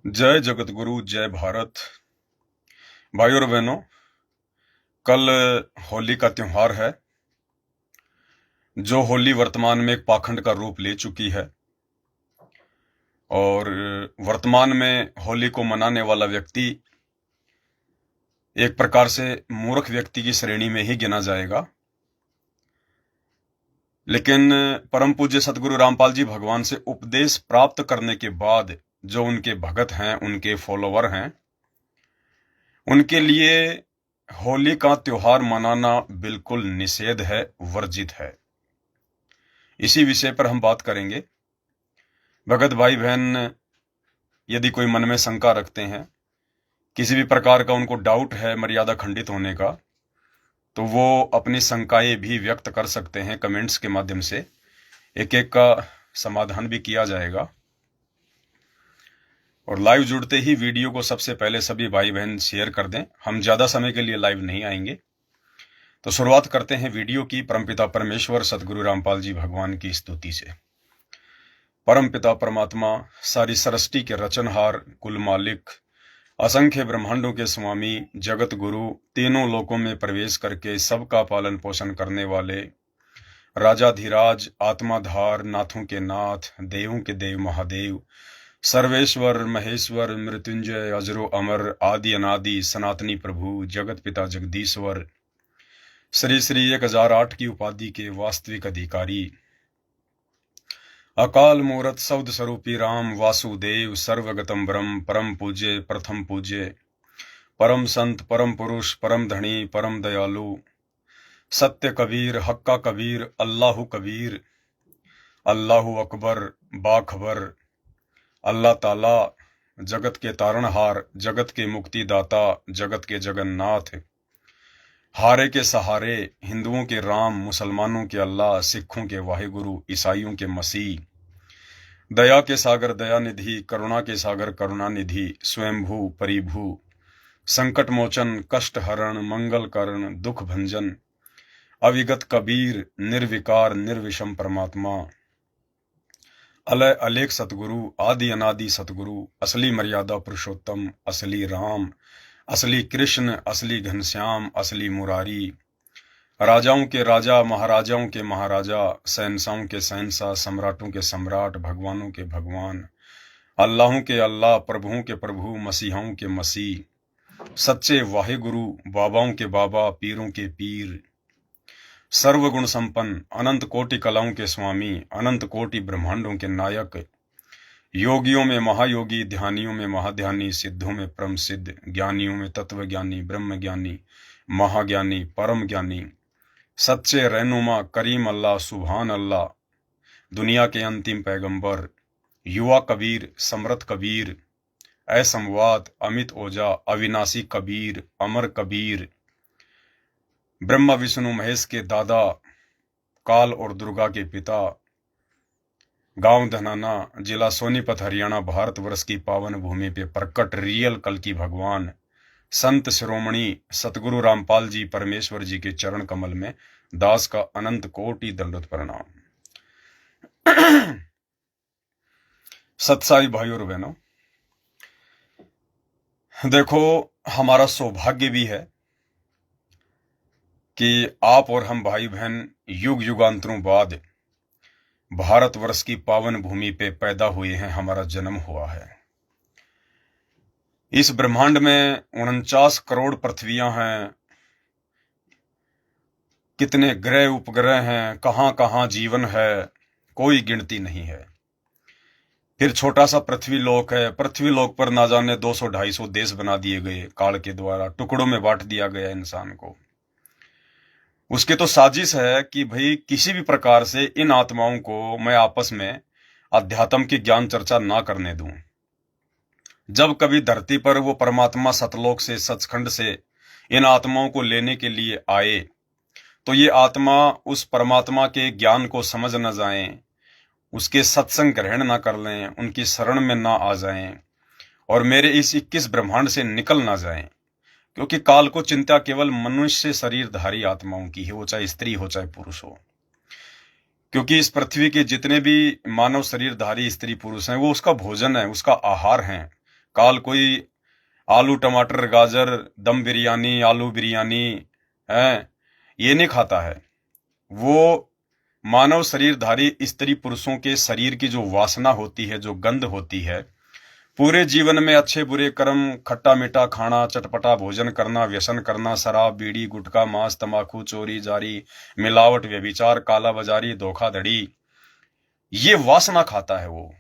जय जगत गुरु, जय भारत। भाई और बहनों, कल होली का त्योहार है। जो होली वर्तमान में एक पाखंड का रूप ले चुकी है और वर्तमान में होली को मनाने वाला व्यक्ति एक प्रकार से मूर्ख व्यक्ति की श्रेणी में ही गिना जाएगा। लेकिन परम पूज्य सतगुरु रामपाल जी भगवान से उपदेश प्राप्त करने के बाद जो उनके भगत हैं, उनके फॉलोवर हैं, उनके लिए होली का त्योहार मनाना बिल्कुल निषेध है, वर्जित है। इसी विषय पर हम बात करेंगे। भगत भाई बहन यदि कोई मन में शंका रखते हैं, किसी भी प्रकार का उनको डाउट है मर्यादा खंडित होने का, तो वो अपनी शंकाएं भी व्यक्त कर सकते हैं कमेंट्स के माध्यम से। एक एक का समाधान भी किया जाएगा। और लाइव जुड़ते ही वीडियो को सबसे पहले सभी भाई बहन शेयर कर दें। हम ज्यादा समय के लिए लाइव नहीं आएंगे। तो शुरुआत करते हैं वीडियो की परमपिता परमेश्वर सतगुरु रामपाल जी भगवान की स्तुति से। परमपिता परमात्मा, सारी सृष्टि के रचनहार, कुल मालिक, असंख्य ब्रह्मांडों के स्वामी, जगत गुरु, तीनों लोकों में प्रवेश करके सबका पालन पोषण करने वाले, राजाधिराज, आत्माधार, नाथों के नाथ, देवों के देव महादेव, सर्वेश्वर, महेश्वर, मृत्युंजय, अजरो अमर, आदि अनादि, सनातनी प्रभु, जगत पिता जगदीश्वर, श्री श्री 1008 की उपाधि के वास्तविक अधिकारी, अकाल मूरत शब्द स्वरूपी राम वासुदेव, सर्वगतम ब्रह्म, परम पूज्य, प्रथम पूज्य, परम संत, परम पुरुष, परम धनी, परम दयालु, सत्य कबीर, हक्का कबीर, अल्लाहु कबीर, अल्लाहु अकबर, बाखबर, अल्लाह ताला, जगत के तारणहार, जगत के मुक्तिदाता, जगत के जगन्नाथ, हारे के सहारे, हिंदुओं के राम, मुसलमानों के अल्लाह, सिखों के वाहिगुरु, ईसाइयों के मसीह, दया के सागर दयानिधि, करुणा के सागर करुणानिधि, स्वयंभू परिभू, संकट मोचन, कष्ट हरण, मंगल करण, दुख भंजन, अविगत कबीर, निर्विकार निर्विषम परमात्मा, अलय अलेख सतगुरु, आदि अनादि सतगुरु, असली मर्यादा पुरुषोत्तम, असली राम, असली कृष्ण, असली घनश्याम, असली मुरारी, राजाओं के राजा, महाराजाओं के महाराजा, शहंशाहों के शहंशाह, सम्राटों के सम्राट, भगवानों के भगवान, अल्लाहों के अल्लाह, प्रभुओं के प्रभु, मसीहाओं के मसीह, सच्चे वाहिगुरु, बाबाओं के बाबा, पीरों के पीर, सर्वगुण संपन्न, अनंत कोटि कलाओं के स्वामी, अनंत कोटि ब्रह्मांडों के नायक, योगियों में महायोगी, ध्यानियों में महाध्यानी, सिद्धों में परम सिद्ध, ज्ञानियों में तत्व ज्ञानी, ब्रह्म ज्ञानी, महाज्ञानी, परम ज्ञानी, सच्चे रहनुमा, करीम अल्लाह, सुभान अल्लाह, दुनिया के अंतिम पैगंबर, युवा कबीर, समर्थ कबीर, असंवाद, अमित ओझा, अविनाशी कबीर, अमर कबीर, ब्रह्मा विष्णु महेश के दादा, काल और दुर्गा के पिता, गांव धनाना, जिला सोनीपत, हरियाणा, भारतवर्ष की पावन भूमि पे प्रकट रियल कल की भगवान, संत शिरोमणि सतगुरु रामपाल जी परमेश्वर जी के चरण कमल में दास का अनंत कोटि दंडवत प्रणाम। सत्साई भाई और बहनों, देखो, हमारा सौभाग्य भी है कि आप और हम भाई बहन युग युगांतरों बाद भारतवर्ष की पावन भूमि पे पैदा हुए हैं, हमारा जन्म हुआ है। इस ब्रह्मांड में 49 करोड़ पृथ्वियां हैं, कितने ग्रह उपग्रह हैं, कहां कहां जीवन है, कोई गिनती नहीं है। फिर छोटा सा पृथ्वी लोक है, पृथ्वी लोक पर ना जाने 200-250 देश बना दिए गए, काल के द्वारा टुकड़ों में बांट दिया गया इंसान को। उसकी तो साजिश है कि भाई किसी भी प्रकार से इन आत्माओं को मैं आपस में अध्यात्म की ज्ञान चर्चा ना करने दूं। जब कभी धरती पर वो परमात्मा सतलोक से, सचखंड से इन आत्माओं को लेने के लिए आए, तो ये आत्मा उस परमात्मा के ज्ञान को समझ न जाएं, उसके सत्संग ग्रहण ना कर लें, उनकी शरण में ना आ जाएं और मेरे इस 21 ब्रह्मांड से निकल ना जाएं। क्योंकि काल को चिंता केवल मनुष्य शरीरधारी आत्माओं की है, वो चाहे स्त्री हो चाहे पुरुष हो। क्योंकि इस पृथ्वी के जितने भी मानव शरीरधारी स्त्री पुरुष हैं, वो उसका भोजन है, उसका आहार है। काल कोई आलू टमाटर गाजर दम बिरयानी आलू बिरयानी है ये नहीं खाता है। वो मानव शरीरधारी स्त्री पुरुषों के शरीर की जो वासना होती है, जो गंध होती है, पूरे जीवन में अच्छे बुरे कर्म, खट्टा मीठा खाना, चटपटा भोजन करना, व्यसन करना, शराब बीड़ी गुटखा मांस तंबाकू चोरी जारी मिलावट व्यभिचार काला बाजारी धोखाधड़ी, ये वासना खाता है वो।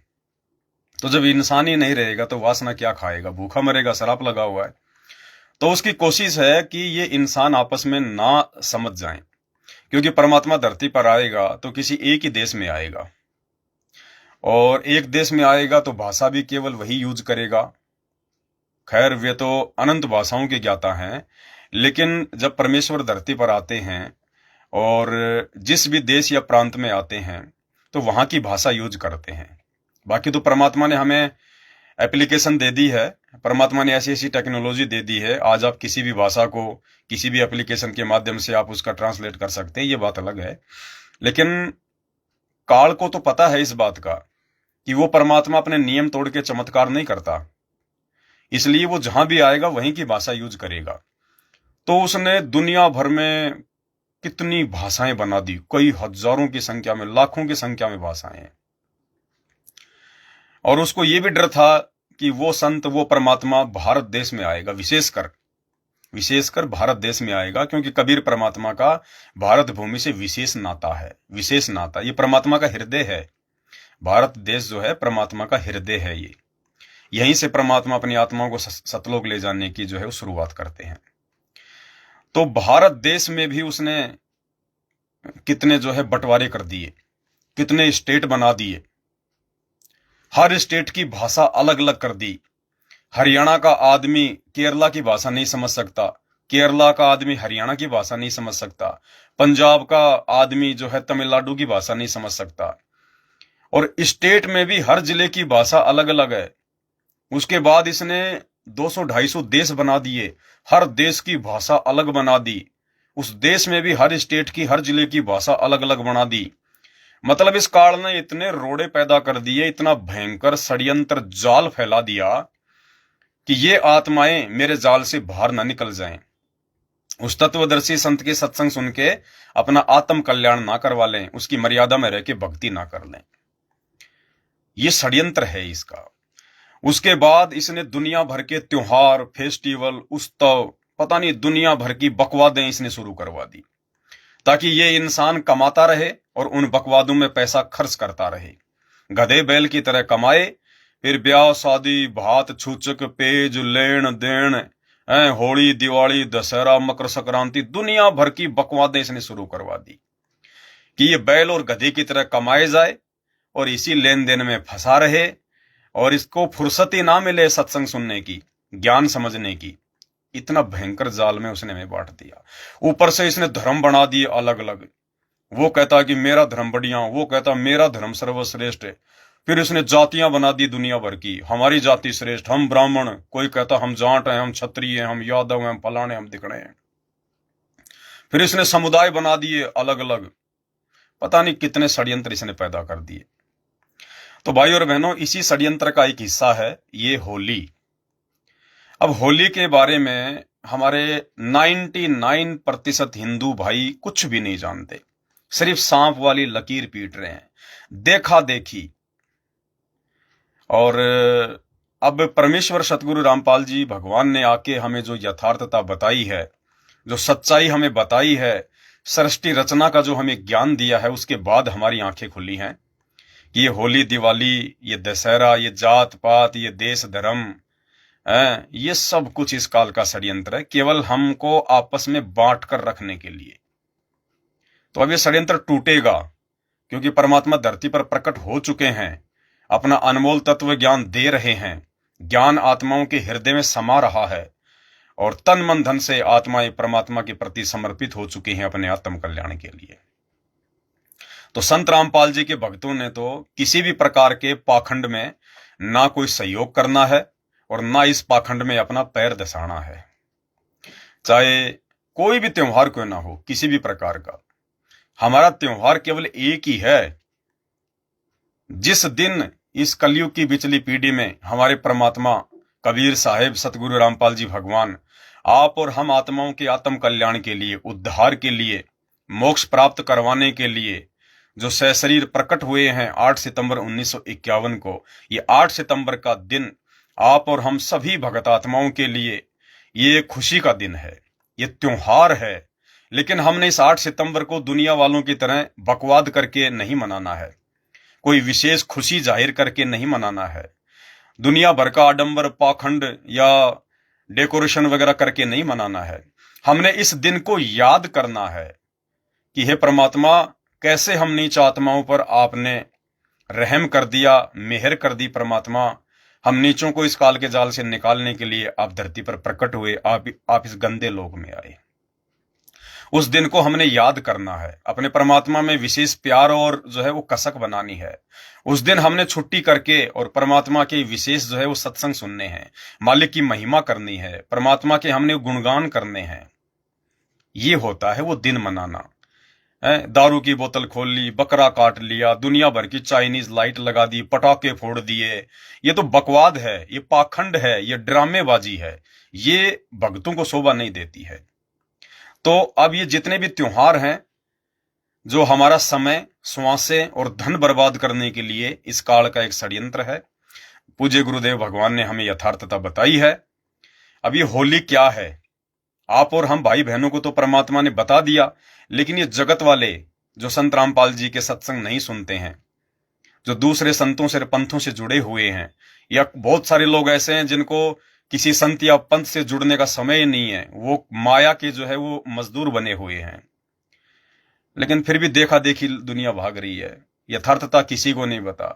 तो जब इंसान ही नहीं रहेगा तो वासना क्या खाएगा, भूखा मरेगा, शराब लगा हुआ है। तो उसकी कोशिश है कि ये इंसान आपस में ना समझ जाएं, क्योंकि परमात्मा धरती पर आएगा तो किसी एक ही देश में आएगा, और एक देश में आएगा तो भाषा भी केवल वही यूज करेगा। खैर वे तो अनंत भाषाओं के ज्ञाता हैं, लेकिन जब परमेश्वर धरती पर आते हैं और जिस भी देश या प्रांत में आते हैं तो वहां की भाषा यूज करते हैं। बाकी तो परमात्मा ने हमें एप्लीकेशन दे दी है, परमात्मा ने ऐसी ऐसी टेक्नोलॉजी दे दी है, आज आप किसी भी भाषा को किसी भी एप्लीकेशन के माध्यम से आप उसका ट्रांसलेट कर सकते हैं, ये बात अलग है। लेकिन काल को तो पता है इस बात का कि वो परमात्मा अपने नियम तोड़ के चमत्कार नहीं करता, इसलिए वो जहां भी आएगा वहीं की भाषा यूज करेगा। तो उसने दुनिया भर में कितनी भाषाएं बना दी, कई हजारों की संख्या में, लाखों की संख्या में भाषाएं हैं। और उसको ये भी डर था कि वो संत, वो परमात्मा भारत देश में आएगा, विशेषकर भारत देश में आएगा, क्योंकि कबीर परमात्मा का भारत भूमि से विशेष नाता है, विशेष नाता। ये परमात्मा का हृदय है, भारत देश जो है परमात्मा का हृदय है। ये यहीं से परमात्मा अपनी आत्माओं को सतलोक ले जाने की जो है वो शुरुआत करते हैं। तो भारत देश में भी उसने कितने जो है बंटवारे कर दिए, कितने स्टेट बना दिए, हर स्टेट की भाषा अलग अलग कर दी। हरियाणा का आदमी केरला की भाषा नहीं समझ सकता, केरला का आदमी हरियाणा की भाषा नहीं समझ सकता, पंजाब का आदमी जो है तमिलनाडु की भाषा नहीं समझ सकता, और स्टेट में भी हर जिले की भाषा अलग अलग है। उसके बाद इसने 200-250 देश बना दिए, हर देश की भाषा अलग बना दी, उस देश में भी हर स्टेट की हर जिले की भाषा अलग अलग बना दी। मतलब इस काल ने इतने रोड़े पैदा कर दिए, इतना भयंकर षड्यंत्र जाल फैला दिया कि ये आत्माएं मेरे जाल से बाहर ना निकल जाएं, उस तत्वदर्शी संत के सत्संग सुन के अपना आत्म कल्याण ना करवा लें, उसकी मर्यादा में रह के भक्ति ना कर लें। ये षड्यंत्र है इसका। उसके बाद इसने दुनिया भर के त्योहार, फेस्टिवल, उत्सव, पता नहीं दुनिया भर की बकवादें इसने शुरू करवा दी, ताकि ये इंसान कमाता रहे और उन बकवादों में पैसा खर्च करता रहे, गधे बैल की तरह कमाए, फिर ब्याह शादी भात छूचक पेज लेन देन, होली दिवाली दशहरा मकर संक्रांति, दुनिया भर की बकवादें इसने शुरू करवा दी कि ये बैल और गधे की तरह कमाए जाए और इसी लेन देन में फंसा रहे, और इसको फुर्सत ही ना मिले सत्संग सुनने की, ज्ञान समझने की। इतना भयंकर जाल में उसने हमें बांट दिया। ऊपर से इसने धर्म बना दिए अलग अलग, वो कहता कि मेरा धर्म बढ़िया, वो कहता मेरा धर्म सर्वश्रेष्ठ है। फिर इसने जातियां बना दी दुनिया भर की, हमारी जाति श्रेष्ठ, हम ब्राह्मण, कोई कहता हम जाट हैं, हम क्षत्रिय हैं, हम यादव हैं, हम फलाने, हम दिखणे हैं। फिर इसने समुदाय बना दिए अलग अलग, पता नहीं कितने षड्यंत्र इसने पैदा कर दिए। तो भाई और बहनों, इसी षड्यंत्र का एक हिस्सा है ये होली। अब होली के बारे में हमारे 99% हिंदू भाई कुछ भी नहीं जानते, सिर्फ सांप वाली लकीर पीट रहे हैं, देखा देखी। और अब परमेश्वर सतगुरु रामपाल जी भगवान ने आके हमें जो यथार्थता बताई है, जो सच्चाई हमें बताई है, सृष्टि रचना का जो हमें ज्ञान दिया है, उसके बाद हमारी आंखें खुली हैं कि ये होली दिवाली, ये दशहरा, ये जात पात, ये देश धर्म, ये सब कुछ इस काल का षड्यंत्र है, केवल हमको आपस में बांट कर रखने के लिए। तो अब ये षड्यंत्र टूटेगा, क्योंकि परमात्मा धरती पर प्रकट हो चुके हैं, अपना अनमोल तत्व ज्ञान दे रहे हैं, ज्ञान आत्माओं के हृदय में समा रहा है, और तन मन धन से आत्माएं परमात्मा के प्रति समर्पित हो चुकी हैं अपने आत्म कल्याण के लिए। तो संत रामपाल जी के भक्तों ने तो किसी भी प्रकार के पाखंड में ना कोई सहयोग करना है और ना इस पाखंड में अपना पैर दसाना है। चाहे कोई भी त्योहार क्यों ना हो, किसी भी प्रकार का, हमारा त्योहार केवल एक ही है। जिस दिन इस कलयुग की बिचली पीढ़ी में हमारे परमात्मा कबीर साहिब, सतगुरु रामपाल जी भगवान, आप और हम आत्माओं के आत्म कल्याण के लिए, उद्धार के लिए, मोक्ष प्राप्त करवाने के लिए जो सशरीर प्रकट हुए हैं 8 सितंबर 1951 को, ये 8 सितंबर का दिन आप और हम सभी भगत आत्माओं के लिए ये खुशी का दिन है, ये त्योहार है। लेकिन हमने इस 8 सितंबर को दुनिया वालों की तरह बकवाद करके नहीं मनाना है, कोई विशेष खुशी जाहिर करके नहीं मनाना है, दुनिया भर का आडंबर, पाखंड या डेकोरेशन वगैरह करके नहीं मनाना है। हमने इस दिन को याद करना है कि हे परमात्मा, कैसे हम नीच आत्माओं पर आपने रहम कर दिया, मेहर कर दी। परमात्मा, हम नीचों को इस काल के जाल से निकालने के लिए आप धरती पर प्रकट हुए, आप इस गंदे लोक में आए। उस दिन को हमने याद करना है, अपने परमात्मा में विशेष प्यार और जो है वो कसक बनानी है। उस दिन हमने छुट्टी करके और परमात्मा के विशेष जो है वो सत्संग सुनने हैं, मालिक की महिमा करनी है, परमात्मा के हमने गुणगान करने हैं। ये होता है वो दिन मनाना। दारू की बोतल खोल ली, बकरा काट लिया, दुनिया भर की चाइनीज लाइट लगा दी, पटाखे फोड़ दिए, ये तो बकवाद है, ये पाखंड है, ये ड्रामेबाजी है, ये भक्तों को शोभा नहीं देती है। तो अब ये जितने भी त्योहार हैं जो हमारा समय, श्वासें और धन बर्बाद करने के लिए इस काल का एक षड्यंत्र है, पूज्य गुरुदेव भगवान ने हमें यथार्थता बताई है। अब ये होली क्या है, आप और हम भाई बहनों को तो परमात्मा ने बता दिया, लेकिन ये जगत वाले जो संत रामपाल जी के सत्संग नहीं सुनते हैं, जो दूसरे संतों से, पंथों से जुड़े हुए हैं, या बहुत सारे लोग ऐसे हैं जिनको किसी संत या पंथ से जुड़ने का समय नहीं है, वो माया के जो है वो मजदूर बने हुए हैं, लेकिन फिर भी देखा देखी दुनिया भाग रही है। यथार्थता किसी को नहीं बता।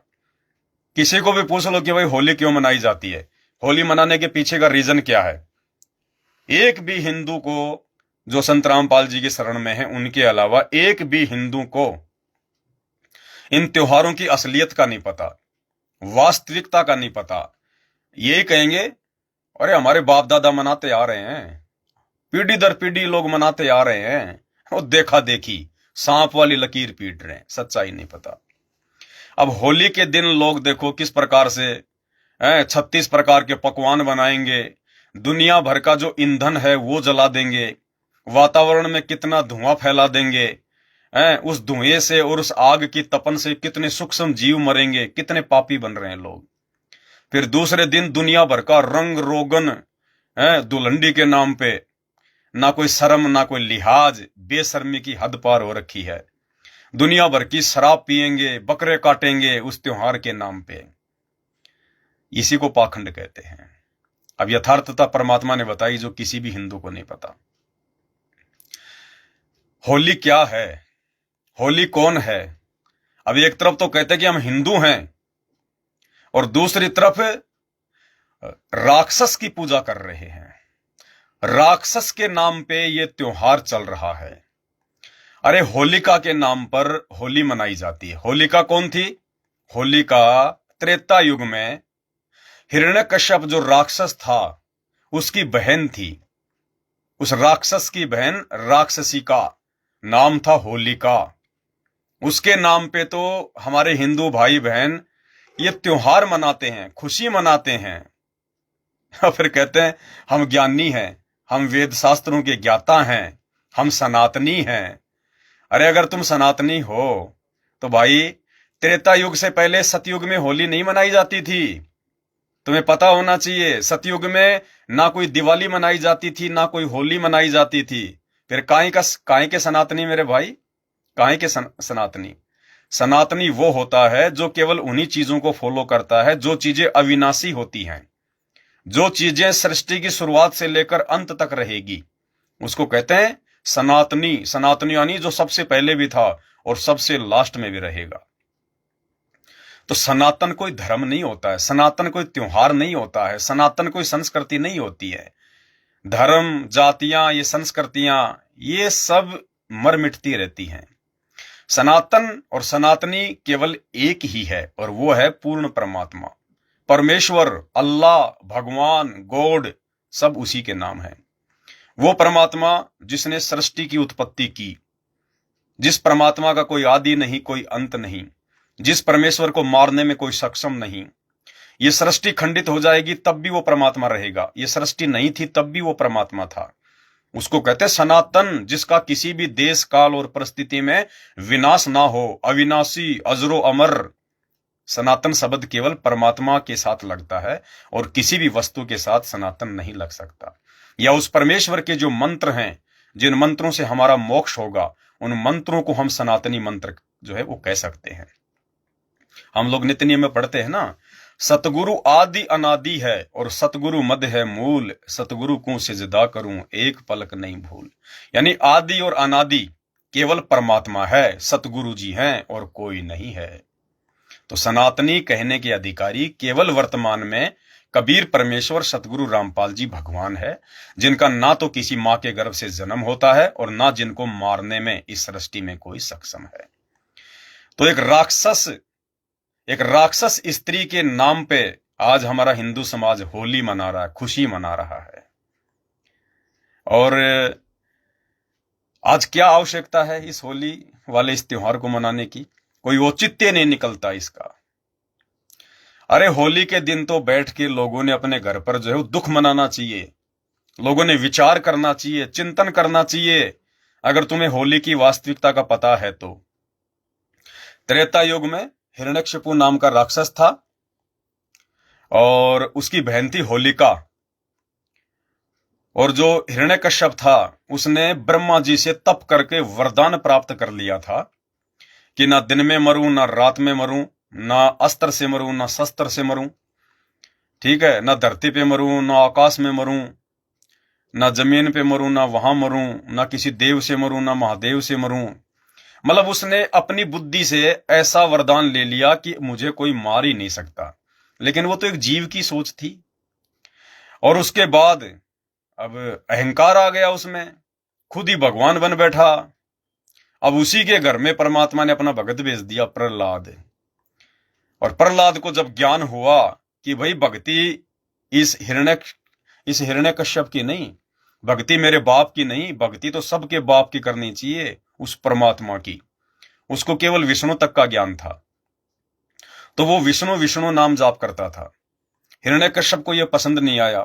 किसी को भी पूछ लो कि भाई होली क्यों मनाई जाती है, होली मनाने के पीछे का रीजन क्या है, एक भी हिंदू को, जो संत रामपाल जी की शरण में है उनके अलावा एक भी हिंदू को इन त्योहारों की असलियत का नहीं पता, वास्तविकता का नहीं पता। ये कहेंगे अरे हमारे बाप दादा मनाते आ रहे हैं, पीढ़ी दर पीढ़ी लोग मनाते आ रहे हैं, और देखा देखी सांप वाली लकीर पीट रहे हैं, सच्चाई नहीं पता। अब होली के दिन लोग देखो किस प्रकार से 36 प्रकार के पकवान बनाएंगे, दुनिया भर का जो ईंधन है वो जला देंगे, वातावरण में कितना धुआं फैला देंगे, उस धुएं से और उस आग की तपन से कितने सूक्ष्म जीव मरेंगे, कितने पापी बन रहे हैं लोग। फिर दूसरे दिन दुनिया भर का रंग रोगन, दुल्हंडी के नाम पे ना कोई शर्म ना कोई लिहाज, बेशर्मी की हद पार हो रखी है। दुनिया भर की शराब पिएंगे, बकरे काटेंगे उस त्योहार के नाम पे। इसी को पाखंड कहते हैं। अब यथार्थता परमात्मा ने बताई जो किसी भी हिंदू को नहीं पता। होली क्या है, होली कौन है। अब एक तरफ तो कहते हैं कि हम हिंदू हैं, और दूसरी तरफ राक्षस की पूजा कर रहे हैं। राक्षस के नाम पे ये त्योहार चल रहा है। अरे होलिका के नाम पर होली मनाई जाती है। होलिका कौन थी? होलिका त्रेता युग में हिरण्यकश्यप जो राक्षस था उसकी बहन थी। उस राक्षस की बहन राक्षसी का नाम था होलिका। उसके नाम पे तो हमारे हिंदू भाई बहन ये त्योहार मनाते हैं, खुशी मनाते हैं, और फिर कहते हैं हम ज्ञानी हैं, हम वेद शास्त्रों के ज्ञाता हैं, हम सनातनी हैं। अरे अगर तुम सनातनी हो तो भाई त्रेता युग से पहले सतयुग में होली नहीं मनाई जाती थी। तुम्हें पता होना चाहिए, सतयुग में ना कोई दिवाली मनाई जाती थी, ना कोई होली मनाई जाती थी। फिर काहे के सनातनी मेरे भाई, काहे के सनातनी? सनातनी वो होता है जो केवल उन्हीं चीजों को फॉलो करता है जो चीजें अविनाशी होती हैं, जो चीजें सृष्टि की शुरुआत से लेकर अंत तक रहेगी, उसको कहते हैं सनातनी। सनातनी यानी जो सबसे पहले भी था और सबसे लास्ट में भी रहेगा। तो सनातन कोई धर्म नहीं होता है, सनातन कोई त्योहार नहीं होता है, सनातन कोई संस्कृति नहीं होती है। धर्म, जातियां, ये संस्कृतियां, ये सब मर मिटती रहती हैं। सनातन और सनातनी केवल एक ही है, और वो है पूर्ण परमात्मा, परमेश्वर, अल्लाह, भगवान, गॉड, सब उसी के नाम है। वो परमात्मा जिसने सृष्टि की उत्पत्ति की, जिस परमात्मा का कोई आदि नहीं, कोई अंत नहीं, जिस परमेश्वर को मारने में कोई सक्षम नहीं, ये सृष्टि खंडित हो जाएगी तब भी वो परमात्मा रहेगा, ये सृष्टि नहीं थी तब भी वो परमात्मा था। उसको कहते हैं सनातन, जिसका किसी भी देश काल और परिस्थिति में विनाश ना हो, अविनाशी, अजरो अमर। सनातन शब्द केवल परमात्मा के साथ लगता है और किसी भी वस्तु के साथ सनातन नहीं लग सकता। या उस परमेश्वर के जो मंत्र हैं, जिन मंत्रों से हमारा मोक्ष होगा, उन मंत्रों को हम सनातनी मंत्र जो है वो कह सकते हैं। हम लोग नित्य नियम में पढ़ते हैं ना, सतगुरु आदि अनादि है और सतगुरु मध्य है मूल, सतगुरु को सिजदा करूं एक पलक नहीं भूल। यानी आदि और अनादि केवल परमात्मा है, सतगुरु जी हैं और कोई नहीं है। तो सनातनी कहने के अधिकारी केवल वर्तमान में कबीर परमेश्वर सतगुरु रामपाल जी भगवान है, जिनका ना तो किसी मां के गर्भ से जन्म होता है और ना जिनको मारने में इस सृष्टि में कोई सक्षम है। तो एक राक्षस स्त्री के नाम पे आज हमारा हिंदू समाज होली मना रहा है, खुशी मना रहा है। और आज क्या आवश्यकता है इस होली वाले इस त्योहार को मनाने की? कोई औचित्य नहीं निकलता इसका। अरे होली के दिन तो बैठ के लोगों ने अपने घर पर जो है दुख मनाना चाहिए, लोगों ने विचार करना चाहिए, चिंतन करना चाहिए। अगर तुम्हें होली की वास्तविकता का पता है तो त्रेता युग में हिरण्यकशिपु नाम का राक्षस था और उसकी बहन थी होलिका। और जो हिरण्यकश्यप था उसने ब्रह्मा जी से तप करके वरदान प्राप्त कर लिया था कि ना दिन में मरूं, ना रात में मरूं, ना अस्त्र से मरूं, ना शस्त्र से मरूं, ठीक है, ना धरती पे मरूं, ना आकाश में मरूं, ना जमीन पे मरूं, ना वहां मरूं, ना किसी देव से मरूं, ना महादेव से मरूं। मतलब उसने अपनी बुद्धि से ऐसा वरदान ले लिया कि मुझे कोई मार ही नहीं सकता। लेकिन वो तो एक जीव की सोच थी। और उसके बाद अब अहंकार आ गया उसमें, खुद ही भगवान बन बैठा। अब उसी के घर में परमात्मा ने अपना भगत भेज दिया प्रहलाद। और प्रहलाद को जब ज्ञान हुआ कि भाई भक्ति इस हिरण्यकश्यप की नहीं, भक्ति मेरे बाप की नहीं, भक्ति तो सबके बाप की करनी चाहिए, उस परमात्मा की। उसको केवल विष्णु तक का ज्ञान था, तो वो विष्णु विष्णु नाम जाप करता था। हिरण्यकश्यप को यह पसंद नहीं आया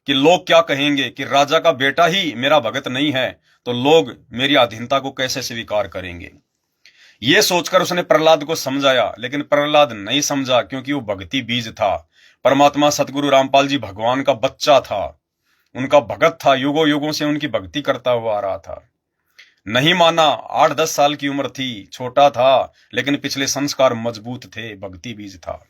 कि लोग क्या कहेंगे कि राजा का बेटा ही मेरा भगत नहीं है, तो लोग मेरी अधीनता को कैसे स्वीकार करेंगे। ये सोचकर उसने प्रहलाद को समझाया, लेकिन प्रहलाद नहीं समझा क्योंकि वो भक्ति बीज था। परमात्मा सतगुरु रामपाल जी भगवान का बच्चा था, उनका भगत था, युगों युगों से उनकी भक्ति करता हुआ आ रहा था। नहीं माना। 8-10 साल की उम्र थी, छोटा था, लेकिन पिछले संस्कार मजबूत थे, भक्ति बीज था।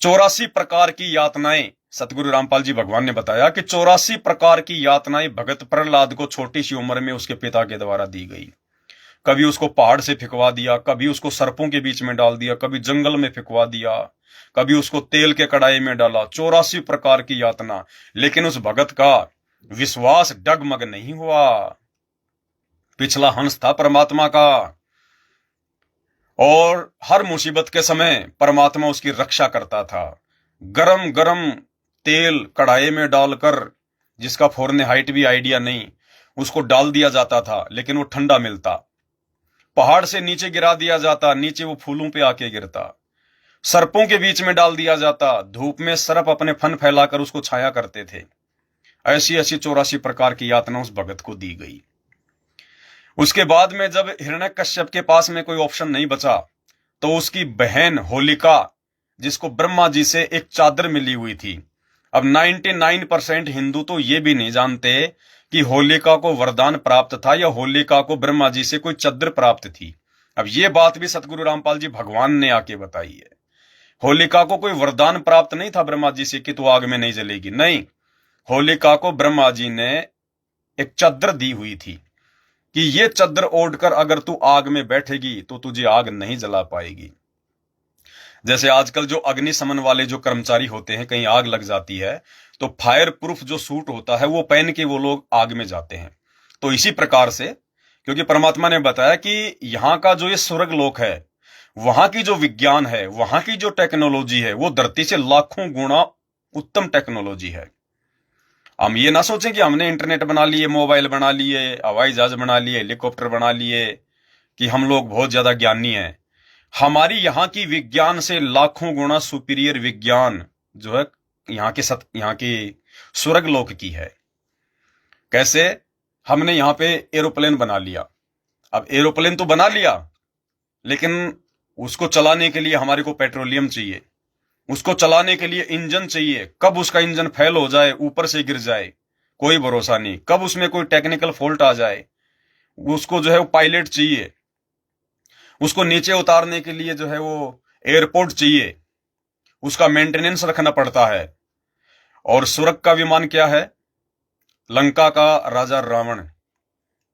84 प्रकार की यातनाएं सतगुरु रामपाल जी भगवान ने बताया कि 84 प्रकार की यातनाएं भगत प्रहलाद को छोटी सी उम्र में उसके पिता के द्वारा दी गई। कभी उसको पहाड़ से फिकवा दिया, कभी उसको सर्पों के बीच में डाल दिया, कभी जंगल में फिकवा दिया, कभी उसको तेल के कड़ाई में डाला। 84 प्रकार की यातना। लेकिन उस भगत का विश्वास डगमग नहीं हुआ। पिछला हंस था परमात्मा का, और हर मुसीबत के समय परमात्मा उसकी रक्षा करता था। गरम गरम तेल कढ़ाई में डालकर, जिसका फोरने हाइट भी आइडिया नहीं, उसको डाल दिया जाता था, लेकिन वो ठंडा मिलता। पहाड़ से नीचे गिरा दिया जाता, नीचे वो फूलों पे आके गिरता। सर्पों के बीच में डाल दिया जाता, धूप में सर्प अपने फन फैलाकर उसको छाया करते थे। ऐसी ऐसी 84 प्रकार की यातना उस भगत को दी गई। उसके बाद में जब हिरण्यकश्यप के पास में कोई ऑप्शन नहीं बचा, तो उसकी बहन होलिका, जिसको ब्रह्मा जी से एक चादर मिली हुई थी। अब 99% हिंदू तो ये भी नहीं जानते कि होलिका को वरदान प्राप्त था या होलिका को ब्रह्मा जी से कोई चादर प्राप्त थी। अब ये बात भी सतगुरु रामपाल जी भगवान ने आके बताई है। होलिका को कोई वरदान प्राप्त नहीं था ब्रह्मा जी से कि तू आग में नहीं जलेगी। नहीं, होलिका को ब्रह्मा जी ने एक चादर दी हुई थी कि ये चादर ओढ़कर अगर तू आग में बैठेगी तो तुझे आग नहीं जला पाएगी। जैसे आजकल जो अग्निशमन वाले जो कर्मचारी होते हैं, कहीं आग लग जाती है तो फायर प्रूफ जो सूट होता है वो पहन के वो लोग आग में जाते हैं। तो इसी प्रकार से, क्योंकि परमात्मा ने बताया कि यहाँ का जो ये स्वर्ग लोक है, वहां की जो विज्ञान है, वहां की जो टेक्नोलॉजी है, वो धरती से लाखों गुना उत्तम टेक्नोलॉजी है। हम ये ना सोचें कि हमने इंटरनेट बना लिए, मोबाइल बना लिए, हवाई जहाज बना लिए, हेलीकॉप्टर बना लिए, कि हम लोग बहुत ज्यादा ज्ञानी हैं। हमारी यहाँ की विज्ञान से लाखों गुना सुपीरियर विज्ञान जो है यहाँ की स्वर्ग लोक की है। कैसे? हमने यहाँ पे एरोप्लेन बना लिया। अब एरोप्लेन तो बना लिया, लेकिन उसको चलाने के लिए हमारे को पेट्रोलियम चाहिए, उसको चलाने के लिए इंजन चाहिए। कब उसका इंजन फेल हो जाए, ऊपर से गिर जाए, कोई भरोसा नहीं। कब उसमें कोई टेक्निकल फॉल्ट आ जाए, उसको जो है वो पायलट चाहिए। उसको नीचे उतारने के लिए जो है वो एयरपोर्ट चाहिए, उसका मेंटेनेंस रखना पड़ता है। और स्वर्ग का विमान क्या है? लंका का राजा रावण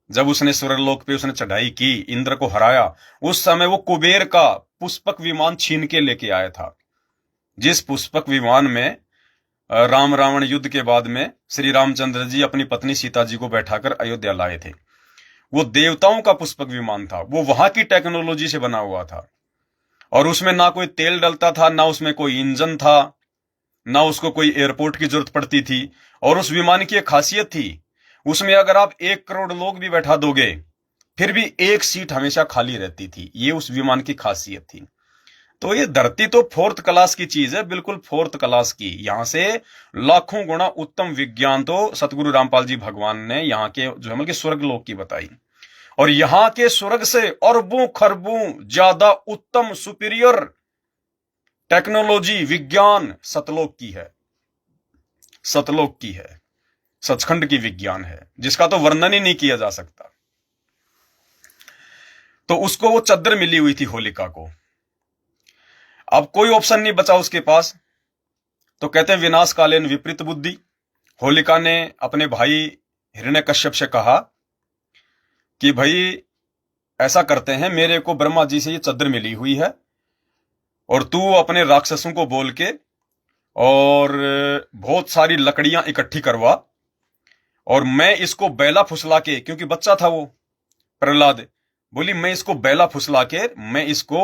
जब उसने स्वर्गलोक पे उसने चढ़ाई की, इंद्र को हराया, उस समय वो कुबेर का पुष्पक विमान छीन के लेके आया था। जिस पुष्पक विमान में राम रावण युद्ध के बाद में श्री रामचंद्र जी अपनी पत्नी सीता जी को बैठाकर अयोध्या लाए थे, वो देवताओं का पुष्पक विमान था। वो वहां की टेक्नोलॉजी से बना हुआ था, और उसमें ना कोई तेल डलता था, ना उसमें कोई इंजन था, ना उसको कोई एयरपोर्ट की जरूरत पड़ती थी। और उस विमान की एक खासियत थी, उसमें अगर आप 1 करोड़ लोग भी बैठा दोगे, फिर भी एक सीट हमेशा खाली रहती थी। ये उस विमान की खासियत थी। तो ये धरती तो 4th क्लास की चीज है, बिल्कुल 4th क्लास की। यहां से लाखों गुना उत्तम विज्ञान तो सतगुरु रामपाल जी भगवान ने यहाँ के जो है मतलब स्वर्ग लोक की बताई। और यहाँ के स्वर्ग से अरबों खरबों ज्यादा उत्तम सुपीरियर टेक्नोलॉजी विज्ञान सतलोक की है। सतलोक की है, सचखंड की विज्ञान है, जिसका तो वर्णन ही नहीं किया जा सकता। तो उसको वो चद्दर मिली हुई थी होलिका को। अब कोई ऑप्शन नहीं बचा उसके पास, तो कहते हैं विनाश कालीन विपरीत बुद्धि। होलिका ने अपने भाई हिरण्यकश्यप से कहा कि भाई ऐसा करते हैं, मेरे को ब्रह्मा जी से ये चद्दर मिली हुई है, और तू अपने राक्षसों को बोल के और बहुत सारी लकड़ियां इकट्ठी करवा, और मैं इसको बैला फुसला के, क्योंकि बच्चा था वो प्रहलाद, बोली मैं इसको बैला फुसला के मैं इसको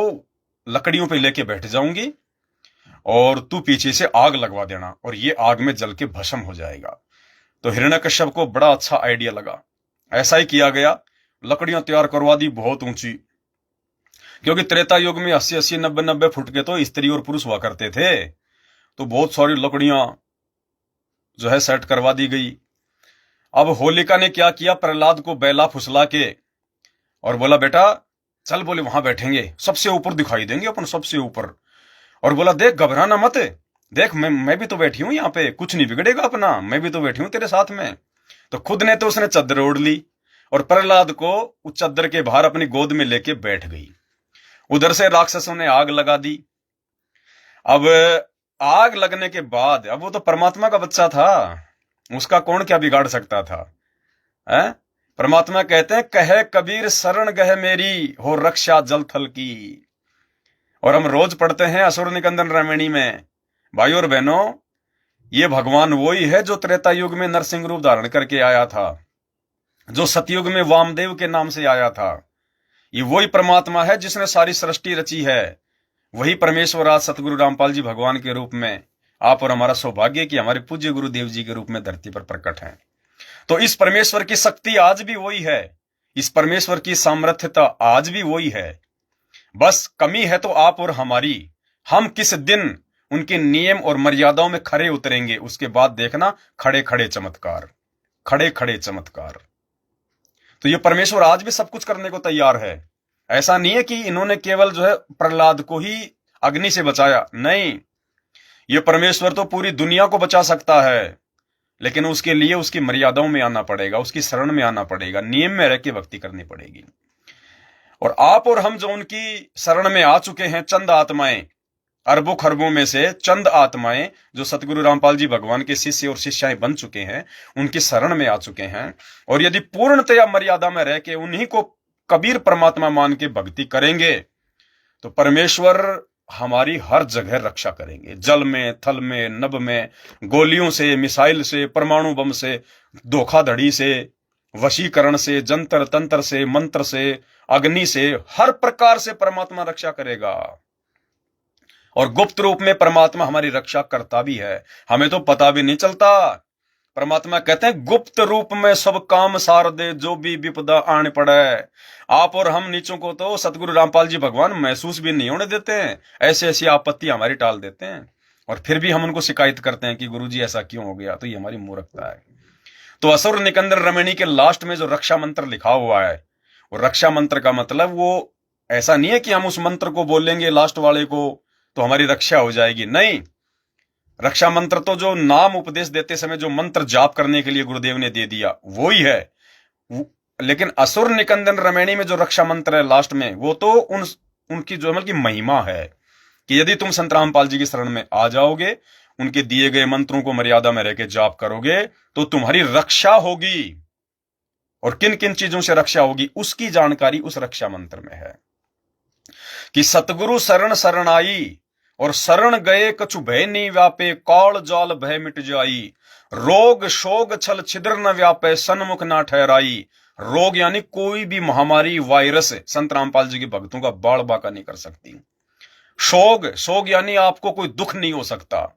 लकड़ियों पे लेके बैठ जाऊंगी, और तू पीछे से आग लगवा देना, और ये आग में जल के भस्म हो जाएगा। तो हिरण्यकश्यप को बड़ा अच्छा आइडिया लगा। ऐसा ही किया गया, लकड़ियां तैयार करवा दी बहुत ऊंची, क्योंकि त्रेता युग में 80-80, 90-90 फुट के तो स्त्री और पुरुष हुआ करते थे। तो बहुत सारी लकड़ियां जो है सेट करवा दी गई। अब होलिका ने क्या किया, प्रहलाद को बैला फुसला के और बोला बेटा चल, बोले वहां बैठेंगे, सबसे ऊपर दिखाई देंगे अपन, सबसे ऊपर। और बोला देख घबराना मत, देख मैं भी तो बैठी हूं यहाँ पे, कुछ नहीं बिगड़ेगा अपना, मैं भी तो बैठी हूं तेरे साथ में। तो खुद ने तो उसने चद्दर ओढ़ ली और प्रहलाद को उस चद्दर के बाहर अपनी गोद में लेके बैठ गई। उधर से राक्षसों ने आग लगा दी। अब आग लगने के बाद, अब वो तो परमात्मा का बच्चा था, उसका कौन क्या बिगाड़ सकता था? है? परमात्मा कहते हैं कहे कबीर शरण गह मेरी, हो रक्षा जल थल की। और हम रोज पढ़ते हैं असुर निकंदन रामायणी में। भाइयों और बहनों, ये भगवान वही है जो त्रेता युग में नरसिंह रूप धारण करके आया था, जो सतयुग में वामदेव के नाम से आया था। ये वही परमात्मा है जिसने सारी सृष्टि रची है। वही परमेश्वर आज सतगुरु रामपाल जी भगवान के रूप में आप और हमारा सौभाग्य कि हमारे पूज्य गुरुदेव जी के रूप में धरती पर प्रकट हैं। तो इस परमेश्वर की शक्ति आज भी वही है, इस परमेश्वर की सामर्थ्यता आज भी वही है। बस कमी है तो आप और हमारी। हम किस दिन उनके नियम और मर्यादाओं में खरे उतरेंगे, उसके बाद देखना खड़े खड़े चमत्कार, खड़े खड़े चमत्कार। तो ये परमेश्वर आज भी सब कुछ करने को तैयार है। ऐसा नहीं है कि इन्होंने केवल जो है प्रहलाद को ही अग्नि से बचाया, नहीं, ये परमेश्वर तो पूरी दुनिया को बचा सकता है, लेकिन उसके लिए उसकी मर्यादाओं में आना पड़ेगा, उसकी शरण में आना पड़ेगा, नियम में रह के भक्ति करनी पड़ेगी। और आप और हम जो उनकी शरण में आ चुके हैं, चंद आत्माएं, अरबों खरबों में से चंद आत्माएं जो सतगुरु रामपाल जी भगवान के शिष्य और शिष्याएं बन चुके हैं, उनकी शरण में आ चुके हैं, और यदि पूर्णतया मर्यादा में रह के उन्हीं को कबीर परमात्मा मान के भक्ति करेंगे, तो परमेश्वर हमारी हर जगह रक्षा करेंगे। जल में, थल में, नभ में, गोलियों से, मिसाइल से, परमाणु बम से, धोखाधड़ी से, वशीकरण से, जंतर तंत्र से, मंत्र से, अग्नि से, हर प्रकार से परमात्मा रक्षा करेगा। और गुप्त रूप में परमात्मा हमारी रक्षा करता भी है, हमें तो पता भी नहीं चलता। परमात्मा कहते हैं गुप्त रूप में सब काम सार दे, जो भी विपदा आने पड़े। आप और हम नीचों को तो सतगुरु रामपाल जी भगवान महसूस भी नहीं होने देते हैं। ऐसी ऐसी आपत्ति हमारी टाल देते हैं और फिर भी हम उनको शिकायत करते हैं कि गुरुजी ऐसा क्यों हो गया। तो ये हमारी मूर्खता है। तो असुर निकंदन रमणी के लास्ट में जो रक्षा मंत्र लिखा हुआ है, वो रक्षा मंत्र का मतलब वो ऐसा नहीं है कि हम उस मंत्र को बोलेंगे लास्ट वाले को तो हमारी रक्षा हो जाएगी। नहीं, रक्षा मंत्र तो जो नाम उपदेश देते समय जो मंत्र जाप करने के लिए गुरुदेव ने दे दिया वो ही है। लेकिन असुर निकंदन रमणी में जो रक्षा मंत्र है लास्ट में, वो तो उनकी जो मतलब की महिमा है कि यदि तुम संत रामपाल जी की शरण में आ जाओगे, उनके दिए गए मंत्रों को मर्यादा में रहकर जाप करोगे तो तुम्हारी रक्षा होगी। और किन किन चीजों से रक्षा होगी उसकी जानकारी उस रक्षा मंत्र में है कि सतगुरु शरण शरण आई और शरण गए कछु भय नहीं व्यापे, काल जाल भय मिट जाई, रोग शोग छल छिद्र न व्यापे, सन्मुख ना ठहराई। रोग यानी कोई भी महामारी, वायरस संत रामपाल जी के भक्तों का बाढ़ बाका नहीं कर सकती। शोग यानी आपको कोई दुख नहीं हो सकता।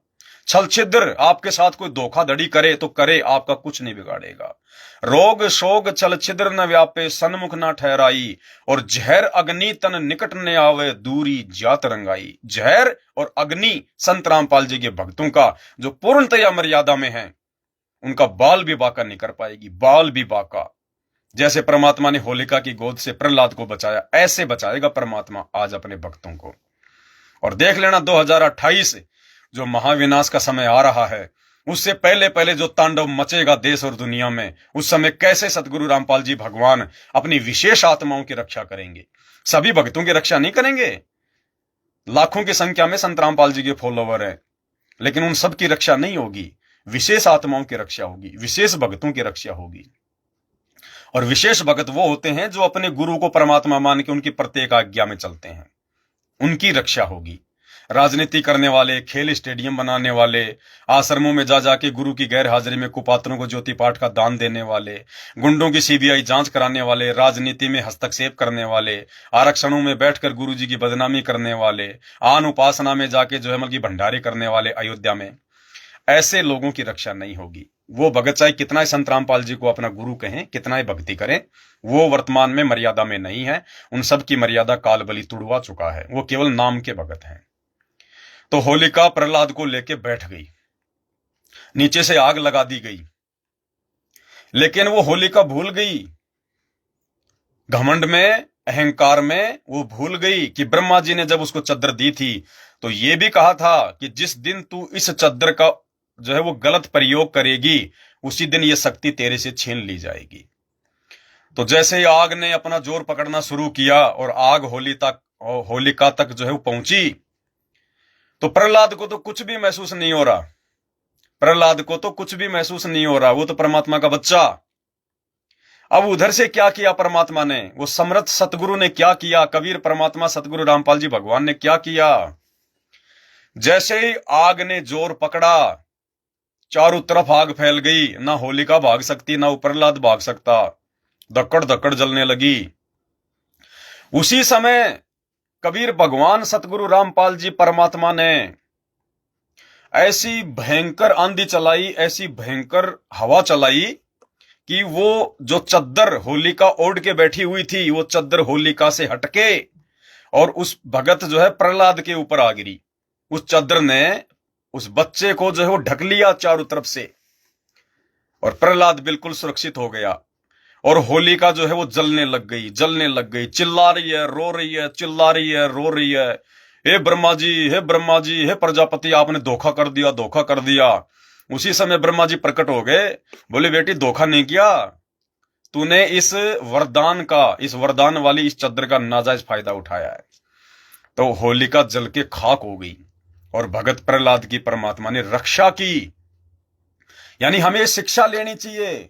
छल छिद्र, आपके साथ कोई धोखाधड़ी करे तो करे, आपका कुछ नहीं बिगाड़ेगा। रोग शोग छल छिद्र न व्यापे, सन्मुख न ठहराई, और जहर अग्नि तन निकट न आवे, दूरी जात रंगाई। जहर और अग्नि संत रामपाल जी के भक्तों का जो पूर्णतया मर्यादा में है, उनका बाल भी बाका नहीं कर पाएगी। बाल भी बाका। जैसे परमात्मा ने होलिका की गोद से प्रहलाद को बचाया, ऐसे बचाएगा परमात्मा आज अपने भक्तों को। और देख लेना 2028 जो महाविनाश का समय आ रहा है, उससे पहले पहले जो तांडव मचेगा देश और दुनिया में, उस समय कैसे सतगुरु रामपाल जी भगवान अपनी विशेष आत्माओं की रक्षा करेंगे। सभी भक्तों की रक्षा नहीं करेंगे। लाखों की संख्या में संत रामपाल जी के फॉलोवर हैं, लेकिन उन सब की रक्षा नहीं होगी। विशेष आत्माओं की रक्षा होगी, विशेष भक्तों की रक्षा होगी। और विशेष भक्त वो होते हैं जो अपने गुरु को परमात्मा मान के उनकी प्रत्येक आज्ञा में चलते हैं, उनकी रक्षा होगी। राजनीति करने वाले, खेल स्टेडियम बनाने वाले, आश्रमों में जा जाके गुरु की गैर हाजिरी में कुपात्रों को ज्योति पाठ का दान देने वाले, गुंडों की सीबीआई जांच कराने वाले, राजनीति में हस्तक्षेप करने वाले, आरक्षणों में बैठकर गुरु जी की बदनामी करने वाले, आन उपासना में जाके जो है मतलब भंडारे करने वाले अयोध्या में, ऐसे लोगों की रक्षा नहीं होगी। वो भगत चाहे कितना ही संत रामपाल जी को अपना गुरु कहें, कितना ही भक्ति करें, वो वर्तमान में मर्यादा में नहीं है। उन सब की मर्यादा काल बलि तुड़वा चुका है। वो केवल नाम के भगत हैं। तो होलिका प्रहलाद को लेके बैठ गई, नीचे से आग लगा दी गई, लेकिन वो होलिका भूल गई। घमंड में, अहंकार में वो भूल गई कि ब्रह्मा जी ने जब उसको चद्दर दी थी तो ये भी कहा था कि जिस दिन तू इस चद्दर का जो है वो गलत प्रयोग करेगी, उसी दिन ये शक्ति तेरे से छीन ली जाएगी। तो जैसे ही आग ने अपना जोर पकड़ना शुरू किया और आग होलिका तक जो है वो पहुंची, तो प्रहलाद को तो कुछ भी महसूस नहीं हो रहा। प्रहलाद को तो कुछ भी महसूस नहीं हो रहा, वो तो परमात्मा का बच्चा। अब उधर से क्या किया परमात्मा ने, वो समर्थ सतगुरु ने क्या किया, कबीर परमात्मा सतगुरु रामपाल जी भगवान ने क्या किया। जैसे ही आग ने जोर पकड़ा, चारों तरफ आग फैल गई। ना होलिका भाग सकती, ना प्रहलाद भाग सकता। धक्कड़ धक्कड़ जलने लगी। उसी समय कबीर भगवान सतगुरु रामपाल जी परमात्मा ने ऐसी भयंकर आंधी चलाई, ऐसी भयंकर हवा चलाई कि वो जो चद्दर होलिका ओढ़ के बैठी हुई थी, वो चद्दर होलिका से हटके और उस भगत जो है प्रहलाद के ऊपर आ गिरी। उस चद्दर ने उस बच्चे को जो है वो ढक लिया चारों तरफ से, और प्रहलाद बिल्कुल सुरक्षित हो गया। और होलिका जो है वो जलने लग गई, चिल्ला रही है, रो रही है, चिल्ला रही है, रो रही है, हे ब्रह्मा जी, हे ब्रह्मा जी, हे प्रजापति, आपने धोखा कर दिया, धोखा कर दिया। उसी समय ब्रह्मा जी प्रकट हो गए, बोले बेटी धोखा नहीं किया, तूने इस वरदान वाली इस चद्दर का नाजायज फायदा उठाया है। तो होलिका जल के खाक हो गई और भगत प्रहलाद की परमात्मा ने रक्षा की। यानी हमें शिक्षा लेनी चाहिए।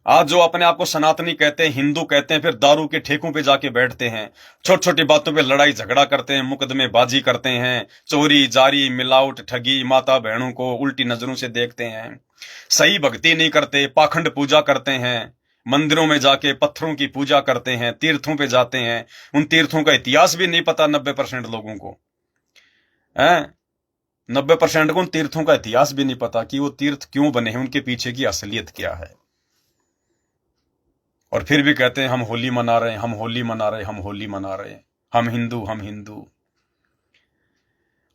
आज जो अपने आप को सनातनी कहते हैं, हिंदू कहते हैं, फिर दारू के ठेकों पे जाके बैठते हैं, छोटी छोटी बातों पे लड़ाई झगड़ा करते हैं, मुकदमेबाजी करते हैं, चोरी जारी मिलावट ठगी, माता बहनों को उल्टी नजरों से देखते हैं, सही भक्ति नहीं करते, पाखंड पूजा करते हैं, मंदिरों में जाके पत्थरों की पूजा करते हैं, तीर्थों पे जाते हैं, उन तीर्थों का इतिहास भी नहीं पता 90% लोगों को है। 90% को उन तीर्थों का इतिहास भी नहीं पता कि वो तीर्थ क्यों बने हैं, उनके पीछे की असलियत क्या है। और फिर भी कहते हैं हम होली मना रहे हैं, हम होली मना रहे हैं, हम होली मना रहे हैं, हम हिंदू, हम हिंदू।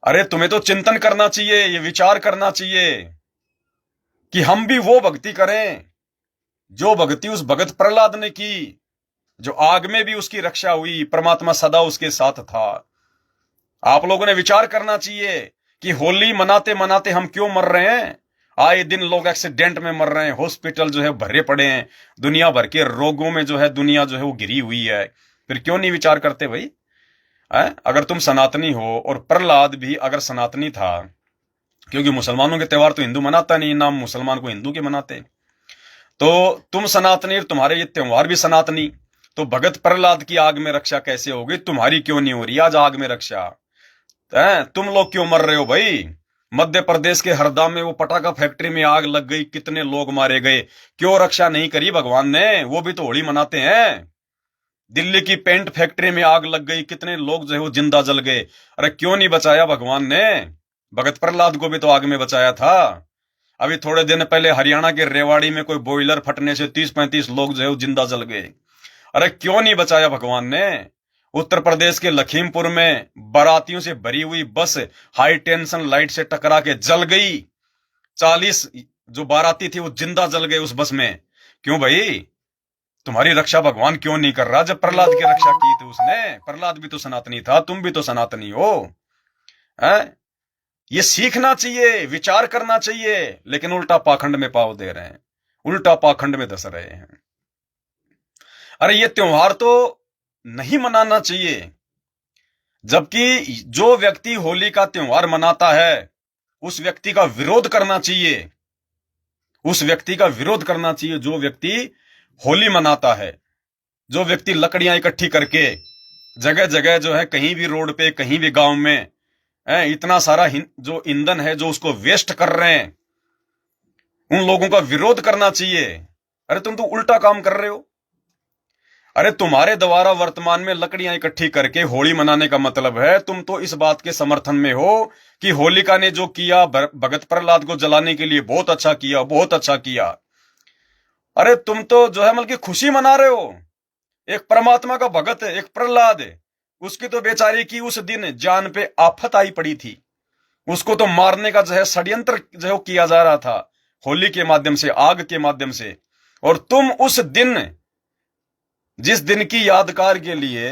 अरे तुम्हें तो चिंतन करना चाहिए, ये विचार करना चाहिए कि हम भी वो भक्ति करें जो भक्ति उस भगत प्रहलाद ने की, जो आग में भी उसकी रक्षा हुई, परमात्मा सदा उसके साथ था। आप लोगों ने विचार करना चाहिए कि होली मनाते मनाते हम क्यों मर रहे हैं। आए दिन लोग एक्सीडेंट में मर रहे हैं, हॉस्पिटल जो है भरे पड़े हैं, दुनिया भर के रोगों में जो है दुनिया जो है वो घिरी हुई है। फिर क्यों नहीं विचार करते भाई? अगर तुम सनातनी हो, और प्रहलाद भी अगर सनातनी था, क्योंकि मुसलमानों के त्योहार तो हिंदू मनाता नहीं, ना मुसलमान को हिंदू के मनाते, तो तुम सनातनी, तुम्हारे ये त्योहार भी सनातनी, तो भगत प्रहलाद की आग में रक्षा कैसे होगी? तुम्हारी क्यों नहीं हो रही आज आग में रक्षा? तुम लोग क्यों मर रहे हो भाई? मध्य प्रदेश के हरदा में वो पटाखा फैक्ट्री में आग लग गई, कितने लोग मारे गए, क्यों रक्षा नहीं करी भगवान ने? वो भी तो होली मनाते हैं। दिल्ली की पेंट फैक्ट्री में आग लग गई, कितने लोग जो है वो जिंदा जल गए, अरे क्यों नहीं बचाया भगवान ने? भगत प्रहलाद को भी तो आग में बचाया था। अभी थोड़े दिन पहले हरियाणा के रेवाड़ी में कोई बॉयलर फटने से 30-35 लोग जो है वो जिंदा जल गए, अरे क्यों नहीं बचाया भगवान ने? उत्तर प्रदेश के लखीमपुर में बारातियों से भरी हुई बस हाई टेंशन लाइट से टकरा के जल गई, 40 जो बाराती थी वो जिंदा जल गए उस बस में। क्यों भाई? तुम्हारी रक्षा भगवान क्यों नहीं कर रहा? जब प्रहलाद की रक्षा की थी उसने, प्रहलाद भी तो सनातनी था, तुम भी तो सनातनी हो। है ये सीखना चाहिए, विचार करना चाहिए, लेकिन उल्टा पाखंड में पाव दे रहे हैं, उल्टा पाखंड में धस रहे हैं। अरे ये त्योहार तो नहीं मनाना चाहिए, जबकि जो व्यक्ति होली का त्योहार मनाता है उस व्यक्ति का विरोध करना चाहिए, उस व्यक्ति का विरोध करना चाहिए जो व्यक्ति होली मनाता है, जो व्यक्ति लकड़ियां इकट्ठी करके जगह जगह जो है, कहीं भी रोड पे, कहीं भी गांव में इतना सारा जो ईंधन है जो उसको वेस्ट कर रहे हैं, उन लोगों का विरोध करना चाहिए। अरे तुम तो उल्टा काम कर रहे हो। अरे तुम्हारे द्वारा वर्तमान में लकड़ियां इकट्ठी करके होली मनाने का मतलब है तुम तो इस बात के समर्थन में हो कि होलिका ने जो किया भगत प्रहलाद को जलाने के लिए, बहुत अच्छा किया, बहुत अच्छा किया। अरे तुम तो जो है मतलब खुशी मना रहे हो। एक परमात्मा का भगत है, एक प्रहलाद है, उसकी तो बेचारी की उस दिन जान पे आफत आई पड़ी थी, उसको तो मारने का जो है षड्यंत्र जो है किया जा रहा था होली के माध्यम से, आग के माध्यम से। और तुम उस दिन, जिस दिन की यादगार के लिए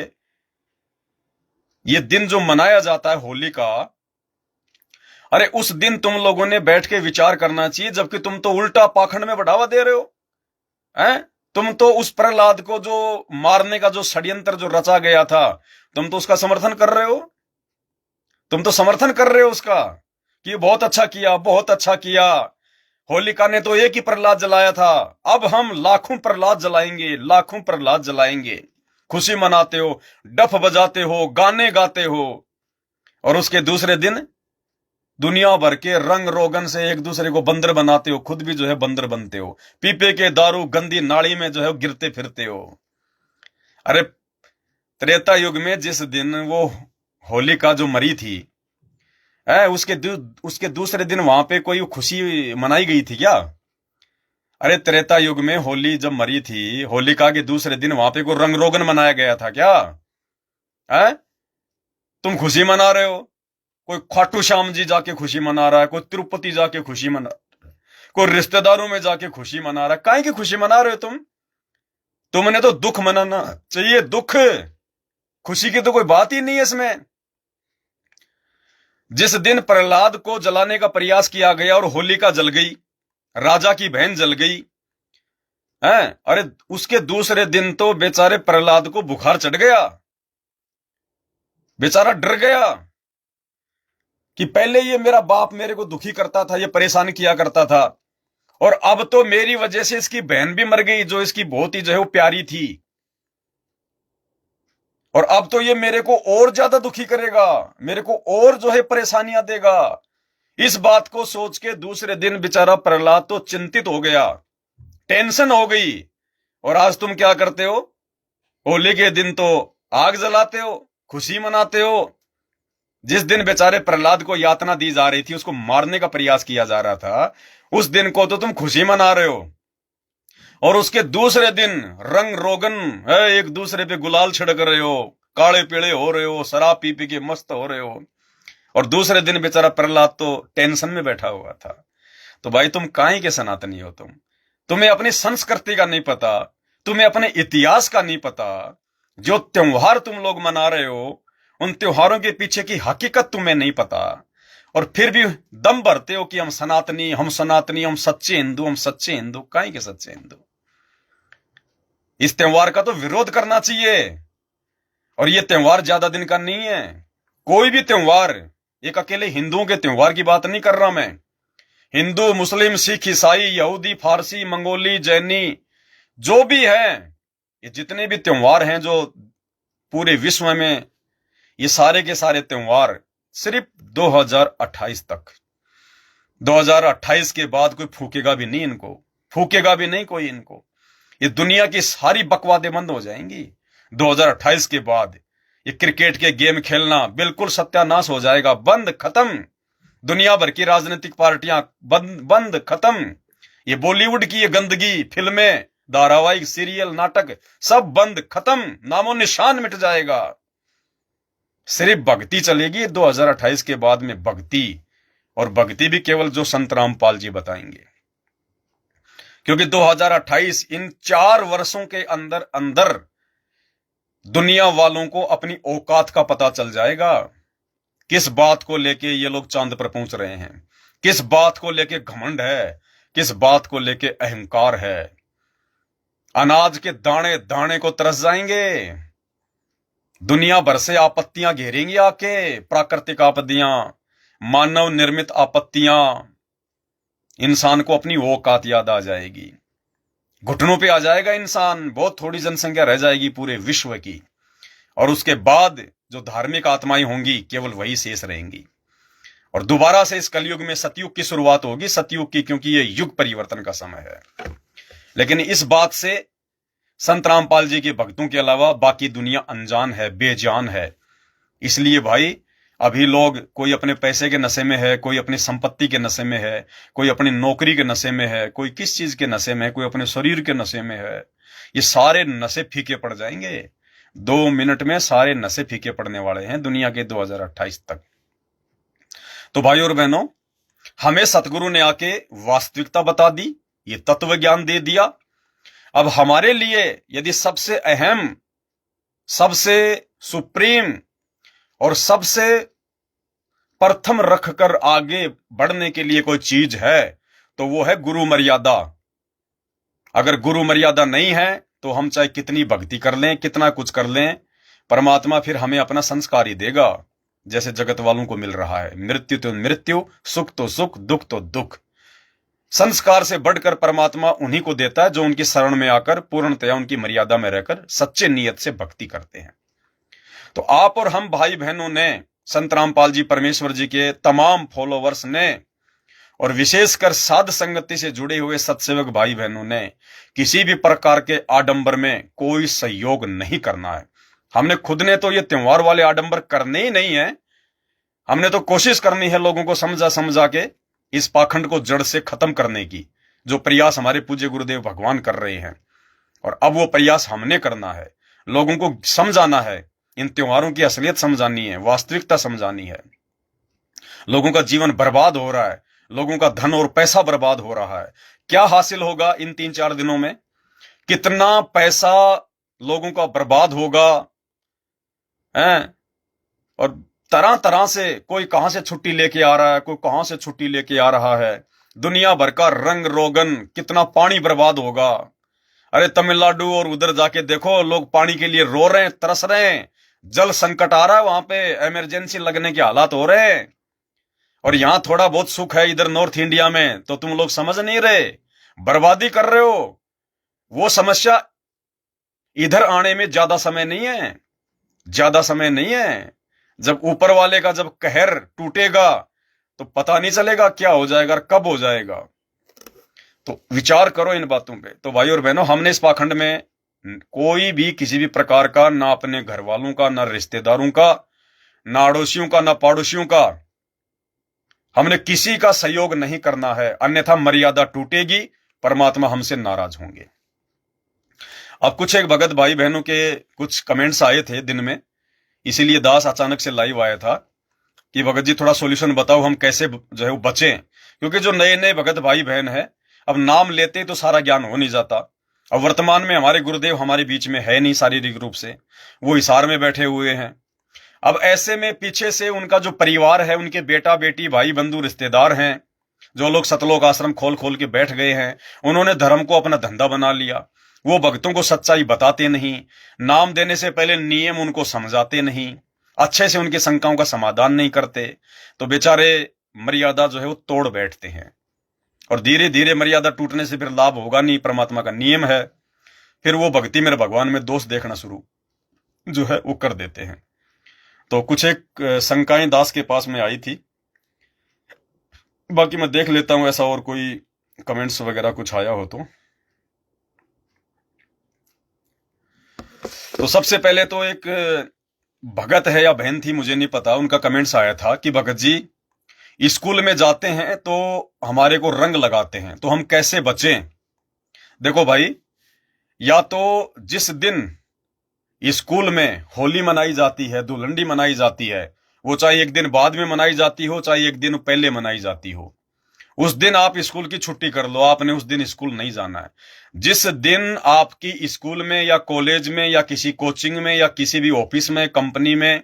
ये दिन जो मनाया जाता है होली का, अरे उस दिन तुम लोगों ने बैठ के विचार करना चाहिए, जबकि तुम तो उल्टा पाखंड में बढ़ावा दे रहे हो। हैं? तुम तो उस प्रहलाद को जो मारने का जो षड्यंत्र जो रचा गया था, तुम तो उसका समर्थन कर रहे हो। तुम तो समर्थन कर रहे हो उसका कि बहुत अच्छा किया, बहुत अच्छा किया, होलिका ने तो एक ही प्रहलाद जलाया था, अब हम लाखों प्रहलाद जलाएंगे, लाखों प्रहलाद जलाएंगे। खुशी मनाते हो, डफ बजाते हो, गाने गाते हो, और उसके दूसरे दिन दुनिया भर के रंग रोगन से एक दूसरे को बंदर बनाते हो, खुद भी जो है बंदर बनते हो, पीपे के दारू गंदी नाली में जो है गिरते फिरते हो। अरे त्रेता युग में जिस दिन वो होलिका जो मरी थी, उसके दूसरे दिन वहां पे कोई खुशी मनाई गई थी क्या? अरे त्रेता युग में होली जब मरी थी, होलिका के दूसरे दिन वहां पे कोई रंग रोगन मनाया गया था क्या? है? तुम खुशी मना रहे हो। कोई खाटू श्याम जी जाके खुशी मना रहा है, कोई तिरुपति जाके खुशी मना, कोई रिश्तेदारों में जाके खुशी मना रहा है। काहे की खुशी मना रहे हो तुम? तुमने तो दुख मनाना चाहिए, दुख। खुशी की तो कोई बात ही नहीं है इसमें। जिस दिन प्रहलाद को जलाने का प्रयास किया गया और होलिका जल गई, राजा की बहन जल गई, हैं? अरे उसके दूसरे दिन तो बेचारे प्रहलाद को बुखार चढ़ गया, बेचारा डर गया कि पहले ये मेरा बाप मेरे को दुखी करता था, ये परेशान किया करता था, और अब तो मेरी वजह से इसकी बहन भी मर गई जो इसकी बहुत ही जो है वो प्यारी थी, और अब तो ये मेरे को और ज्यादा दुखी करेगा, मेरे को और जो है परेशानियां देगा। इस बात को सोच के दूसरे दिन बेचारा प्रहलाद तो चिंतित हो गया, टेंशन हो गई। और आज तुम क्या करते हो? होली के दिन तो आग जलाते हो, खुशी मनाते हो, जिस दिन बेचारे प्रहलाद को यातना दी जा रही थी, उसको मारने का प्रयास किया जा रहा था, उस दिन को तो तुम खुशी मना रहे हो, और उसके दूसरे दिन रंग रोगन है, एक दूसरे पे गुलाल छिड़क रहे हो, काले पीले हो रहे हो, शराब पी पी के मस्त हो रहे हो, और दूसरे दिन बेचारा प्रहलाद तो टेंशन में बैठा हुआ था। तो भाई तुम काहे के सनातनी हो? तुम्हें अपनी संस्कृति का नहीं पता, तुम्हें अपने इतिहास का नहीं पता। जो त्योहार तुम लोग मना रहे हो, उन त्योहारों के पीछे की हकीकत तुम्हें नहीं पता, और फिर भी दम भरते हो कि हम सनातनी, हम सनातनी, हम सच्चे हिंदू, हम सच्चे हिंदू। काहे के सच्चे हिंदू? इस त्योहार का तो विरोध करना चाहिए। और ये त्योहार ज्यादा दिन का नहीं है। कोई भी त्योहार, एक अकेले हिंदुओं के त्योहार की बात नहीं कर रहा मैं। हिंदू, मुस्लिम, सिख, ईसाई, यहूदी, फारसी, मंगोली, जैनी, जो भी है, ये जितने भी त्योहार हैं जो पूरे विश्व में, ये सारे के सारे त्योहार सिर्फ 2028 तक। 2028 के बाद कोई फूकेगा भी नहीं इनको, फूकेगा भी नहीं कोई इनको। ये दुनिया की सारी बकवादें बंद हो जाएंगी 2028 के बाद। ये क्रिकेट के गेम खेलना बिल्कुल सत्यानाश हो जाएगा, बंद, खत्म। दुनिया भर की राजनीतिक पार्टियां बंद, खत्म। ये बॉलीवुड की ये गंदगी, फिल्में, धारावाहिक, सीरियल, नाटक, सब बंद, खत्म, नामो निशान मिट जाएगा। सिर्फ भक्ति चलेगी 2028 के बाद में, भक्ति। और भक्ति भी केवल जो संत रामपाल जी बताएंगे, क्योंकि 2028 इन 4 वर्षों के अंदर अंदर दुनिया वालों को अपनी औकात का पता चल जाएगा। किस बात को लेके ये लोग चांद पर पहुंच रहे हैं, किस बात को लेके घमंड है, किस बात को लेके अहंकार है। अनाज के दाने दाने को तरस जाएंगे। दुनिया भर से आपत्तियां घेरेंगी आके, प्राकृतिक आपत्तियां, मानव निर्मित आपत्तियां। इंसान को अपनी औकात याद आ जाएगी, घुटनों पे आ जाएगा इंसान। बहुत थोड़ी जनसंख्या रह जाएगी पूरे विश्व की, और उसके बाद जो धार्मिक आत्माएं होंगी केवल वही शेष रहेंगी। और दोबारा से इस कलयुग में सतयुग की शुरुआत होगी, सतयुग की, क्योंकि ये युग परिवर्तन का समय है। लेकिन इस बात से संत रामपाल जी के भक्तों के अलावा बाकी दुनिया अनजान है, बेजान है। इसलिए भाई अभी लोग, कोई अपने पैसे के नशे में है, कोई अपनी संपत्ति के नशे में है, कोई अपनी नौकरी के नशे में है, कोई किस चीज के नशे में है, कोई अपने शरीर के नशे में है। ये सारे नशे फीके पड़ जाएंगे 2 मिनट में, सारे नशे फीके पड़ने वाले हैं दुनिया के 2028 तक। तो भाई और बहनों, हमें सतगुरु ने आके वास्तविकता बता दी, ये तत्व ज्ञान दे दिया। अब हमारे लिए यदि सबसे अहम, सबसे सुप्रीम और सबसे प्रथम रखकर आगे बढ़ने के लिए कोई चीज है तो वो है गुरु मर्यादा। अगर गुरु मर्यादा नहीं है तो हम चाहे कितनी भक्ति कर लें, कितना कुछ कर लें, परमात्मा फिर हमें अपना संस्कार ही देगा, जैसे जगत वालों को मिल रहा है। मृत्यु तो मृत्यु, सुख तो सुख, दुख तो दुख। संस्कार से बढ़कर परमात्मा उन्हीं को देता है जो उनकी शरण में आकर पूर्णतया उनकी मर्यादा में रहकर सच्चे नियत से भक्ति करते हैं। तो आप और हम भाई बहनों ने, संत रामपाल जी परमेश्वर जी के तमाम फॉलोवर्स ने, और विशेषकर साध संगति से जुड़े हुए सत्सेवक भाई बहनों ने किसी भी प्रकार के आडंबर में कोई सहयोग नहीं करना है। हमने खुद ने तो ये त्योहार वाले आडंबर करने ही नहीं है। हमने तो कोशिश करनी है लोगों को समझा समझा के इस पाखंड को जड़ से खत्म करने की, जो प्रयास हमारे पूज्य गुरुदेव भगवान कर रहे हैं। और अब वो प्रयास हमने करना है, लोगों को समझाना है, इन त्योहारों की असलियत समझानी है, वास्तविकता समझानी है। लोगों का जीवन बर्बाद हो रहा है, लोगों का धन और पैसा बर्बाद हो रहा है। क्या हासिल होगा इन 3-4 दिनों में? कितना पैसा लोगों का बर्बाद होगा है? और तरह तरह से, कोई कहां से छुट्टी लेके आ रहा है, कोई कहां से छुट्टी लेके आ रहा है। दुनिया भर का रंग रोगन, कितना पानी बर्बाद होगा। अरे तमिलनाडु और उधर जाके देखो, लोग पानी के लिए रो रहे हैं, तरस रहे हैं। जल संकट आ रहा है, वहां पे इमरजेंसी लगने के हालात हो रहे हैं। और यहां थोड़ा बहुत सुख है इधर नॉर्थ इंडिया में, तो तुम लोग समझ नहीं रहे, बर्बादी कर रहे हो। वो समस्या इधर आने में ज्यादा समय नहीं है, ज्यादा समय नहीं है। जब ऊपर वाले का जब कहर टूटेगा तो पता नहीं चलेगा क्या हो जाएगा और कब हो जाएगा। तो विचार करो इन बातों पे। तो भाई और बहनों, हमने इस पाखंड में कोई भी किसी भी प्रकार का, ना अपने घर वालों का, ना रिश्तेदारों का, ना अड़ोसियों का, ना पड़ोसियों का। हमने किसी का सहयोग नहीं करना है, अन्यथा मर्यादा टूटेगी, परमात्मा हमसे नाराज होंगे। अब कुछ एक भगत भाई बहनों के कुछ कमेंट्स आए थे दिन में, इसीलिए दास अचानक से लाइव आया था कि भगत जी थोड़ा सॉल्यूशन बताओ, हम कैसे जो है वो बचें। क्योंकि जो नए नए भगत भाई बहन है, अब नाम लेते तो सारा ज्ञान हो नहीं जाता। अब वर्तमान में हमारे गुरुदेव हमारे बीच में है नहीं शारीरिक रूप से, वो हिसार में बैठे हुए हैं। अब ऐसे में पीछे से उनका जो परिवार है, उनके बेटा बेटी भाई बंधु रिश्तेदार हैं, जो लोग सतलोक आश्रम खोल खोल के बैठ गए हैं, उन्होंने धर्म को अपना धंधा बना लिया। वो भक्तों को सच्चाई बताते नहीं, नाम देने से पहले नियम उनको समझाते नहीं, अच्छे से उनकी शंकाओं का समाधान नहीं करते, तो बेचारे मर्यादा जो है वो तोड़ बैठते हैं। और धीरे धीरे मर्यादा टूटने से फिर लाभ होगा नहीं, परमात्मा का नियम है। फिर वो भक्ति मेरे भगवान में दोष देखना शुरू जो है वो कर देते हैं। तो कुछ एक शंकाएं दास के पास में आई थी, बाकी मैं देख लेता हूं ऐसा और कोई कमेंट्स वगैरह कुछ आया हो तो सबसे पहले तो एक भगत है या बहन थी मुझे नहीं पता, उनका कमेंट्स आया था कि भगत जी स्कूल में जाते हैं तो हमारे को रंग लगाते हैं, तो हम कैसे बचें। देखो भाई, या तो जिस दिन स्कूल में होली मनाई जाती है, धुलंडी मनाई जाती है, वो चाहे एक दिन बाद में मनाई जाती हो, चाहे एक दिन पहले मनाई जाती हो, उस दिन आप स्कूल की छुट्टी कर लो, आपने उस दिन स्कूल नहीं जाना है। जिस दिन आपकी स्कूल में या कॉलेज में या किसी कोचिंग में या किसी भी ऑफिस में, कंपनी में,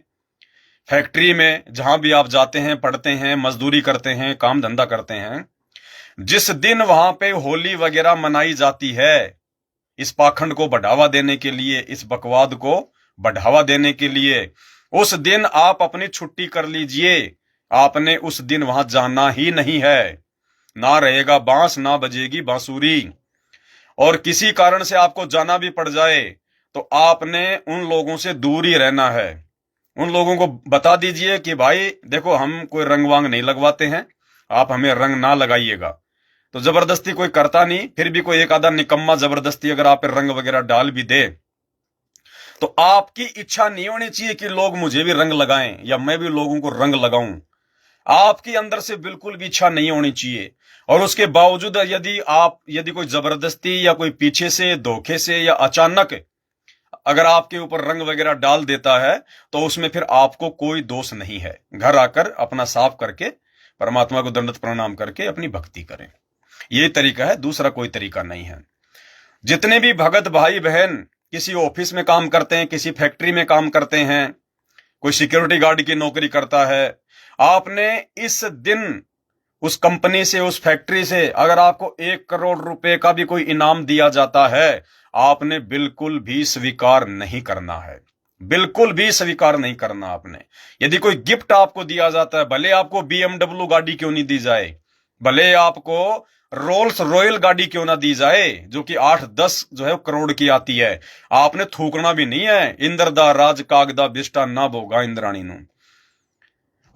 फैक्ट्री में, जहां भी आप जाते हैं, पढ़ते हैं, मजदूरी करते हैं, काम धंधा करते हैं, जिस दिन वहां पे होली वगैरह मनाई जाती है, इस पाखंड को बढ़ावा देने के लिए, इस बकवाद को बढ़ावा देने के लिए, उस दिन आप अपनी छुट्टी कर लीजिए। आपने उस दिन वहां जाना ही नहीं है। ना रहेगा बांस, ना बजेगी बांसुरी। और किसी कारण से आपको जाना भी पड़ जाए तो आपने उन लोगों से दूर ही रहना है। उन लोगों को बता दीजिए कि भाई देखो, हम कोई रंग वांग नहीं लगवाते हैं, आप हमें रंग ना लगाइएगा। तो जबरदस्ती कोई करता नहीं, फिर भी कोई एक आधा निकम्मा जबरदस्ती अगर आप रंग वगैरह डाल भी दे, तो आपकी इच्छा नहीं होनी चाहिए कि लोग मुझे भी रंग लगाएं या मैं भी लोगों को रंग लगाऊं। आपकी अंदर से बिल्कुल भी इच्छा नहीं होनी चाहिए। और उसके बावजूद यदि कोई जबरदस्ती या कोई पीछे से, धोखे से या अचानक अगर आपके ऊपर रंग वगैरह डाल देता है, तो उसमें फिर आपको कोई दोष नहीं है। घर आकर अपना साफ करके परमात्मा को दंडवत प्रणाम करके अपनी भक्ति करें, यही तरीका है, दूसरा कोई तरीका नहीं है। जितने भी भगत भाई बहन किसी ऑफिस में काम करते हैं, किसी फैक्ट्री में काम करते हैं, कोई सिक्योरिटी गार्ड की नौकरी करता है, आपने इस दिन उस कंपनी से, उस फैक्ट्री से अगर आपको 1 करोड़ रुपए का भी कोई इनाम दिया जाता है, आपने बिल्कुल भी स्वीकार नहीं करना है। बिल्कुल भी स्वीकार नहीं करना आपने। यदि कोई गिफ्ट आपको दिया जाता है, भले आपको BMW गाड़ी क्यों नहीं दी जाए, भले आपको रोल्स रॉयल गाड़ी क्यों ना दी जाए, जो कि 8-10 जो है करोड़ की आती है, आपने थूकना भी नहीं है। इंद्रदा राज कागदा बिष्टा ना भोगा इंद्राणी नु।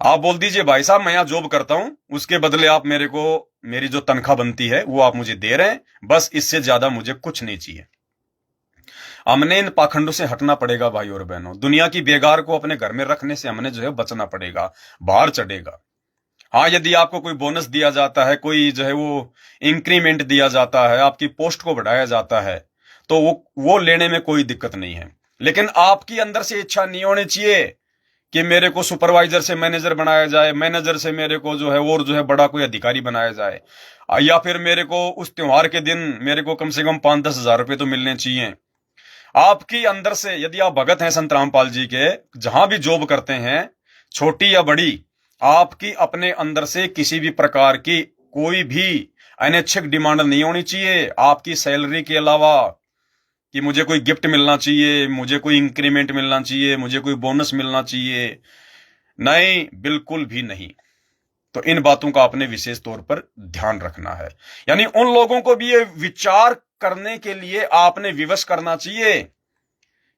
आप बोल दीजिए भाई साहब मैं यहां जॉब करता हूं, उसके बदले आप मेरे को मेरी जो तनख्वाह बनती है वो आप मुझे दे रहे हैं, बस इससे ज्यादा मुझे कुछ नहीं चाहिए। हमने इन पाखंडों से हटना पड़ेगा भाई और बहनों। दुनिया की बेगार को अपने घर में रखने से हमने जो है बचना पड़ेगा, बाहर चढ़ेगा। हाँ, यदि आपको कोई बोनस दिया जाता है, कोई जो है वो इंक्रीमेंट दिया जाता है, आपकी पोस्ट को बढ़ाया जाता है, तो वो लेने में कोई दिक्कत नहीं है। लेकिन आपकी अंदर से इच्छा नहीं होनी चाहिए कि मेरे को सुपरवाइजर से मैनेजर बनाया जाए, मैनेजर से मेरे को जो है और जो है बड़ा कोई अधिकारी बनाया जाए, या फिर मेरे को उस त्योहार के दिन मेरे को कम से कम 5-10 हजार रुपए तो मिलने चाहिए। आपकी अंदर से, यदि आप भगत हैं संत रामपाल जी के, जहां भी जॉब करते हैं, छोटी या बड़ी, आपकी अपने अंदर से किसी भी प्रकार की कोई भी अनैच्छिक डिमांड नहीं होनी चाहिए आपकी सैलरी के अलावा, कि मुझे कोई गिफ्ट मिलना चाहिए, मुझे कोई इंक्रीमेंट मिलना चाहिए, मुझे कोई बोनस मिलना चाहिए। नहीं, बिल्कुल भी नहीं। तो इन बातों का आपने विशेष तौर पर ध्यान रखना है। यानी उन लोगों को भी ये विचार करने के लिए आपने विवश करना चाहिए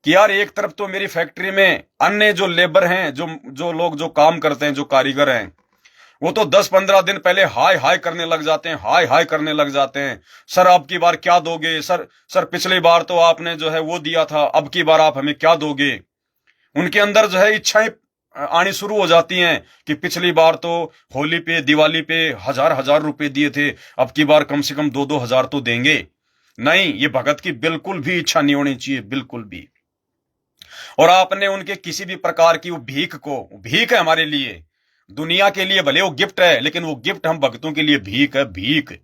कि यार एक तरफ तो मेरी फैक्ट्री में अन्य जो लेबर हैं, जो लोग जो काम करते हैं, जो कारीगर हैं, वो तो 10-15 दिन पहले हाय हाय करने लग जाते हैं, हाय हाय करने लग जाते हैं। सर अब की बार क्या दोगे, सर पिछली बार तो आपने जो है वो दिया था, अब की बार आप हमें क्या दोगे। उनके अंदर जो है इच्छाएं आनी शुरू हो जाती हैं कि पिछली बार तो होली पे दिवाली पे हजार हजार रुपए दिए थे, अब की बार कम से कम 2-2 हजार तो देंगे। नहीं, ये भगत की बिल्कुल भी इच्छा नहीं होनी चाहिए, बिल्कुल भी। और आपने उनके किसी भी प्रकार की वो भीख है हमारे लिए, दुनिया के लिए भले वो गिफ्ट है, लेकिन वो गिफ्ट हम भक्तों के लिए भीख है, भीख।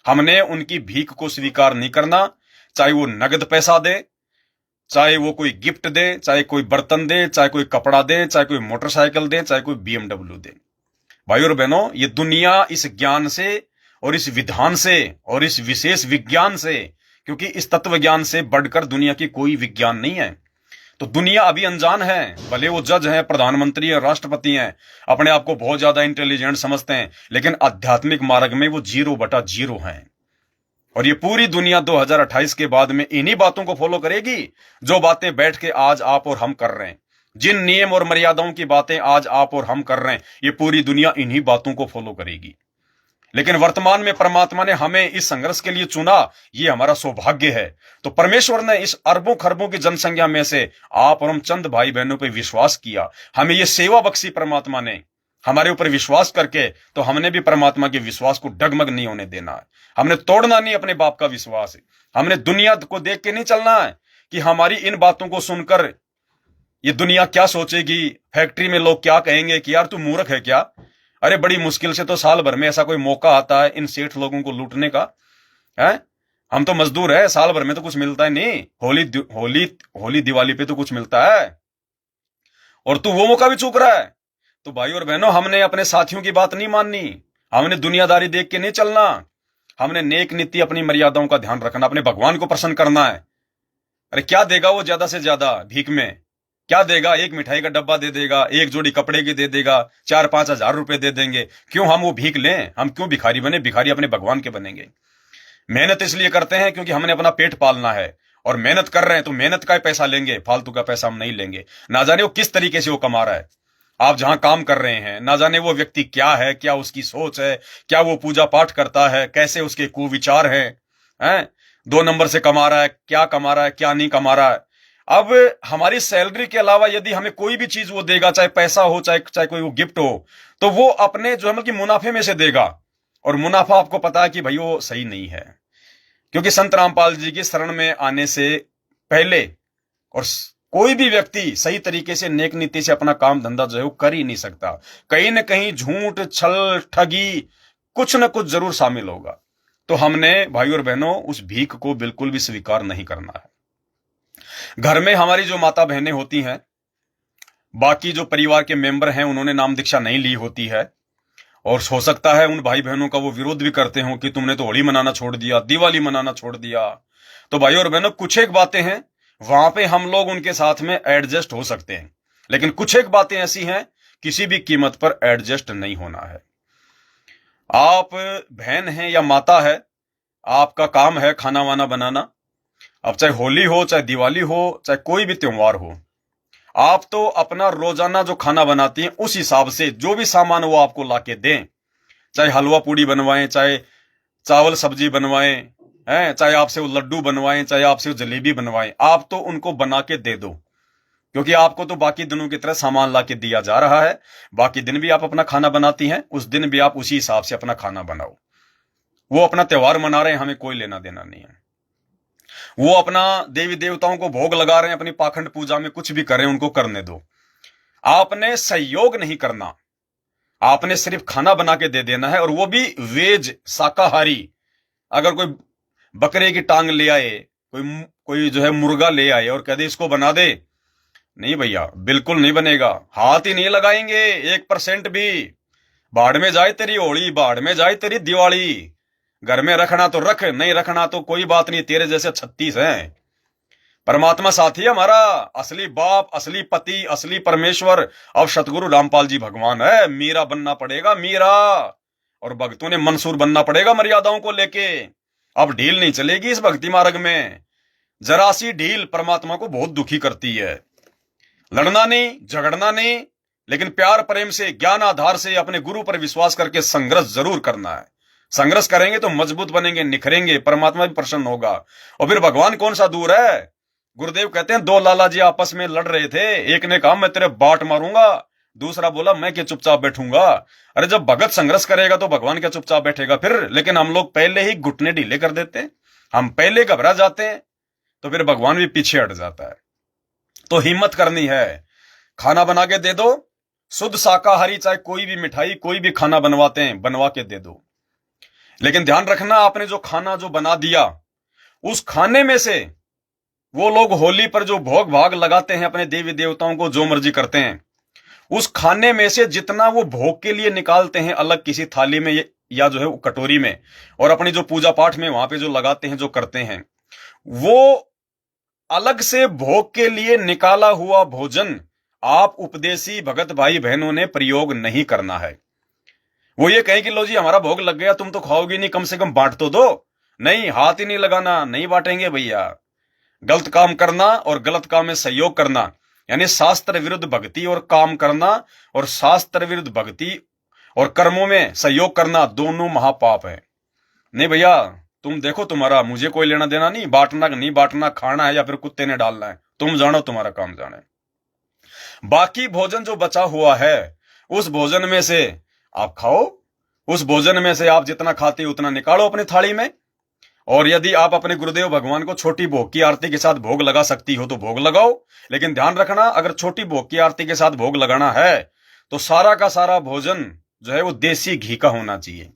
हमने उनकी भीख को स्वीकार नहीं करना, चाहे वो नगद पैसा दे, चाहे वो कोई गिफ्ट दे, चाहे कोई बर्तन दे, चाहे कोई कपड़ा दे, चाहे कोई मोटरसाइकिल दे, चाहे कोई BMW दे। भाई और बहनों, ये दुनिया इस ज्ञान से और इस विधान से और इस विशेष विज्ञान से, क्योंकि इस तत्व ज्ञान से बढ़कर दुनिया की कोई विज्ञान नहीं है। तो दुनिया अभी अनजान है, भले वो जज हैं, प्रधानमंत्री हैं, राष्ट्रपति हैं, अपने आप को बहुत ज्यादा इंटेलिजेंट समझते हैं, लेकिन आध्यात्मिक मार्ग में वो 0/0 हैं। और ये पूरी दुनिया 2028 के बाद में इन्हीं बातों को फॉलो करेगी जो बातें बैठ के आज आप और हम कर रहे हैं। जिन नियम और मर्यादाओं की बातें आज आप और हम कर रहे हैं, ये पूरी दुनिया इन्हीं बातों को फॉलो करेगी। लेकिन वर्तमान में परमात्मा ने हमें इस संघर्ष के लिए चुना, ये हमारा सौभाग्य है। तो परमेश्वर ने इस अरबों खरबों की जनसंख्या में से आप और हम चंद भाई बहनों पर विश्वास किया, हमें ये सेवा बख्शी परमात्मा ने हमारे ऊपर विश्वास करके, तो हमने भी परमात्मा के विश्वास को डगमग नहीं होने देना है। हमने तोड़ना नहीं अपने बाप का विश्वास। हमने दुनिया को देख के नहीं चलना है कि हमारी इन बातों को सुनकर ये दुनिया क्या सोचेगी, फैक्ट्री में लोग क्या कहेंगे कि यार तू मूर्ख है क्या। अरे बड़ी मुश्किल से तो साल भर में ऐसा कोई मौका आता है इन सेठ लोगों को लूटने का, है? हम तो मजदूर है, साल भर में तो कुछ मिलता है नहीं, होली दिवाली पे तो कुछ मिलता है, और तू वो मौका भी चूक रहा है। तो भाई और बहनों, हमने अपने साथियों की बात नहीं माननी, हमने दुनियादारी देख के नहीं चलना, हमने नेक नीति अपनी मर्यादाओं का ध्यान रखना, अपने भगवान को प्रसन्न करना है। अरे क्या देगा वो ज्यादा से ज्यादा भीख में, क्या देगा? एक मिठाई का डब्बा दे देगा, एक जोड़ी कपड़े की दे देगा, 4-5 हजार रुपए दे देंगे। क्यों हम वो भीख लें? हम क्यों भिखारी बने? भिखारी अपने भगवान के बनेंगे। मेहनत इसलिए करते हैं क्योंकि हमने अपना पेट पालना है, और मेहनत कर रहे हैं तो मेहनत का पैसा लेंगे, फालतू का पैसा हम नहीं लेंगे। ना जाने वो किस तरीके से वो कमा रहा है, आप जहां काम कर रहे हैं, ना जाने वो व्यक्ति क्या है, क्या उसकी सोच है, क्या वो पूजा पाठ करता है, कैसे उसके कुविचार हैं, 2 नंबर से कमा रहा है, क्या कमा रहा है, क्या नहीं कमा रहा है। अब हमारी सैलरी के अलावा यदि हमें कोई भी चीज वो देगा, चाहे पैसा हो, चाहे कोई वो गिफ्ट हो, तो वो अपने जो है मतलब कि मुनाफे में से देगा, और मुनाफा आपको पता है कि भाई वो सही नहीं है। क्योंकि संत रामपाल जी की शरण में आने से पहले और कोई भी व्यक्ति सही तरीके से नेक नीति से अपना काम धंधा जो है वो कर ही नहीं सकता। कहीं ना कहीं झूठ, छल, ठगी, कुछ ना कुछ जरूर शामिल होगा। तो हमने भाई और बहनों उस भीख को बिल्कुल भी स्वीकार नहीं करना है। घर में हमारी जो माता बहनें होती हैं, बाकी जो परिवार के मेंबर हैं, उन्होंने नाम दीक्षा नहीं ली होती है, और हो सकता है उन भाई बहनों का वो विरोध भी करते हो कि तुमने तो होली मनाना छोड़ दिया, दिवाली मनाना छोड़ दिया। तो भाई और बहनों, कुछ एक बातें हैं वहां पे हम लोग उनके साथ में एडजस्ट हो सकते हैं, लेकिन कुछ एक बातें ऐसी हैं किसी भी कीमत पर एडजस्ट नहीं होना है। आप बहन हैं या माता है, आपका काम है खाना वाना बनाना। अब चाहे होली हो, चाहे दिवाली हो, चाहे कोई भी त्योहार हो, आप तो अपना रोजाना जो खाना बनाती हैं उस हिसाब से जो भी सामान वो आपको लाके दें, चाहे हलवा पूड़ी बनवाएं, चाहे चावल सब्जी बनवाएं, हैं, चाहे आपसे वो लड्डू बनवाएं, चाहे आपसे वो जलेबी बनवाएं, आप तो उनको बना के दे दो, क्योंकि आपको तो बाकी दिनों की तरह सामान ला के दिया जा रहा है। बाकी दिन भी आप अपना खाना बनाती हैं, उस दिन भी आप उसी हिसाब से अपना खाना बनाओ। वो अपना त्योहार मना रहे हैं, हमें कोई लेना देना नहीं है। वो अपना देवी देवताओं को भोग लगा रहे हैं, अपनी पाखंड पूजा में कुछ भी करें, उनको करने दो। आपने सहयोग नहीं करना, आपने सिर्फ खाना बना के दे देना है, और वो भी वेज, शाकाहारी। अगर कोई बकरे की टांग ले आए, कोई जो है मुर्गा ले आए और कह दे इसको बना दे, नहीं भैया, बिल्कुल नहीं बनेगा, हाथ ही नहीं लगाएंगे 1% भी। बाढ़ में जाए तेरी होली, बाढ़ में जाए तेरी दिवाली, घर में रखना तो रख, नहीं रखना तो कोई बात नहीं, तेरे जैसे 36 हैं। परमात्मा साथी हमारा, असली बाप, असली पति, असली परमेश्वर अब सतगुरु रामपाल जी भगवान है। मीरा बनना पड़ेगा, मीरा, और भक्तों ने मंसूर बनना पड़ेगा मर्यादाओं को लेके। अब ढील नहीं चलेगी इस भक्ति मार्ग में, जरा सी ढील परमात्मा को बहुत दुखी करती है। लड़ना नहीं, झगड़ना नहीं, लेकिन प्यार प्रेम से, ज्ञान आधार से अपने गुरु पर विश्वास करके संघर्ष जरूर करना है। संघर्ष करेंगे तो मजबूत बनेंगे, निखरेंगे, परमात्मा भी प्रसन्न होगा। और फिर भगवान कौन सा दूर है, गुरुदेव कहते हैं दो लाला जी आपस में लड़ रहे थे, एक ने कहा मैं तेरे बाट मारूंगा, दूसरा बोला मैं क्या चुपचाप बैठूंगा। अरे जब भगत संघर्ष करेगा तो भगवान क्या चुपचाप बैठेगा फिर? लेकिन हम लोग पहले ही घुटने ढीले कर देते हैं, हम पहले घबरा जाते हैं, तो फिर भगवान भी पीछे हट जाता है। तो हिम्मत करनी है, खाना बना के दे दो, शुद्ध शाकाहारी, चाहे कोई भी मिठाई कोई भी खाना बनवाते हैं बनवा के दे दो। लेकिन ध्यान रखना, आपने जो खाना जो बना दिया, उस खाने में से वो लोग होली पर जो भोग भाग लगाते हैं अपने देवी देवताओं को, जो मर्जी करते हैं, उस खाने में से जितना वो भोग के लिए निकालते हैं अलग किसी थाली में या जो है वो कटोरी में, और अपनी जो पूजा पाठ में वहां पे जो लगाते हैं जो करते हैं, वो अलग से भोग के लिए निकाला हुआ भोजन आप उपदेशी भगत भाई बहनों ने प्रयोग नहीं करना है। वो ये कहें कि लो जी हमारा भोग लग गया, तुम तो खाओगे नहीं, कम से कम बांट तो दो। नहीं, हाथ ही नहीं लगाना, नहीं बांटेंगे भैया। गलत काम करना और गलत काम में सहयोग करना, यानी शास्त्र विरुद्ध भक्ति और काम करना, और शास्त्र विरुद्ध भक्ति और कर्मों में सहयोग करना, दोनों महापाप है। नहीं भैया, तुम देखो, तुम्हारा मुझे कोई लेना देना नहीं, बांटना नहीं बांटना, खाना है या फिर कुत्ते ने डालना है, तुम जानो, तुम्हारा काम जाने। बाकी भोजन जो बचा हुआ है उस भोजन में से आप खाओ, उस भोजन में से आप जितना खाते हो उतना निकालो अपनी थाली में। और यदि आप अपने गुरुदेव भगवान को छोटी भोग की आरती के साथ भोग लगा सकती हो तो भोग लगाओ। लेकिन ध्यान रखना, अगर छोटी भोग की आरती के साथ भोग लगाना है तो सारा का सारा भोजन जो है वो देसी घी का होना चाहिए,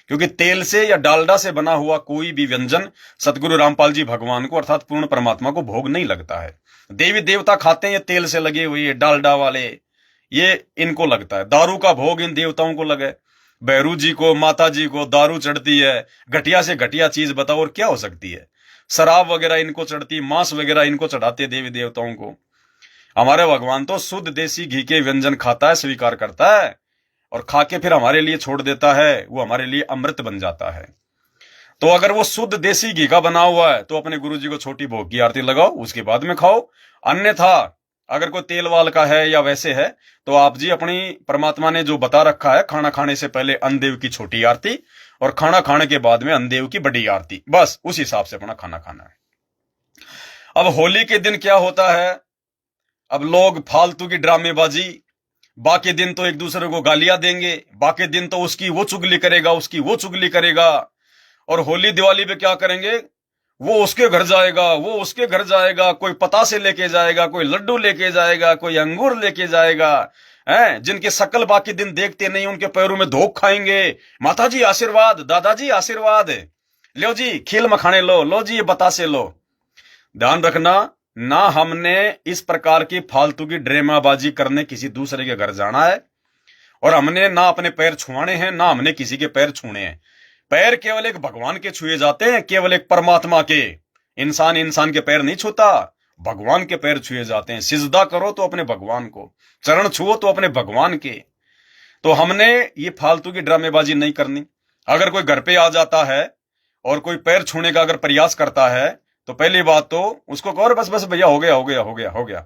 क्योंकि तेल से या डालडा से बना हुआ कोई भी व्यंजन सतगुरु रामपाल जी भगवान को अर्थात पूर्ण परमात्मा को भोग नहीं लगता है। देवी देवता खाते हैं ये तेल से लगे हुए डालडा वाले, ये इनको लगता है। दारू का भोग इन देवताओं को लगे, भैरू जी को, माता जी को दारू चढ़ती है, घटिया से घटिया चीज बताओ और क्या हो सकती है। शराब वगैरह इनको चढ़ती, मांस वगैरह इनको चढ़ाते देवी देवताओं को। हमारे भगवान तो शुद्ध देसी घी के व्यंजन खाता है, स्वीकार करता है, और खा के फिर हमारे लिए छोड़ देता है, वो हमारे लिए अमृत बन जाता है। तो अगर वो शुद्ध देसी घी का बना हुआ है तो अपने गुरु जी को छोटी भोग की आरती लगाओ, उसके बाद में खाओ। अन्यथा अगर कोई तेल वाल का है या वैसे है तो आप जी अपनी परमात्मा ने जो बता रखा है, खाना खाने से पहले अन्नदेव की छोटी आरती और खाना खाने के बाद में अन्नदेव की बड़ी आरती, बस उस हिसाब से अपना खाना खाना है। अब होली के दिन क्या होता है, अब लोग फालतू की ड्रामेबाजी, बाकी दिन तो एक दूसरे को गालियां देंगे, बाकी दिन तो उसकी वो चुगली करेगा, उसकी वो चुगली करेगा, और होली दिवाली पे क्या करेंगे, वो उसके घर जाएगा, वो उसके घर जाएगा, कोई पतासे लेके जाएगा, कोई लड्डू लेके जाएगा, कोई अंगूर लेके जाएगा, हैं जिनके शकल बाकी दिन देखते नहीं, उनके पैरों में धोख खाएंगे। माता जी आशीर्वाद, दादाजी आशीर्वाद, लो जी खील मखाने लो, लो जी ये बतासे लो। ध्यान रखना, ना हमने इस प्रकार की फालतू की ड्रामेबाजी करने किसी दूसरे के घर जाना है, और हमने ना अपने पैर छुआने हैं, ना हमने किसी के पैर छूने हैं। पैर केवल एक भगवान के छुए जाते हैं, केवल एक परमात्मा के। इंसान इंसान के पैर नहीं छूता, भगवान के पैर छुए जाते हैं। सिजदा करो तो अपने भगवान को, चरण छुओ तो अपने भगवान के। तो हमने ये फालतू की ड्रामेबाजी नहीं करनी। अगर कोई घर पे आ जाता है और कोई पैर छूने का अगर प्रयास करता है तो पहली बात तो उसको कहो बस बस भैया, हो गया हो गया हो गया हो गया।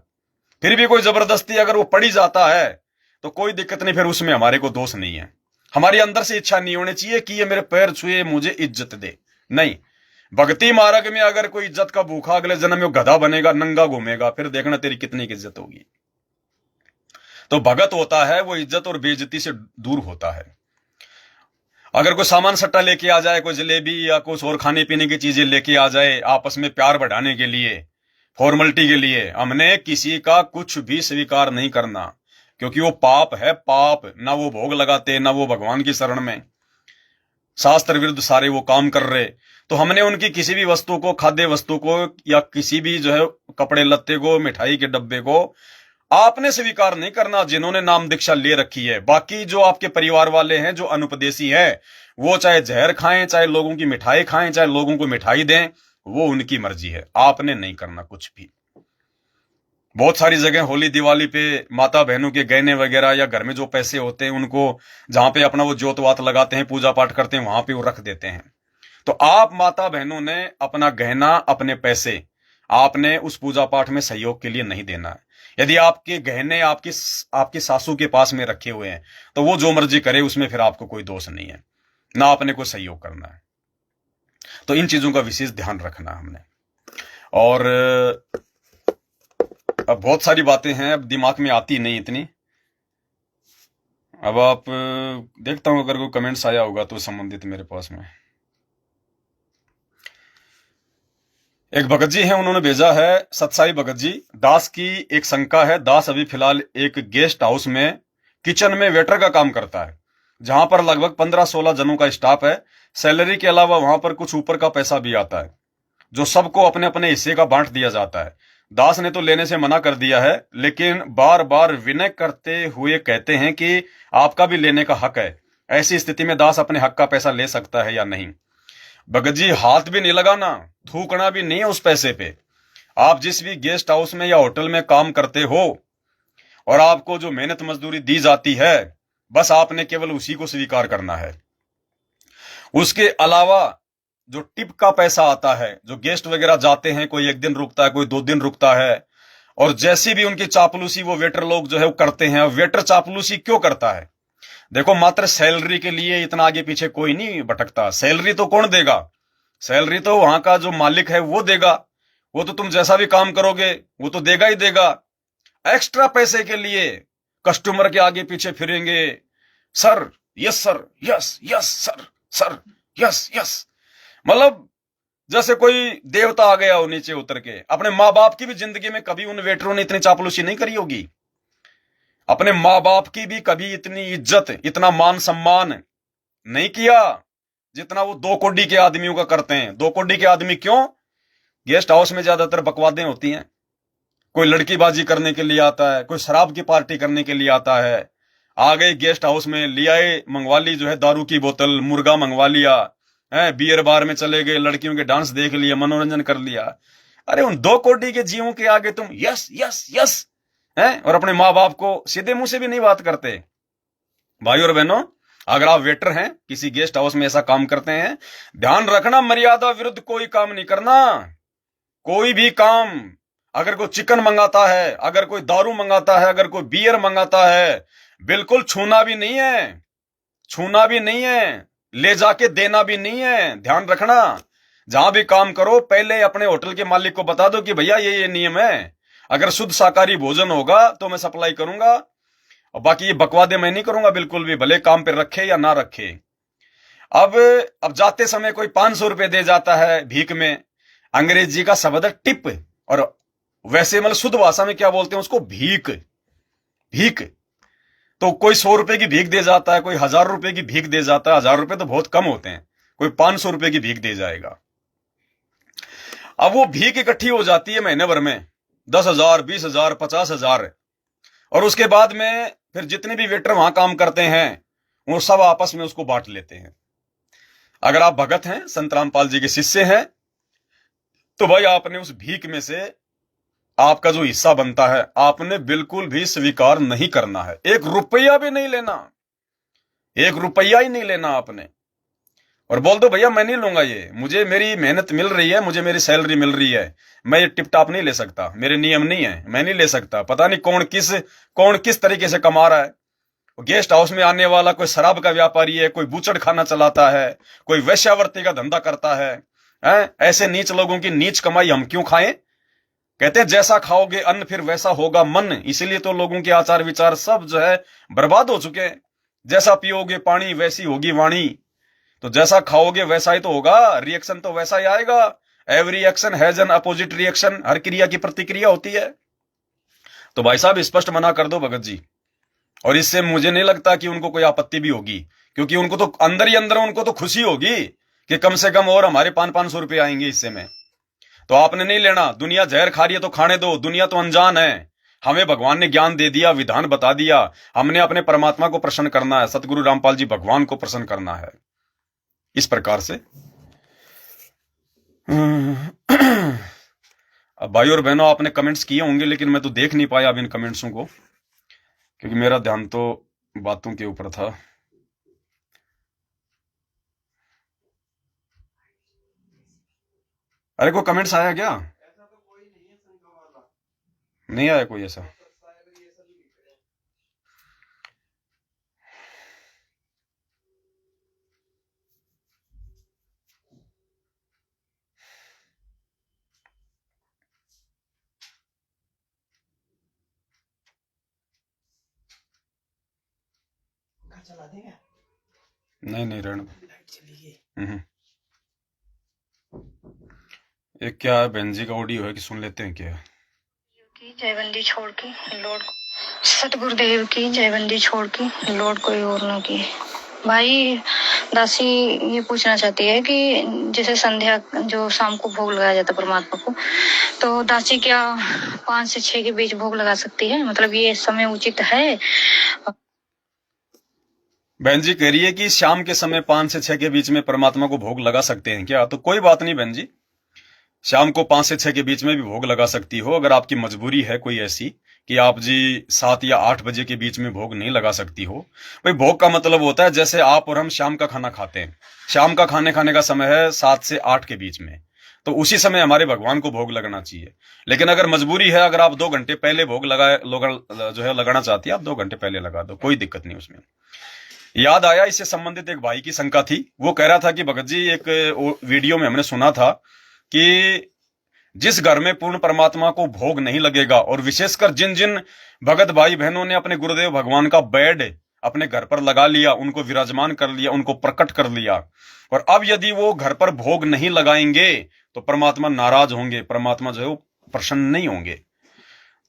फिर भी कोई जबरदस्ती अगर वो पड़ी जाता है तो कोई दिक्कत नहीं, फिर उसमें हमारे को दोष नहीं है। हमारी अंदर से इच्छा नहीं होनी चाहिए कि ये मेरे पैर छुए मुझे इज्जत दे, नहीं। भक्ति मार्ग में अगर कोई इज्जत का भूखा अगले जन्म में गधा बनेगा, नंगा घूमेगा, फिर देखना तेरी कितनी इज्जत होगी। तो भगत होता है वो इज्जत और बेइज्जती से दूर होता है। अगर कोई सामान सट्टा लेके आ जाए, कोई जलेबी या कुछ और खाने पीने की चीजें लेके आ जाए आपस में प्यार बढ़ाने के लिए, फॉर्मेलिटी के लिए, हमने किसी का कुछ भी स्वीकार नहीं करना, क्योंकि वो पाप है, पाप। ना वो भोग लगाते, ना वो भगवान की शरण में, शास्त्र विरुद्ध सारे वो काम कर रहे। तो हमने उनकी किसी भी वस्तु को, खाद्य वस्तु को, या किसी भी जो है कपड़े लत्ते को, मिठाई के डब्बे को आपने स्वीकार नहीं करना, जिन्होंने नाम दीक्षा ले रखी है। बाकी जो आपके परिवार वाले हैं जो अनुपदेशी है, वो चाहे जहर खाएं, चाहे लोगों की मिठाई खाएं, चाहे लोगों को मिठाई दें, वो उनकी मर्जी है, आपने नहीं करना कुछ भी। बहुत सारी जगह होली दिवाली पे माता बहनों के गहने वगैरह या घर में जो पैसे होते हैं उनको जहां पे अपना वो जोत वात लगाते हैं, पूजा पाठ करते हैं, वहां पे वो रख देते हैं। तो आप माता बहनों ने अपना गहना, अपने पैसे आपने उस पूजा पाठ में सहयोग के लिए नहीं देना है। यदि आपके गहने आपकी सासू के पास में रखे हुए हैं तो वो जो मर्जी करे, उसमें फिर आपको कोई दोष नहीं है, ना आपने कोई सहयोग करना है। तो इन चीजों का विशेष ध्यान रखना हमने। और अब बहुत सारी बातें हैं, अब दिमाग में आती नहीं इतनी। अब आप देखता हूं अगर कोई कमेंट्स आया होगा तो संबंधित मेरे पास में। एक भगत जी हैं, उन्होंने भेजा है, सतसाई भगत जी। दास की एक शंका है। दास अभी फिलहाल एक गेस्ट हाउस में किचन में वेटर का काम करता है, जहां पर लगभग 15-16 जनों का स्टाफ है। सैलरी के अलावा वहां पर कुछ ऊपर का पैसा भी आता है, जो सबको अपने अपने हिस्से का बांट दिया जाता है। दास ने तो लेने से मना कर दिया है, लेकिन बार बार विनय करते हुए कहते हैं कि आपका भी लेने का हक है। ऐसी स्थिति में दास अपने हक का पैसा ले सकता है या नहीं? भगत जी, हाथ भी नहीं लगाना, थूकना भी नहीं है उस पैसे पे। आप जिस भी गेस्ट हाउस में या होटल में काम करते हो और आपको जो मेहनत मजदूरी दी जाती है, बस आपने केवल उसी को स्वीकार करना है। उसके अलावा जो टिप का पैसा आता है, जो गेस्ट वगैरह जाते हैं, कोई 1 दिन रुकता है, कोई 2 दिन रुकता है, और जैसी भी उनकी चापलूसी वो वेटर लोग जो है वो करते हैं। वेटर चापलूसी क्यों करता है? देखो, मात्र सैलरी के लिए इतना आगे पीछे कोई नहीं भटकता। सैलरी तो कौन देगा? सैलरी तो वहां का जो मालिक है वो देगा। वो तो तुम जैसा भी काम करोगे वो तो देगा ही देगा। एक्स्ट्रा पैसे के लिए कस्टमर के आगे पीछे फिरेंगे। Sir, yes sir, yes yes sir, sir yes yes. मतलब जैसे कोई देवता आ गया हो नीचे उतर के। अपने माँ बाप की भी जिंदगी में कभी उन वेटरों ने इतनी चापलूसी नहीं करी होगी। अपने माँ बाप की भी कभी इतनी इज्जत, इतना मान सम्मान नहीं किया जितना वो 2 कोड़ी के आदमियों का करते हैं। 2 कोड़ी के आदमी क्यों? गेस्ट हाउस में ज्यादातर बकवादें होती हैं। कोई लड़कीबाजी करने के लिए आता है, कोई शराब की पार्टी करने के लिए आता है। आ गए गेस्ट हाउस में, ले आए, मंगवा ली जो है दारू की बोतल, मुर्गा मंगवा लिया है, बियर बार में चले गए, लड़कियों के डांस देख लिया, मनोरंजन कर लिया। अरे उन 2 कोड़ी के जीवों के आगे तुम यस यस यस है, और अपने माँ बाप को सीधे मुंह से भी नहीं बात करते। भाई और बहनों, अगर आप वेटर हैं, किसी गेस्ट हाउस में ऐसा काम करते हैं, ध्यान रखना, मर्यादा विरुद्ध कोई काम नहीं करना। कोई भी काम, अगर कोई चिकन मंगाता है, अगर कोई दारू मंगाता है, अगर कोई बियर मंगाता है, बिल्कुल छूना भी नहीं है, छूना भी नहीं है, ले जाके देना भी नहीं है। ध्यान रखना, जहां भी काम करो पहले अपने होटल के मालिक को बता दो कि भैया ये नियम है। अगर शुद्ध शाकाहारी भोजन होगा तो मैं सप्लाई करूंगा, और बाकी ये बकवादे मैं नहीं करूंगा बिल्कुल भी, भले काम पे रखे या ना रखे। अब अब जाते समय कोई 500 रुपए दे जाता है भीख में। अंग्रेजी का शब्द है टिप, और वैसे मतलब शुद्ध भाषा में क्या बोलते हैं उसको? भीख। भीख। तो कोई 100 रुपए की भीख दे जाता है, कोई 1000 रुपए की भीख दे जाता है। 1000 रुपए तो बहुत कम होते हैं, कोई 500 रुपए की भीख दे जाएगा। अब वो भीख इकट्ठी हो जाती है महीने भर में, 10,000, 20,000, 50,000, और उसके बाद में फिर जितने भी वेटर वहां काम करते हैं वो सब आपस में उसको बांट लेते हैं। अगर आप भगत हैं, संत रामपाल जी के शिष्य हैं, तो भाई आपने उस भीख में से आपका जो हिस्सा बनता है आपने बिल्कुल भी स्वीकार नहीं करना है। 1 रुपया भी नहीं लेना, 1 रुपया ही नहीं लेना आपने। और बोल दो भैया मैं नहीं लूंगा, ये मुझे मेरी मेहनत मिल रही है, मुझे मेरी सैलरी मिल रही है, मैं ये टिप टाप नहीं ले सकता, मेरे नियम नहीं है, मैं नहीं ले सकता। पता नहीं कौन किस तरीके से कमा रहा है। गेस्ट हाउस में आने वाला कोई शराब का व्यापारी है, कोई बूचड़ खाना चलाता है, कोई वेश्यावृत्ति का धंधा करता है, ऐसे नीच लोगों की नीच कमाई हम क्यों खाएं? कहते हैं जैसा खाओगे अन्न फिर वैसा होगा मन। इसीलिए तो लोगों के आचार विचार सब जो है बर्बाद हो चुके हैं। जैसा पियोगे पानी वैसी होगी वाणी। तो जैसा खाओगे वैसा ही तो होगा, रिएक्शन तो वैसा ही आएगा। Every action has an opposite reaction, हर क्रिया की प्रतिक्रिया होती है। तो भाई साहब स्पष्ट मना कर दो भगत जी, और इससे मुझे नहीं लगता कि उनको कोई आपत्ति भी होगी, क्योंकि उनको तो अंदर ही अंदर उनको तो खुशी होगी कि कम से कम और हमारे 500-500 रुपए आएंगे हिस्से में। तो आपने नहीं लेना। दुनिया जहर खा रही है तो खाने दो, दुनिया तो अनजान है। हमें भगवान ने ज्ञान दे दिया, विधान बता दिया, हमने अपने परमात्मा को प्रसन्न करना है, सतगुरु रामपाल जी भगवान को प्रसन्न करना है। इस प्रकार से अब भाई और बहनों, आपने कमेंट्स किए होंगे, लेकिन मैं तो देख नहीं पाया अब इन कमेंट्सों को, क्योंकि मेरा ध्यान तो बातों के ऊपर था। अरे कोई कमेंट्स आया क्या? नहीं आया कोई ऐसा? चला देगा। नहीं नहीं रहने दो। लाइट चली गई। एक क्या है बहन जी का ऑडियो है कि सुन लेते हैं क्या। की जयबंदी छोड़ के लौट सतगुरुदेव की जयबंदी छोड़ के लौट कोई और न की। भाई दासी ये पूछना चाहती है कि जैसे संध्या जो शाम को भोग लगाया जाता है परमात्मा को, तो दासी क्या 5 से 6 के बीच भोग लगा सकती है? मतलब ये समय उचित है? बहन जी कह रही है कि शाम के समय 5 से 6 के बीच में परमात्मा को भोग लगा सकते हैं क्या। तो कोई बात नहीं बहन जी, शाम को 5 से 6 के बीच में भी भोग लगा सकती हो। अगर आपकी मजबूरी है कोई ऐसी कि आप जी 7 या 8 बजे के बीच में भोग नहीं लगा सकती हो। भाई भोग का मतलब होता है जैसे आप और हम शाम का खाना खाते हैं, शाम का खाने का समय है 7 से 8 के बीच में, तो उसी समय हमारे भगवान को भोग लगना चाहिए। लेकिन अगर मजबूरी है, अगर आप 2 घंटे पहले भोग जो है लगाना चाहती है, आप 2 घंटे पहले लगा दो, कोई दिक्कत नहीं उसमें। याद आया, इससे संबंधित एक भाई की शंका थी। वो कह रहा था कि भगत जी एक वीडियो में हमने सुना था कि जिस घर में पूर्ण परमात्मा को भोग नहीं लगेगा, और विशेषकर जिन जिन भगत भाई बहनों ने अपने गुरुदेव भगवान का बेड अपने घर पर लगा लिया, उनको विराजमान कर लिया, उनको प्रकट कर लिया, और अब यदि वो घर पर भोग नहीं लगाएंगे तो परमात्मा नाराज होंगे, परमात्मा जो है वो प्रसन्न नहीं होंगे।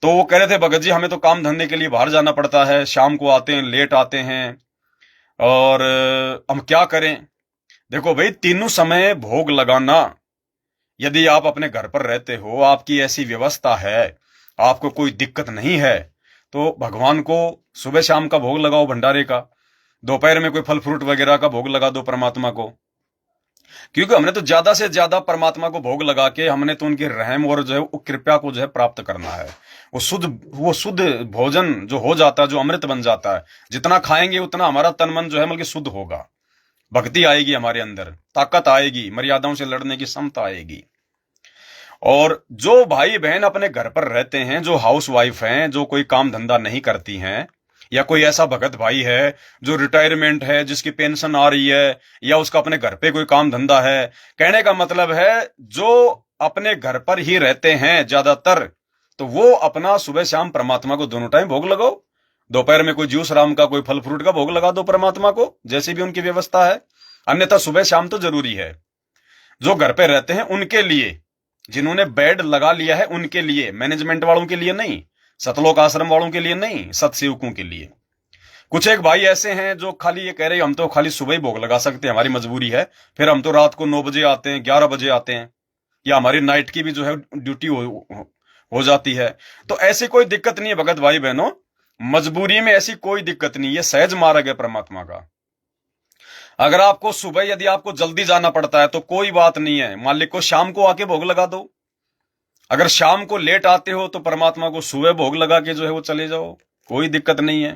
तो वो कह रहे थे भगत जी हमें तो काम धंधे के लिए बाहर जाना पड़ता है, शाम को आते हैं, लेट आते हैं, और हम क्या करें। देखो भाई, तीनों समय भोग लगाना, यदि आप अपने घर पर रहते हो, आपकी ऐसी व्यवस्था है, आपको कोई दिक्कत नहीं है, तो भगवान को सुबह शाम का भोग लगाओ भंडारे का, दोपहर में कोई फल फ्रूट वगैरह का भोग लगा दो परमात्मा को। क्योंकि हमने तो ज्यादा से ज्यादा परमात्मा को भोग लगा के हमने तो उनकी रहम और जो है वो कृपा को जो है प्राप्त करना है। वो शुद्ध भोजन जो हो जाता है, जो अमृत बन जाता है, जितना खाएंगे उतना हमारा तन मन जो है बल्कि शुद्ध होगा, भक्ति आएगी हमारे अंदर, ताकत आएगी, मर्यादाओं से लड़ने की क्षमता आएगी। और जो भाई बहन अपने घर पर रहते हैं, जो हाउस वाइफ हैं, जो कोई काम धंधा नहीं करती हैं, या कोई ऐसा भगत भाई है जो रिटायरमेंट है, जिसकी पेंशन आ रही है, या उसका अपने घर पे कोई काम धंधा है, कहने का मतलब है जो अपने घर पर ही रहते हैं ज्यादातर, तो वो अपना सुबह शाम परमात्मा को दोनों टाइम भोग लगाओ। दोपहर में कोई जूस राम का, कोई फल फ्रूट का भोग लगा दो परमात्मा को, जैसी भी उनकी व्यवस्था है। अन्यथा सुबह शाम तो जरूरी है। जो घर पे रहते हैं उनके लिए, जिन्होंने बेड लगा लिया है उनके लिए, मैनेजमेंट वालों के लिए नहीं, सतलोक आश्रम वालों के लिए नहीं, सतसेवकों के लिए। कुछ एक भाई ऐसे हैं जो खाली ये कह रहे हैं हम तो खाली सुबह ही भोग लगा सकते हैं, हमारी मजबूरी है, फिर हम तो रात को 9 बजे आते हैं, 11 बजे आते हैं, या हमारी नाइट की भी जो है ड्यूटी हो जाती है। तो ऐसी कोई दिक्कत नहीं है भगत भाई बहनों, मजबूरी में ऐसी कोई दिक्कत नहीं है, सहज मार्ग है परमात्मा का। अगर आपको सुबह यदि आपको जल्दी जाना पड़ता है तो कोई बात नहीं है, मालिक को शाम को आके भोग लगा दो। अगर शाम को लेट आते हो तो परमात्मा को सुबह भोग लगा के जो है वो चले जाओ, कोई दिक्कत नहीं है।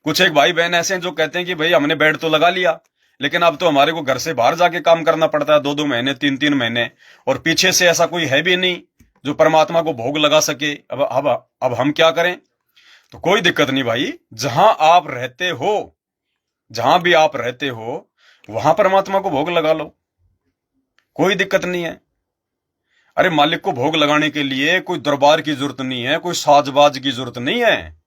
कुछ एक भाई बहन ऐसे हैं जो कहते हैं कि भाई हमने बेड तो लगा लिया, लेकिन अब तो हमारे को घर से बाहर जाके काम करना पड़ता है 2-2 महीने, 3-3 महीने, और पीछे से ऐसा कोई है भी नहीं जो परमात्मा को भोग लगा सके। अब हम क्या करें। तो कोई दिक्कत नहीं भाई, जहां आप रहते हो, जहां भी आप रहते हो वहां परमात्मा को भोग लगा लो, कोई दिक्कत नहीं है। अरे मालिक को भोग लगाने के लिए कोई दरबार की जरूरत नहीं है, कोई साजबाज की जरूरत नहीं है,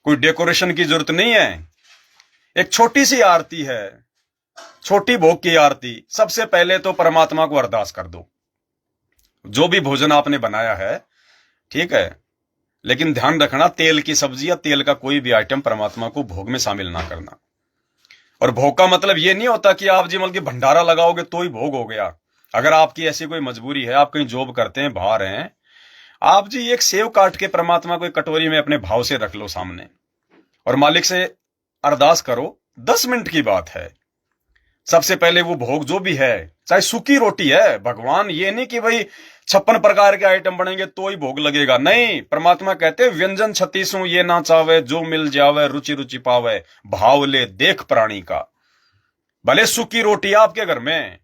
कोई डेकोरेशन की जरूरत नहीं है। एक छोटी सी आरती है, छोटी भोग की आरती। सबसे पहले तो परमात्मा को अरदास कर दो, जो भी भोजन आपने बनाया है, ठीक है, लेकिन ध्यान रखना तेल की सब्जी या तेल का कोई भी आइटम परमात्मा को भोग में शामिल ना करना। और भोग का मतलब ये नहीं होता कि आप जी मतलब भंडारा लगाओगे तो ही भोग हो गया। अगर आपकी ऐसी कोई मजबूरी है, आप कहीं जॉब करते हैं, बाहर हैं, आप जी एक सेव काट के परमात्मा को एक कटोरी में अपने भाव से रख लो सामने, और मालिक से अरदास करो। 10 मिनट की बात है। सबसे पहले वो भोग जो भी है, चाहे सूखी रोटी है, भगवान ये नहीं कि भाई 56 प्रकार के आइटम बनेंगे तो ही भोग लगेगा, नहीं। परमात्मा कहते व्यंजन 36 ये ना चावे, जो मिल जावे रुचि रुचि पावे, भाव ले देख प्राणी का। भले सूखी रोटी आपके घर में,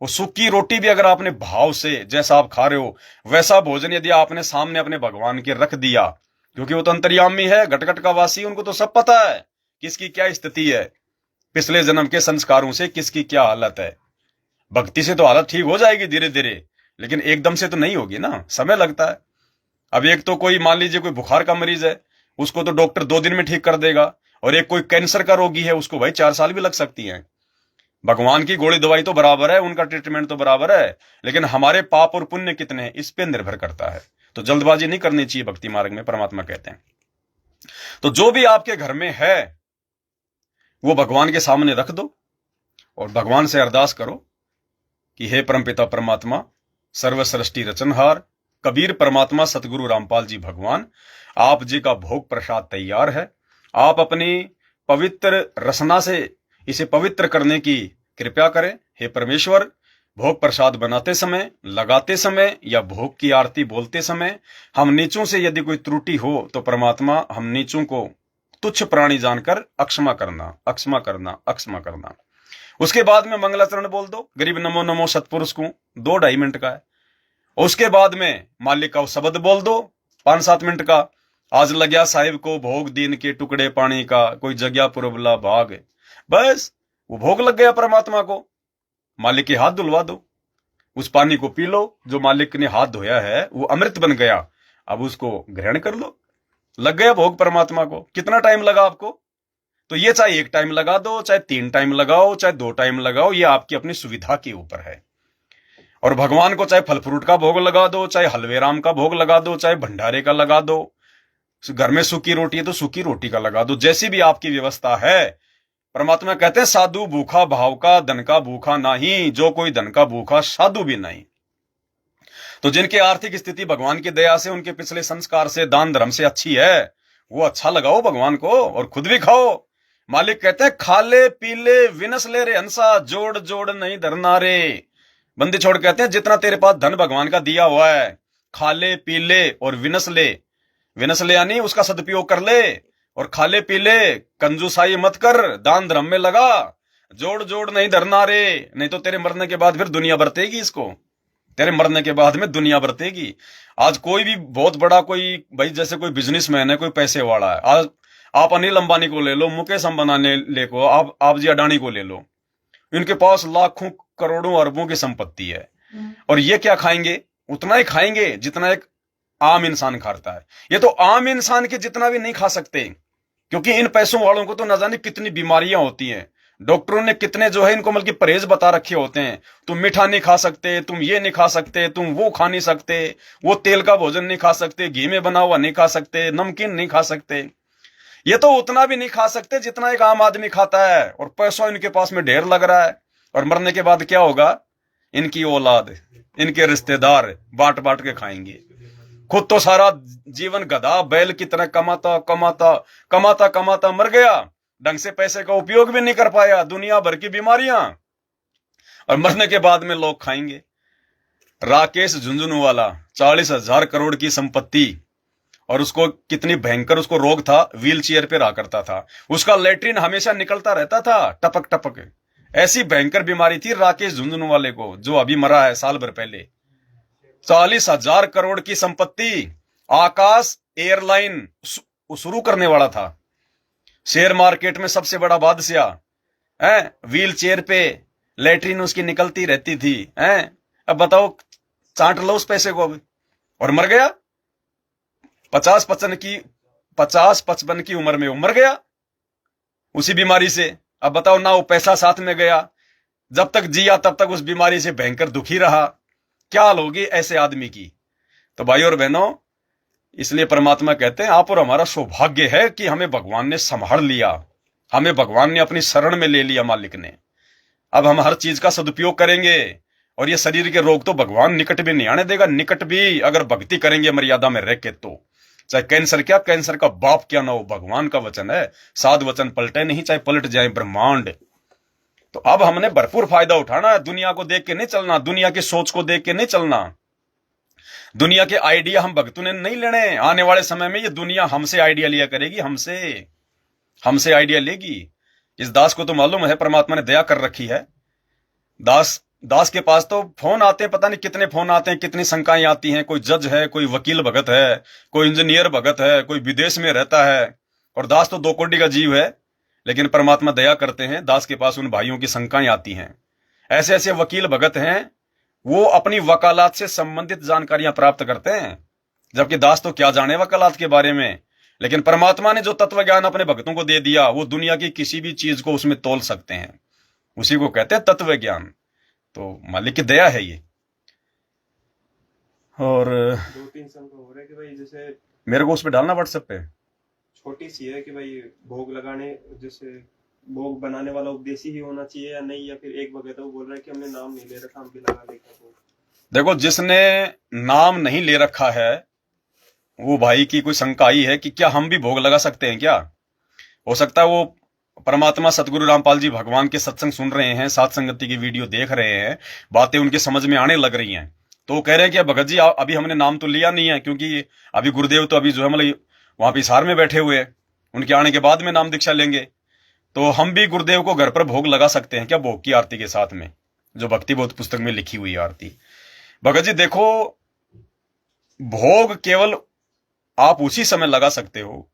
वो सूखी रोटी भी अगर आपने भाव से, जैसा आप खा रहे हो वैसा भोजन यदि आपने सामने अपने भगवान के रख दिया, क्योंकि वो तो अंतर्यामी है, घटघट का वासी, उनको तो सब पता है किसकी क्या स्थिति है, पिछले जन्म के संस्कारों से किसकी क्या हालत है। भक्ति से तो हालत ठीक हो जाएगी धीरे धीरे, लेकिन एकदम से तो नहीं होगी ना, समय लगता है। अब एक तो कोई मान लीजिए कोई बुखार का मरीज है, उसको तो डॉक्टर 2 दिन में ठीक कर देगा, और एक कोई कैंसर का रोगी है, उसको भाई 4 साल भी लग सकती हैं। भगवान की गोली दवाई तो बराबर है, उनका ट्रीटमेंट तो बराबर है, लेकिन हमारे पाप और पुण्य कितने हैं इस पे निर्भर करता है। तो जल्दबाजी नहीं करनी चाहिए भक्ति मार्ग में, परमात्मा कहते हैं। तो जो भी आपके घर में है वो भगवान के सामने रख दो और भगवान से अरदास करो कि हे परमपिता परमात्मा, सर्व सृष्टि रचनहार कबीर परमात्मा सतगुरु रामपाल जी भगवान, आप जी का भोग प्रसाद तैयार है। आप अपनी पवित्र रसना से इसे पवित्र करने की कृपा करें। हे परमेश्वर, भोग प्रसाद बनाते समय, लगाते समय या भोग की आरती बोलते समय हम नीचों से यदि कोई त्रुटि हो तो परमात्मा हम नीचों को तुच्छ प्राणी जानकर अक्षमा करना, अक्षमा करना, अक्षमा करना। उसके बाद में मंगलाचरण बोल दो, गरीब नमो नमो सतपुरुष को, 2-2.5 मिनट का है। उसके बाद में मालिक का शब्द बोल दो 5-7 मिनट का, आज लग्या साहिब को भोग दीन के टुकड़े पानी का, कोई जगह पुरबला भाग। बस वो भोग लग गया परमात्मा को। मालिक के हाथ धुलवा दो, उस पानी को पी लो, जो मालिक ने हाथ धोया है वो अमृत बन गया, अब उसको ग्रहण कर लो। लग गया भोग परमात्मा को। कितना टाइम लगा आपको? तो ये चाहे 1 टाइम लगा दो, चाहे 3 टाइम लगाओ, चाहे 2 टाइम लगाओ, ये आपकी अपनी सुविधा के ऊपर है। और भगवान को चाहे फल फ्रूट का भोग लगा दो, चाहे हलवे राम का भोग लगा दो, चाहे भंडारे का लगा दो, घर में सूखी रोटी है तो सूखी रोटी का लगा दो, जैसी भी आपकी व्यवस्था है। परमात्मा कहते हैं साधु भूखा भाव का, धन का भूखा नहीं, जो कोई धन का भूखा साधु भी नहीं। तो जिनकी आर्थिक स्थिति भगवान की दया से, उनके पिछले संस्कार से, दान धर्म से अच्छी है, वो अच्छा लगाओ भगवान को और खुद भी खाओ। मालिक कहते हैं खाले पीले विनस ले रे हंसा, जोड़ जोड़ नहीं धरना रे। बंदी छोड़ कहते हैं जितना तेरे पास धन भगवान का दिया हुआ है, खाले पीले और विनस ले। विनस ले यानी उसका सदुपयोग कर ले, और खाले पीले, कंजूसाई मत कर, दान धर्म में लगा, जोड़ जोड़ नहीं धरना रे, नहीं तो तेरे मरने के बाद फिर दुनिया बरतेगी इसको, तेरे मरने के बाद में दुनिया बरतेगी। आज कोई भी बहुत बड़ा कोई भाई जैसे कोई बिजनेसमैन है, कोई पैसे वाला है, आज आप अनिल अंबानी को ले लो, मुकेश अंबानी ले को, आप जी अडानी को ले लो, इनके पास लाखों करोड़ों अरबों की संपत्ति है, और ये क्या खाएंगे? उतना ही खाएंगे जितना एक आम इंसान खाता है। ये तो आम इंसान के जितना भी नहीं खा सकते, क्योंकि इन पैसों वालों को तो न जाने कितनी बीमारियां होती हैं। डॉक्टरों ने कितने जो है इनको बल्कि परहेज बता रखे होते हैं, तुम मीठा नहीं खा सकते, तुम ये नहीं खा सकते, तुम वो खा नहीं सकते, वो तेल का भोजन नहीं खा सकते, घी में बना हुआ नहीं खा सकते, नमकीन नहीं खा सकते। ये तो उतना भी नहीं खा सकते जितना एक आम आदमी खाता है, और पैसा इनके पास में ढेर लग रहा है। और मरने के बाद क्या होगा? इनकी औलाद, इनके रिश्तेदार बांट बांट के खाएंगे। खुद तो सारा जीवन गधा बैल की तरह कमाता कमाता कमाता कमाता मर गया, ढंग से पैसे का उपयोग भी नहीं कर पाया, दुनिया भर की बीमारियां, और मरने के बाद में लोग खाएंगे। राकेश झुंझुनवाला 40,000 करोड़ की संपत्ति, और उसको कितनी भयंकर उसको रोग था, व्हील चेयर पे रहा करता था, उसका लेटरिन हमेशा निकलता रहता था टपक टपक। ऐसी भयंकर बीमारी थी राकेश झुंझुनवाले को, जो अभी मरा है साल भर पहले। 40,000 करोड़ की संपत्ति, आकाश एयरलाइन शुरू करने वाला था, शेयर मार्केट में सबसे बड़ा बादशाह है, व्हील चेयर पे लेटरिन उसकी निकलती रहती थी है। अब बताओ, चाट लो उस पैसे को, और मर गया 50-55 की उम्र में वो मर गया उसी बीमारी से। अब बताओ ना, वो पैसा साथ में गया, जब तक जिया तब तक उस बीमारी से भयंकर दुखी रहा। क्या हाल होगी ऐसे आदमी की? तो भाई और बहनों, इसलिए परमात्मा कहते हैं आप और हमारा सौभाग्य है कि हमें भगवान ने संभाल लिया, हमें भगवान ने अपनी शरण में ले लिया मालिक ने। अब हम हर चीज का सदुपयोग करेंगे, और ये शरीर के रोग तो भगवान निकट भी नहीं आने देगा। निकट भी अगर भक्ति करेंगे मर्यादा में रह के, तो चाहे कैंसर क्या, कैंसर का बाप क्या ना हो, भगवान का वचन है, साध वचन पलटे नहीं, चाहे पलट जाए ब्रह्मांड। तो अब हमने भरपूर फायदा उठाना है, दुनिया को देख के नहीं चलना, दुनिया की सोच को देख के नहीं चलना, दुनिया के आइडिया हम भक्तों ने नहीं लेने। आने वाले समय में ये दुनिया हमसे आइडिया लिया करेगी, हमसे आइडिया लेगी। इस दास को तो मालूम है परमात्मा ने दया कर रखी है। दास के पास तो फोन आते हैं, पता नहीं कितने फोन आते हैं, कितनी शंकाएं आती हैं। कोई जज है, कोई वकील भगत है, कोई इंजीनियर भगत है, कोई विदेश में रहता है, और दास तो 2 कोटि का जीव है। लेकिन परमात्मा दया करते हैं, दास के पास उन भाइयों की शंकाएं आती हैं। ऐसे ऐसे वकील भगत हैं, वो अपनी वकालत से संबंधित जानकारियां प्राप्त करते हैं, जबकि दास तो क्या जाने वकालत के बारे में। लेकिन परमात्मा ने जो तत्व ज्ञान अपने भक्तों को दे दिया वो दुनिया की किसी भी चीज को उसमें तोल सकते हैं, उसी को कहते हैं तत्व ज्ञान। तो मालिक की दया है ये। और 2-3 शंका हो रहा है कि भाई जैसे मेरे को उस पर डालना व्हाट्सएप पे। छोटी सी है कि भाई भोग लगाने, जैसे भोग बनाने वाला उपदेशी ही होना चाहिए या नहीं, या फिर एक भगत है वो बोल रहा है कि हमने नाम नहीं ले रखा, हम भी लगा लेंगे भोग। देखो, जिसने नाम नहीं ले रखा है वो भाई की कोई शंका आई है कि क्या हम भी भोग लगा सकते हैं क्या। हो सकता है वो परमात्मा सतगुरु रामपाल जी भगवान के सत्संग सुन रहे हैं, सात संगति की वीडियो देख रहे हैं, बातें उनके समझ में आने लग रही हैं, तो वो कह रहे हैं कि भगत जी अभी हमने नाम तो लिया नहीं है, क्योंकि अभी गुरुदेव तो अभी जो है मतलब वहां पे हिसार में बैठे हुए हैं, उनके आने के बाद में नाम दीक्षा लेंगे। तो हम भी गुरुदेव को घर पर भोग लगा सकते हैं क्या, भोग की आरती के साथ में, जो भक्ति बोध पुस्तक में लिखी हुई आरती। भगत जी देखो, भोग केवल आप उसी समय लगा सकते हो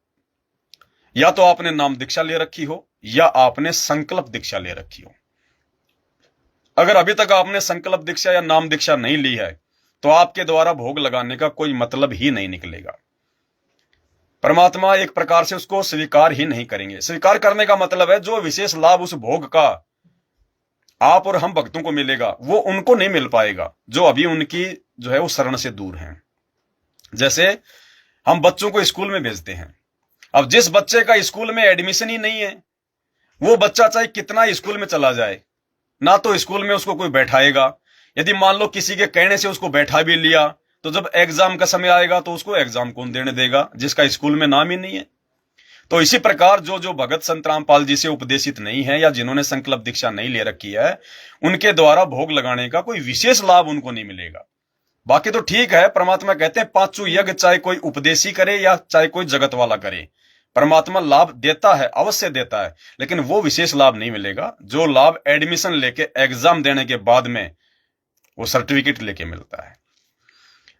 या तो आपने नाम दीक्षा ले रखी हो या आपने संकल्प दीक्षा ले रखी हो। अगर अभी तक आपने संकल्प दीक्षा या नाम दीक्षा नहीं ली है तो आपके द्वारा भोग लगाने का कोई मतलब ही नहीं निकलेगा। परमात्मा एक प्रकार से उसको स्वीकार ही नहीं करेंगे। स्वीकार करने का मतलब है जो विशेष लाभ उस भोग का आप और हम भक्तों को मिलेगा वो उनको नहीं मिल पाएगा जो अभी उनकी जो है वो शरण से दूर हैं। जैसे हम बच्चों को स्कूल में भेजते हैं, अब जिस बच्चे का स्कूल में एडमिशन ही नहीं है वो बच्चा चाहे कितना स्कूल में चला जाए ना तो स्कूल में उसको कोई बैठाएगा। यदि मान लो किसी के कहने से उसको बैठा भी लिया तो जब एग्जाम का समय आएगा तो उसको एग्जाम कौन देने देगा जिसका स्कूल में नाम ही नहीं है। तो इसी प्रकार जो जो भगत संत रामपाल जी से उपदेशित नहीं है या जिन्होंने संकल्प दीक्षा नहीं ले रखी है उनके द्वारा भोग लगाने का कोई विशेष लाभ उनको नहीं मिलेगा। बाकी तो ठीक है, परमात्मा कहते हैं पांचों यज्ञ चाहे कोई उपदेशी करे या चाहे कोई जगत वाला करे, परमात्मा लाभ देता है, अवश्य देता है, लेकिन वो विशेष लाभ नहीं मिलेगा जो लाभ एडमिशन लेके एग्जाम देने के बाद में वो सर्टिफिकेट लेके मिलता है।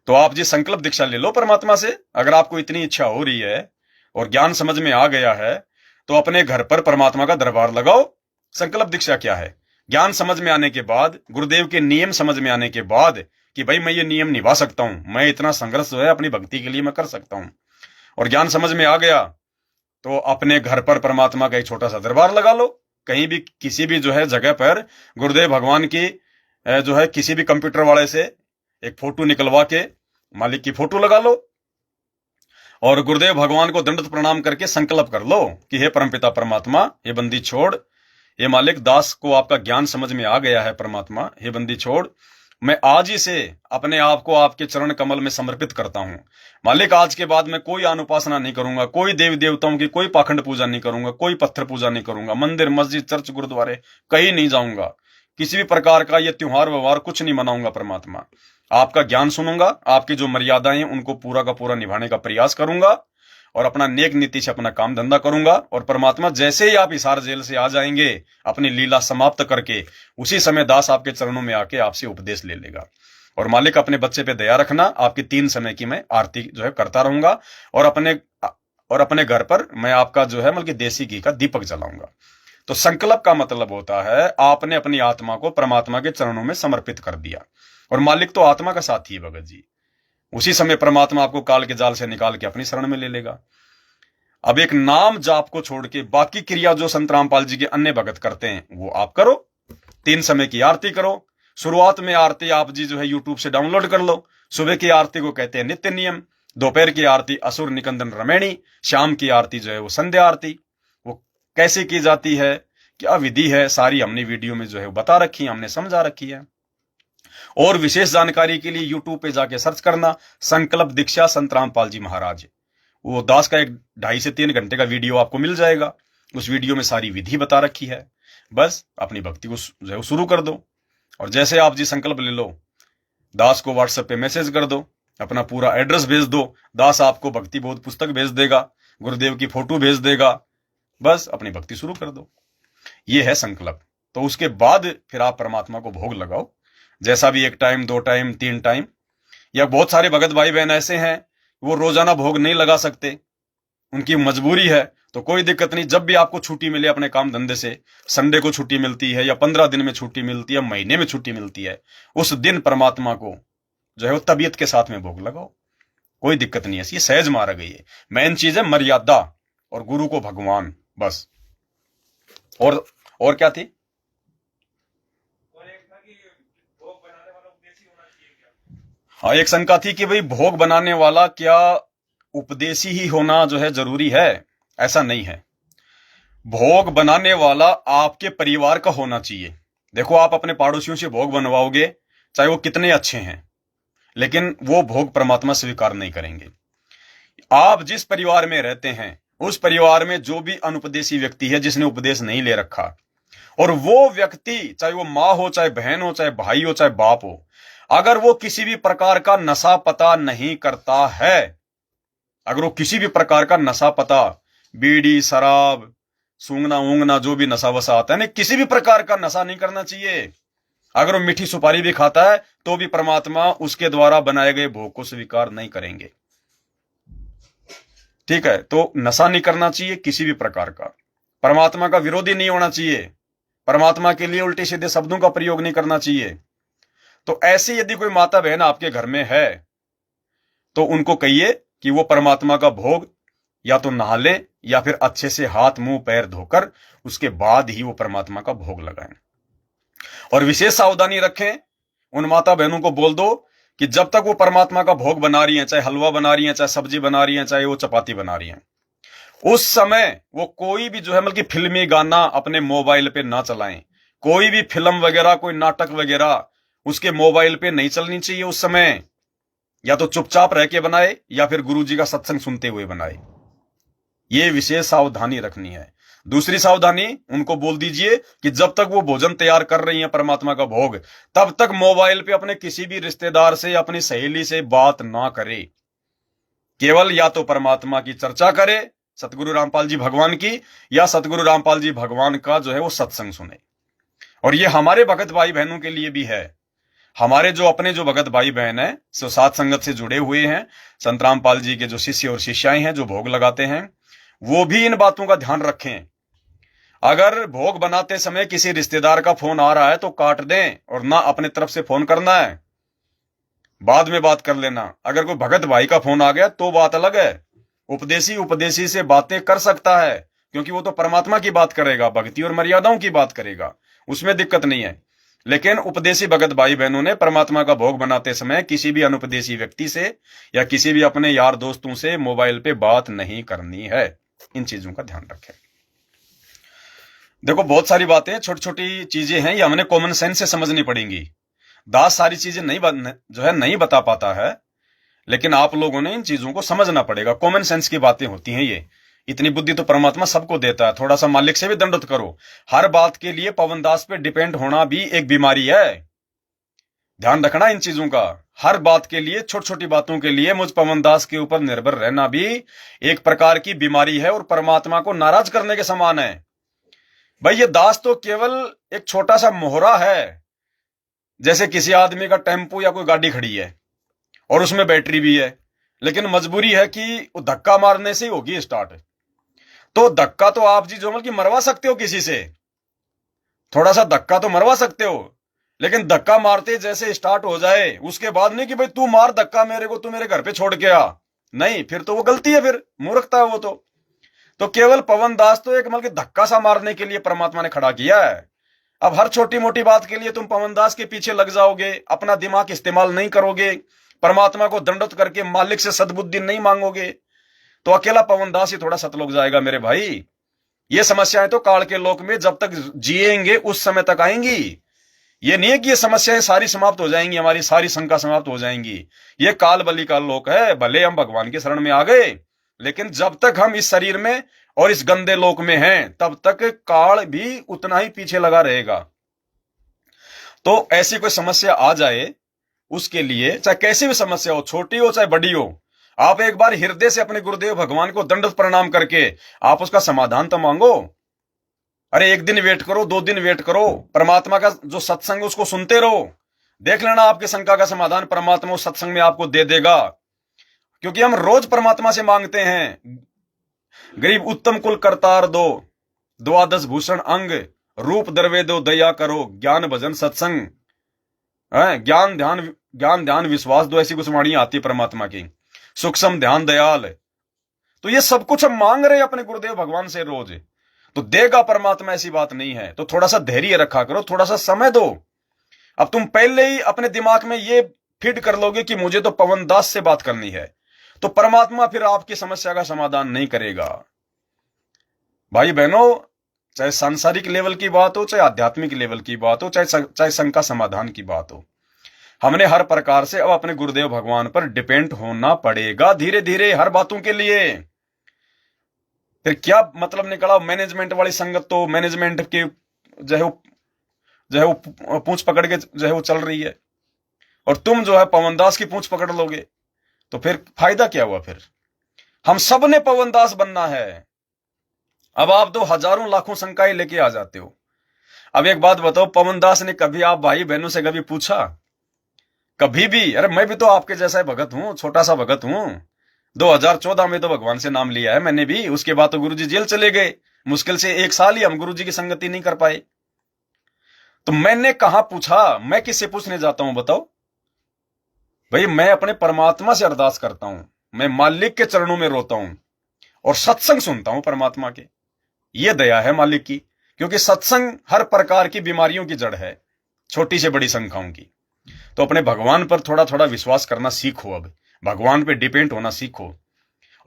तो आप जी संकल्प दीक्षा ले लो परमात्मा से, अगर आपको इतनी इच्छा हो रही है और ज्ञान समझ में आ गया है तो अपने घर पर परमात्मा का दरबार लगाओ। संकल्प दीक्षा क्या है, ज्ञान समझ में आने के बाद, गुरुदेव के नियम समझ में आने के बाद कि भाई मैं ये नियम निभा सकता हूं, मैं इतना संघर्ष जो है अपनी भक्ति के लिए मैं कर सकता हूं, और ज्ञान समझ में आ गया तो अपने घर पर परमात्मा का एक छोटा सा दरबार लगा लो। कहीं भी किसी भी जो है जगह पर गुरुदेव भगवान की जो है किसी भी कंप्यूटर वाले से एक फोटो निकलवा के मालिक की फोटो लगा लो और गुरुदेव भगवान को दंडवत प्रणाम करके संकल्प कर लो कि हे परमपिता परमात्मा, ये बंदी छोड़, ये मालिक दास को आपका ज्ञान समझ में आ गया है परमात्मा, हे बंदी छोड़, मैं आज ही से अपने आप को आपके चरण कमल में समर्पित करता हूं। मालिक आज के बाद मैं कोई अनुपासना नहीं करूंगा, कोई देवी देवताओं की कोई पाखंड पूजा नहीं करूंगा, कोई पत्थर पूजा नहीं करूंगा, मंदिर मस्जिद चर्च गुरुद्वारे कहीं नहीं जाऊंगा, किसी भी प्रकार का ये त्योहार व्यवहार कुछ नहीं मनाऊंगा परमात्मा। आपका ज्ञान सुनूंगा, आपकी जो मर्यादाएं उनको पूरा का पूरा निभाने का प्रयास करूंगा और अपना नेक नीति से अपना काम धंधा करूंगा। और परमात्मा जैसे ही आप हिसार जेल से आ जाएंगे अपनी लीला समाप्त करके उसी समय दास आपके चरणों में आके आपसे उपदेश ले लेगा। और मालिक अपने बच्चे पे दया रखना, आपकी 3 समय की मैं आरती जो है करता रहूंगा और अपने घर पर मैं आपका जो है मतलब देसी घी का दीपक जलाऊंगा। तो संकल्प का मतलब होता है आपने अपनी आत्मा को परमात्मा के चरणों में समर्पित कर दिया और मालिक तो आत्मा का साथी है भगत जी, उसी समय परमात्मा आपको काल के जाल से निकाल के अपनी शरण में ले लेगा। अब एक नाम जाप को छोड़ के बाकी क्रिया जो संत रामपाल जी के अन्य भगत करते हैं वो आप करो। 3 समय की आरती करो। शुरुआत में आरती आप जी जो है यूट्यूब से डाउनलोड कर लो। सुबह की आरती को कहते हैं नित्य नियम, दोपहर की आरती असुर निकंदन रमैणी, शाम की आरती जो है वो संध्या आरती। वो कैसे की जाती है, क्या विधि है, सारी हमने वीडियो में जो है बता रखी है, हमने समझा रखी है। और विशेष जानकारी के लिए यूट्यूब पे जाके सर्च करना संकल्प दीक्षा संत रामपाल जी महाराज, वो दास का एक 2.5 से 3 घंटे का वीडियो आपको मिल जाएगा। उस वीडियो में सारी विधि बता रखी है। बस अपनी भक्ति को जो है शुरू कर दो और जैसे आप जी संकल्प ले लो, दास को व्हाट्सएप पे मैसेज कर दो, अपना पूरा एड्रेस भेज दो, दास आपको भक्ति बोध पुस्तक भेज देगा, गुरुदेव की फोटो भेज देगा, बस अपनी भक्ति शुरू कर दो। ये है संकल्प। तो उसके बाद फिर आप परमात्मा को भोग लगाओ, जैसा भी 1 टाइम 2 टाइम 3 टाइम। या बहुत सारे भगत भाई बहन ऐसे हैं वो रोजाना भोग नहीं लगा सकते, उनकी मजबूरी है, तो कोई दिक्कत नहीं। जब भी आपको छुट्टी मिले अपने काम धंधे से, संडे को छुट्टी मिलती है या 15 दिन में छुट्टी मिलती है, महीने में छुट्टी मिलती है, उस दिन परमात्मा को जो है वो तबीयत के साथ में भोग लगाओ। कोई दिक्कत नहीं है, ये सहज मार्ग है। ये मेन चीज है मर्यादा और गुरु को भगवान, बस। और क्या थी? और एक था कि भोग बनाने वाला उपदेशी होना चाहिए क्या? हाँ, एक शंका थी कि भाई भोग बनाने वाला क्या उपदेशी ही होना जो है जरूरी है? ऐसा नहीं है। भोग बनाने वाला आपके परिवार का होना चाहिए। देखो, आप अपने पड़ोसियों से भोग बनवाओगे, चाहे वो कितने अच्छे हैं, लेकिन वो भोग परमात्मा स्वीकार नहीं करेंगे। आप जिस परिवार में रहते हैं उस परिवार में जो भी अनुपदेशी व्यक्ति है, जिसने उपदेश नहीं ले रखा, और वो व्यक्ति चाहे वो माँ हो, चाहे बहन हो, चाहे भाई हो, चाहे बाप हो, अगर वो किसी भी प्रकार का नशा पता नहीं करता है, अगर वो किसी भी प्रकार का नशा पता, बीड़ी शराब सूंघना ऊंघना जो भी नशा वशा आता है ना, किसी भी प्रकार का नशा नहीं करना चाहिए। अगर वो मीठी सुपारी भी खाता है तो भी परमात्मा उसके द्वारा बनाए गए भोग को स्वीकार नहीं करेंगे। ठीक है, तो नशा नहीं करना चाहिए किसी भी प्रकार का, परमात्मा का विरोधी नहीं होना चाहिए, परमात्मा के लिए उल्टे सीधे शब्दों का प्रयोग नहीं करना चाहिए। तो ऐसी यदि कोई माता बहन आपके घर में है तो उनको कहिए कि वो परमात्मा का भोग या तो नहा ले या फिर अच्छे से हाथ मुंह पैर धोकर उसके बाद ही वो परमात्मा का भोग लगाएं। और विशेष सावधानी रखें, उन माता बहनों को बोल दो कि जब तक वो परमात्मा का भोग बना रही हैं, चाहे हलवा बना रही हैं, चाहे सब्जी बना रही हैं, चाहे वो चपाती बना रही हैं, उस समय वो कोई भी जो है मतलब फिल्मी गाना अपने मोबाइल पे ना चलाएं। कोई भी फिल्म वगैरह, कोई नाटक वगैरह उसके मोबाइल पे नहीं चलनी चाहिए उस समय। या तो चुपचाप रह के बनाए या फिर गुरुजी का सत्संग सुनते हुए बनाए। ये विशेष सावधानी रखनी है। दूसरी सावधानी, उनको बोल दीजिए कि जब तक वो भोजन तैयार कर रही हैं परमात्मा का भोग, तब तक मोबाइल पे अपने किसी भी रिश्तेदार से, अपनी सहेली से बात ना करे। केवल या तो परमात्मा की चर्चा करे, सतगुरु रामपाल जी भगवान की, या सतगुरु रामपाल जी भगवान का जो है वो सत्संग सुने। और ये हमारे भगत भाई बहनों के लिए भी है। हमारे जो अपने जो भगत भाई बहन है, सो सात संगत से जुड़े हुए हैं, संत रामपाल जी के जो शिष्य और शिष्याएं हैं जो भोग लगाते हैं, वो भी इन बातों का ध्यान रखें। अगर भोग बनाते समय किसी रिश्तेदार का फोन आ रहा है तो काट दें और ना अपने तरफ से फोन करना है, बाद में बात कर लेना। अगर कोई भगत भाई का फोन आ गया तो बात अलग है, उपदेशी से बातें कर सकता है, क्योंकि वो तो परमात्मा की बात करेगा, भक्ति और मर्यादाओं की बात करेगा, उसमें दिक्कत नहीं है। लेकिन उपदेशी भगत भाई बहनों ने परमात्मा का भोग बनाते समय किसी भी अनुपदेशी व्यक्ति से या किसी भी अपने यार दोस्तों से मोबाइल पे बात नहीं करनी है। इन चीजों का ध्यान रखें। देखो, बहुत सारी बातें छोटी छोटी चीजें हैं, ये हमने कॉमन सेंस से समझनी पड़ेंगी। दास सारी चीजें नहीं बता पाता है, लेकिन आप लोगों ने इन चीजों को समझना पड़ेगा। कॉमन सेंस की बातें होती हैं ये। इतनी बुद्धि तो परमात्मा सबको देता है। थोड़ा सा मालिक से भी दंडवत करो। हर बात के लिए पवन दास पे डिपेंड होना भी एक बीमारी है। ध्यान रखना इन चीजों का। हर बात के लिए, छोटी छोटी बातों के लिए मुझ पवन दास के ऊपर निर्भर रहना भी एक प्रकार की बीमारी है और परमात्मा को नाराज करने के समान है। भाई, ये दास तो केवल एक छोटा सा मोहरा है। जैसे किसी आदमी का टेम्पो या कोई गाड़ी खड़ी है और उसमें बैटरी भी है, लेकिन मजबूरी है कि वो धक्का मारने से ही होगी स्टार्ट। तो धक्का तो आप जी जो मतलब कि मरवा सकते हो किसी से, थोड़ा सा धक्का तो मरवा सकते हो, लेकिन धक्का मारते जैसे स्टार्ट हो जाए उसके बाद नहीं कि भाई तू मार धक्का मेरे को, तू मेरे घर पे छोड़ के आ, नहीं, फिर तो वो गलती है, फिर मूर्खता है वो तो केवल पवन दास तो एक मतलब धक्का सा मारने के लिए परमात्मा ने खड़ा किया है। अब हर छोटी मोटी बात के लिए तुम पवन दास के पीछे लग जाओगे, अपना दिमाग इस्तेमाल नहीं करोगे, परमात्मा को दंडवत करके मालिक से सद्बुद्धि नहीं मांगोगे, तो अकेला पवन दास ही थोड़ा सतलोक जाएगा मेरे भाई। ये समस्याएं तो काल के लोक में जब तक जिएंगे उस समय तक आएंगी। ये नहीं है कि ये समस्याएं सारी समाप्त हो जाएंगी, हमारी सारी शंका समाप्त हो जाएंगी। ये काल बलि का लोक है। भले हम भगवान के शरण में आ गए, लेकिन जब तक हम इस शरीर में और इस गंदे लोक में हैं, तब तक काल भी उतना ही पीछे लगा रहेगा। तो ऐसी कोई समस्या आ जाए, उसके लिए चाहे कैसी भी समस्या हो, छोटी हो चाहे बड़ी हो, आप एक बार हृदय से अपने गुरुदेव भगवान को दंडवत प्रणाम करके आप उसका समाधान तो मांगो। अरे 1 दिन वेट करो, 2 दिन वेट करो, परमात्मा का जो सत्संग उसको सुनते रहो, देख लेना आपकी शंका का समाधान परमात्मा उस सत्संग में आपको दे देगा। क्योंकि हम रोज परमात्मा से मांगते हैं, गरीब उत्तम कुल करतार दो, द्वादश भूषण अंग, रूप दरवे दो दया करो, ज्ञान भजन सत्संग, ज्ञान ध्यान विश्वास दो, ऐसी कुछ वाणियां आती परमात्मा की। सूक्ष्म ध्यान दयाल। तो ये सब कुछ हम मांग रहे हैं अपने गुरुदेव भगवान से रोज, तो देगा परमात्मा, ऐसी बात नहीं है। तो थोड़ा सा धैर्य रखा करो, थोड़ा सा समय दो। अब तुम पहले ही अपने दिमाग में ये फिट कर लोगे कि मुझे तो पवन दास से बात करनी है, तो परमात्मा फिर आपकी समस्या का समाधान नहीं करेगा। भाई बहनों, चाहे सांसारिक लेवल की बात हो, चाहे आध्यात्मिक लेवल की बात हो, चाहे शंका समाधान की बात हो, हमने हर प्रकार से अब अपने गुरुदेव भगवान पर डिपेंड होना पड़ेगा धीरे धीरे हर बातों के लिए। फिर क्या मतलब निकला मैनेजमेंट वाली संगत, तो मैनेजमेंट के जो है वो पूंछ पकड़ के जो है वो चल रही है, और तुम जो है पवनदास की पूंछ पकड़ लोगे, तो फिर फायदा क्या हुआ? फिर हम सब ने पवनदास बनना है। अब आप तो हजारों लाखों शंकाएं लेके आ जाते हो। अब एक बात बताओ, पवनदास ने कभी आप भाई बहनों से कभी पूछा? कभी भी? अरे मैं भी तो आपके जैसा भगत हूं, छोटा सा भगत हूं। 2014 में तो भगवान से नाम लिया है मैंने भी, उसके बाद तो गुरुजी जेल चले गए, मुश्किल से 1 साल ही हम गुरुजी की संगति नहीं कर पाए। तो मैंने कहां पूछा? मैं किससे पूछने जाता हूं बताओ? भाई मैं अपने परमात्मा से अरदास करता हूं, मैं मालिक के चरणों में रोता हूं और सत्संग सुनता हूं परमात्मा के। यह दया है मालिक की, क्योंकि सत्संग हर प्रकार की बीमारियों की जड़ है, छोटी से बड़ी शंकाओं की। तो अपने भगवान पर थोड़ा थोड़ा विश्वास करना सीखो, अब भगवान पे डिपेंड होना सीखो।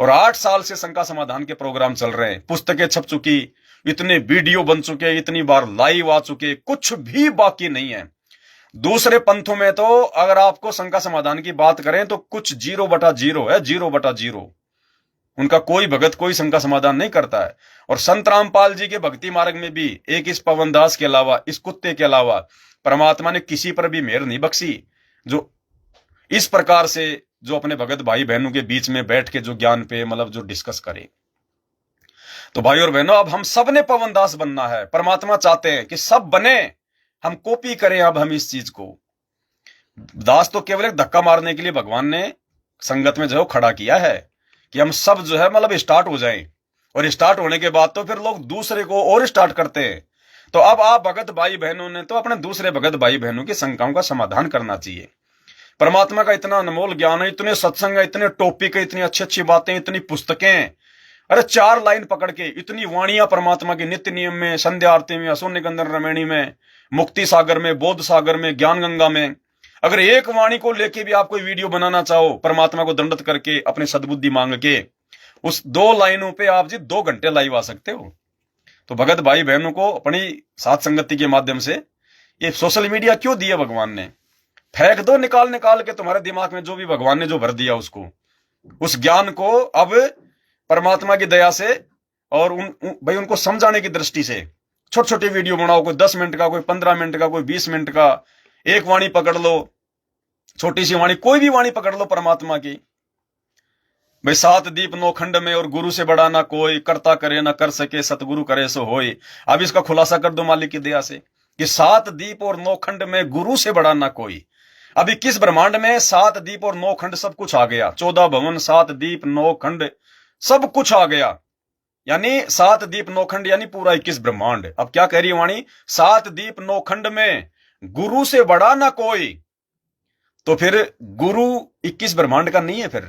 और 8 साल से शंका समाधान के प्रोग्राम चल रहे हैं, पुस्तकें छप चुकी, इतने वीडियो बन चुके, इतनी बार लाइव आ चुके, कुछ भी बाकी नहीं है। दूसरे पंथों में तो अगर आपको शंका समाधान की बात करें तो कुछ 0/0 है, 0/0। उनका कोई भगत कोई शंका समाधान नहीं करता है। और संत रामपाल जी के भक्ति मार्ग में भी एक इस पवनदास के अलावा, इस कुत्ते के अलावा परमात्मा ने किसी पर भी मेहर नहीं बख्शी जो इस प्रकार से जो अपने भगत भाई बहनों के बीच में बैठ के जो ज्ञान पे मतलब जो डिस्कस करे। तो भाई और बहनों, अब हम सब ने पवनदास बनना है। परमात्मा चाहते हैं कि सब बने, हम कॉपी करें अब हम इस चीज को। दास तो केवल एक धक्का मारने के लिए भगवान ने संगत में जो है खड़ा किया है कि हम सब जो है मतलब स्टार्ट हो जाएं, और स्टार्ट होने के बाद तो फिर लोग दूसरे को और स्टार्ट करते हैं। तो अब आप भगत भाई बहनों ने तो अपने दूसरे भगत भाई बहनों की शंकाओं का समाधान करना चाहिए। परमात्मा का इतना अनमोल ज्ञान है, इतने सत्संग है, इतने टॉपिक है, इतनी अच्छी अच्छी बातें, इतनी पुस्तकें। अरे 4 लाइन पकड़ के इतनी वाणियां परमात्मा के नित्य नियम में, संध्या आरती में, असुर निकंदन रमैणी में, मुक्ति सागर में, बोध सागर में, ज्ञान गंगा में। अगर एक वाणी को लेके भी आप कोई वीडियो बनाना चाहो, परमात्मा को दंडत करके अपने सद्बुद्धि मांग के, उस 2 लाइनों पे आप जी 2 घंटे लाइव आ सकते हो। तो भगत भाई बहनों को अपनी साथ संगति के माध्यम से ये सोशल मीडिया क्यों दिया भगवान ने? फेंक दो निकाल निकाल के तुम्हारे दिमाग में जो भी भगवान ने जो भर दिया उसको, उस ज्ञान को अब परमात्मा की दया से और भाई उनको समझाने की दृष्टि से छोटे छोटे वीडियो बनाओ, कोई 10 मिनट का, कोई 15 मिनट का, कोई 20 मिनट का। एक वाणी पकड़ लो, छोटी सी वाणी, कोई भी वाणी पकड़ लो परमात्मा की। भाई 7 दीप 9 खंड में और गुरु से बड़ा ना कोई, करता करे ना कर सके, सतगुरु करे सो होय। अब इसका खुलासा कर दो मालिक की दया से कि 7 दीप और 9 खंड में गुरु से बड़ा ना कोई। अब 21 ब्रह्मांड में 7 दीप और 9 खंड सब कुछ आ गया। 14 भवन, 7 दीप 9 खंड सब कुछ आ गया, यानी 7 दीप 9 खंड यानी पूरा 21 ब्रह्मांड। अब क्या कह रही है वाणी? 7 दीप 9 खंड में गुरु से बड़ा ना कोई। तो फिर गुरु 21 ब्रह्मांड का नहीं है फिर?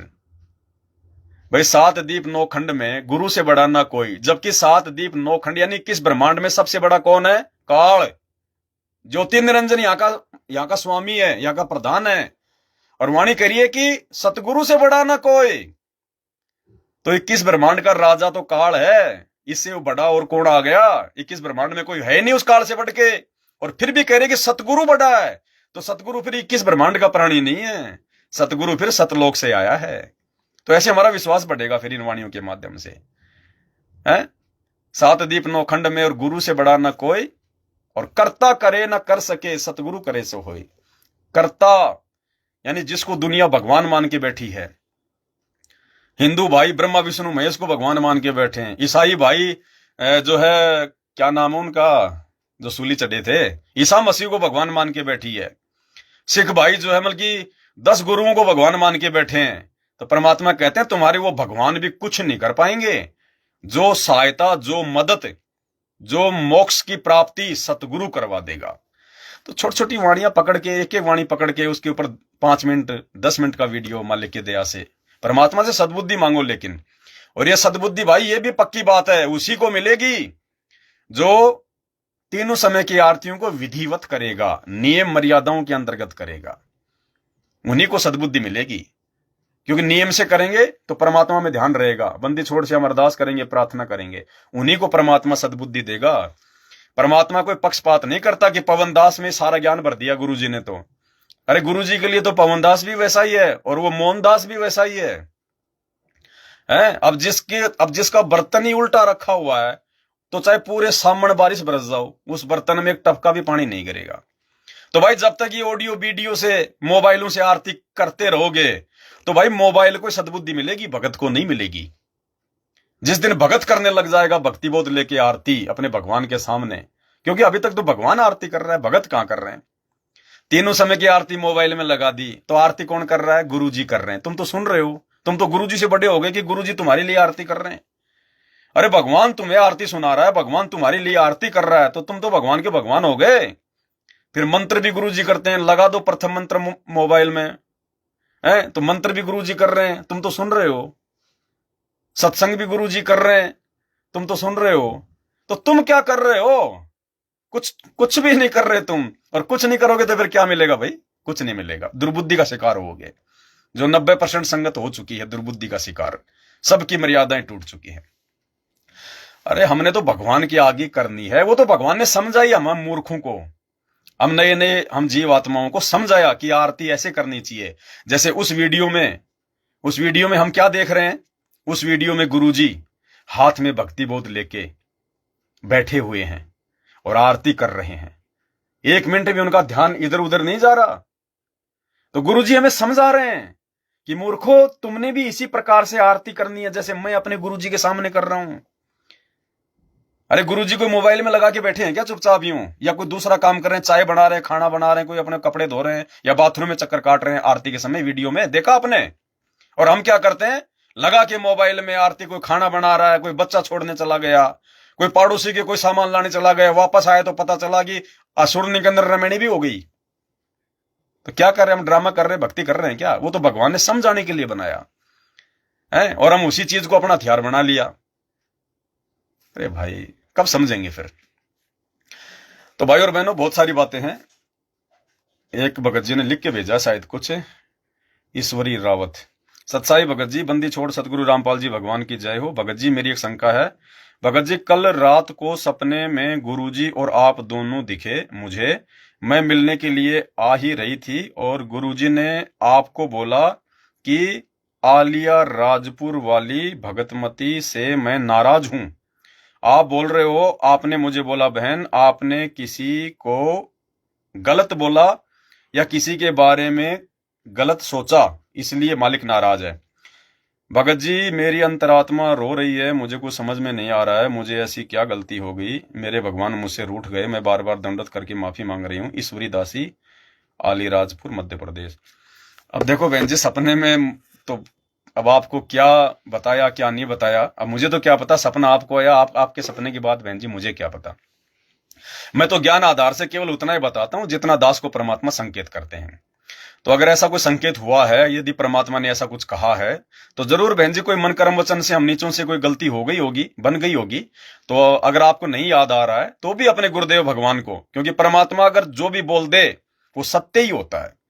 भाई 7 दीप 9 खंड में गुरु से बड़ा ना कोई, जबकि 7 दीप 9 खंड यानी 21 ब्रह्मांड में सबसे बड़ा कौन है? काल, ज्योति निरंजन यहाँ का स्वामी है, यहाँ का प्रधान है। और वाणी करिए कि सतगुरु से बड़ा ना कोई। तो 21 ब्रह्मांड का राजा तो काल है, इससे वो बड़ा और कौन आ गया? 21 ब्रह्मांड में कोई है नहीं उस काल से बढ़ के। और फिर भी कह रहे कि सतगुरु बड़ा है, तो सतगुरु फिर 21 ब्रह्मांड का प्राणी नहीं है, सतगुरु फिर सतलोक से आया है। तो ऐसे हमारा विश्वास बढ़ेगा फिर इन वाणियों के माध्यम से है। 7 दीप 9 खंड में और गुरु से बड़ा ना कोई, और कर्ता करे ना कर सके, सतगुरु करे सो होय। कर्ता यानी जिसको दुनिया भगवान मान के बैठी है। हिंदू भाई ब्रह्मा विष्णु महेश को भगवान मान के बैठे हैं। ईसाई भाई जो है, क्या नाम है उनका, जो सूली चढ़े थे, ईसा मसीह को भगवान मान के बैठी है। सिख भाई जो है मतलब कि 10 गुरुओं को भगवान मान के बैठे हैं। तो परमात्मा कहते हैं तुम्हारे वो भगवान भी कुछ नहीं कर पाएंगे। जो सहायता, जो मदद, जो मोक्ष की प्राप्ति सतगुरु करवा देगा। तो छोटी छोटी वाणियां पकड़ के, एक एक वाणी पकड़ के उसके ऊपर 5 मिनट 10 मिनट का वीडियो मालिक की दया से परमात्मा से सद्बुद्धि मांगो। लेकिन और ये सद्बुद्धि भाई ये भी पक्की बात है, उसी को मिलेगी जो तीनों समय की आरतियों को विधिवत करेगा, नियम मर्यादाओं के अंतर्गत करेगा, उन्हीं को सद्बुद्धि मिलेगी। क्योंकि नियम से करेंगे तो परमात्मा में ध्यान रहेगा, बंदी छोड़ से हम अरदास करेंगे, प्रार्थना करेंगे, उन्हीं को परमात्मा सद्बुद्धि देगा। परमात्मा कोई पक्षपात नहीं करता कि पवन दास में सारा ज्ञान भर दिया गुरुजी ने। तो अरे गुरुजी के लिए तो पवन दास भी वैसा ही है और वो मोहनदास भी वैसा ही है। अब जिसका बर्तन ही उल्टा रखा हुआ है तो चाहे पूरे सामने बारिश बरस जाओ, उस बर्तन में एक टपका भी पानी नहीं गिरेगा। तो भाई जब तक ये ऑडियो वीडियो से मोबाइलों से आरती करते रहोगे तो भाई मोबाइल को सद्बुद्धि मिलेगी, भगत को नहीं मिलेगी। जिस दिन भगत करने लग जाएगा भक्ति बोध लेके आरती अपने भगवान के सामने, क्योंकि अभी तक तो भगवान आरती कर रहा है, भगत कहां कर रहे हैं। तीनों समय की आरती मोबाइल में लगा दी तो आरती कौन कर रहा है? गुरुजी कर रहे हैं। तुम तो सुन रहे हो, तुम तो गुरुजी से बड़े हो गए कि गुरुजी तुम्हारे लिए आरती कर रहे हैं। अरे भगवान तुम्हें आरती सुना रहा है, भगवान तुम्हारे लिए आरती कर रहा है, तो तुम तो भगवान के भगवान हो गए। फिर मंत्र भी गुरुजी करते हैं, लगा दो प्रथम मंत्र मोबाइल में, है तो मंत्र भी गुरुजी कर रहे हैं, तुम तो सुन रहे हो। सत्संग भी गुरुजी कर रहे हैं, तुम तो सुन रहे हो। तो तुम क्या कर रहे हो? कुछ भी नहीं कर रहे तुम। और कुछ नहीं करोगे तो फिर क्या मिलेगा भाई? कुछ नहीं मिलेगा, दुर्बुद्धि का शिकार होगे। जो 90% संगत हो चुकी है दुर्बुद्धि का शिकार, सबकी मर्यादाएं टूट चुकी है। अरे हमने तो भगवान की आगे करनी है, वो तो भगवान ने समझाई हम मूर्खों को, हम नए हम जीव आत्माओं को समझाया कि आरती ऐसे करनी चाहिए। जैसे उस वीडियो में हम क्या देख रहे हैं? उस वीडियो में गुरुजी हाथ में भक्ति बोध लेके बैठे हुए हैं और आरती कर रहे हैं, 1 मिनट भी उनका ध्यान इधर उधर नहीं जा रहा। तो गुरुजी हमें समझा रहे हैं कि मूर्खो, तुमने भी इसी प्रकार से आरती करनी है जैसे मैं अपने गुरुजी के सामने कर रहा हूं। अरे गुरुजी कोई मोबाइल में लगा के बैठे हैं क्या चुपचाप यूं, या कोई दूसरा काम कर रहे हैं, चाय बना रहे हैं, खाना बना रहे हैं, कोई अपने कपड़े धो रहे हैं, या बाथरूम में चक्कर काट रहे हैं आरती के समय? वीडियो में देखा आपने? और हम क्या करते हैं? लगा के मोबाइल में आरती, कोई खाना बना रहा है, कोई बच्चा छोड़ने चला गया, कोई पड़ोसी के कोई सामान लाने चला गया, वापस आया तो पता चला कि असुरनी के अंदर रमणी भी हो गई। तो क्या कर रहे हैं हम? ड्रामा कर रहे हैं, भक्ति कर रहे हैं क्या? वो तो भगवान ने समझाने के लिए बनाया है और हम उसी चीज को अपना हथियार बना लिया। अरे भाई कब समझेंगे फिर? तो भाई और बहनों, बहुत सारी बातें हैं। एक भगत जी ने लिख के भेजा शायद कुछ, ईश्वरी रावत। सत्साई भगत जी, बंदी छोड़ सतगुरु रामपाल जी भगवान की जय हो। भगत जी मेरी एक शंका है। भगत जी, कल रात को सपने में गुरुजी और आप दोनों दिखे मुझे। मैं मिलने के लिए आ ही रही थी और गुरुजी ने आपको बोला कि आलिया राजपुर वाली भगतमती से मैं नाराज हूं। आप बोल रहे हो, आपने मुझे बोला बहन आपने किसी को गलत बोला या किसी के बारे में गलत सोचा, इसलिए मालिक नाराज है। भगत जी मेरी अंतरात्मा रो रही है, मुझे कुछ समझ में नहीं आ रहा है, मुझे ऐसी क्या गलती हो गई, मेरे भगवान मुझसे रूठ गए, मैं बार बार दंडवत करके माफी मांग रही हूँ। ईश्वरी दासी, अलीराजपुर, मध्य प्रदेश। अब देखो बहन जी, सपने में तो अब आपको क्या बताया क्या नहीं बताया, अब मुझे तो क्या पता सपना आपको आया, आपके सपने की बात बहन जी मुझे क्या पता। मैं तो ज्ञान आधार से केवल उतना ही बताता हूं जितना दास को परमात्मा संकेत करते हैं। तो अगर ऐसा कोई संकेत हुआ है, यदि परमात्मा ने ऐसा कुछ कहा है, तो जरूर बहन जी कोई मन कर्म वचन से हम नीचों से कोई गलती हो गई होगी, बन गई होगी। तो अगर आपको नहीं याद आ रहा है तो भी अपने गुरुदेव भगवान को, क्योंकि परमात्मा अगर जो भी बोल दे वो सत्य ही होता है।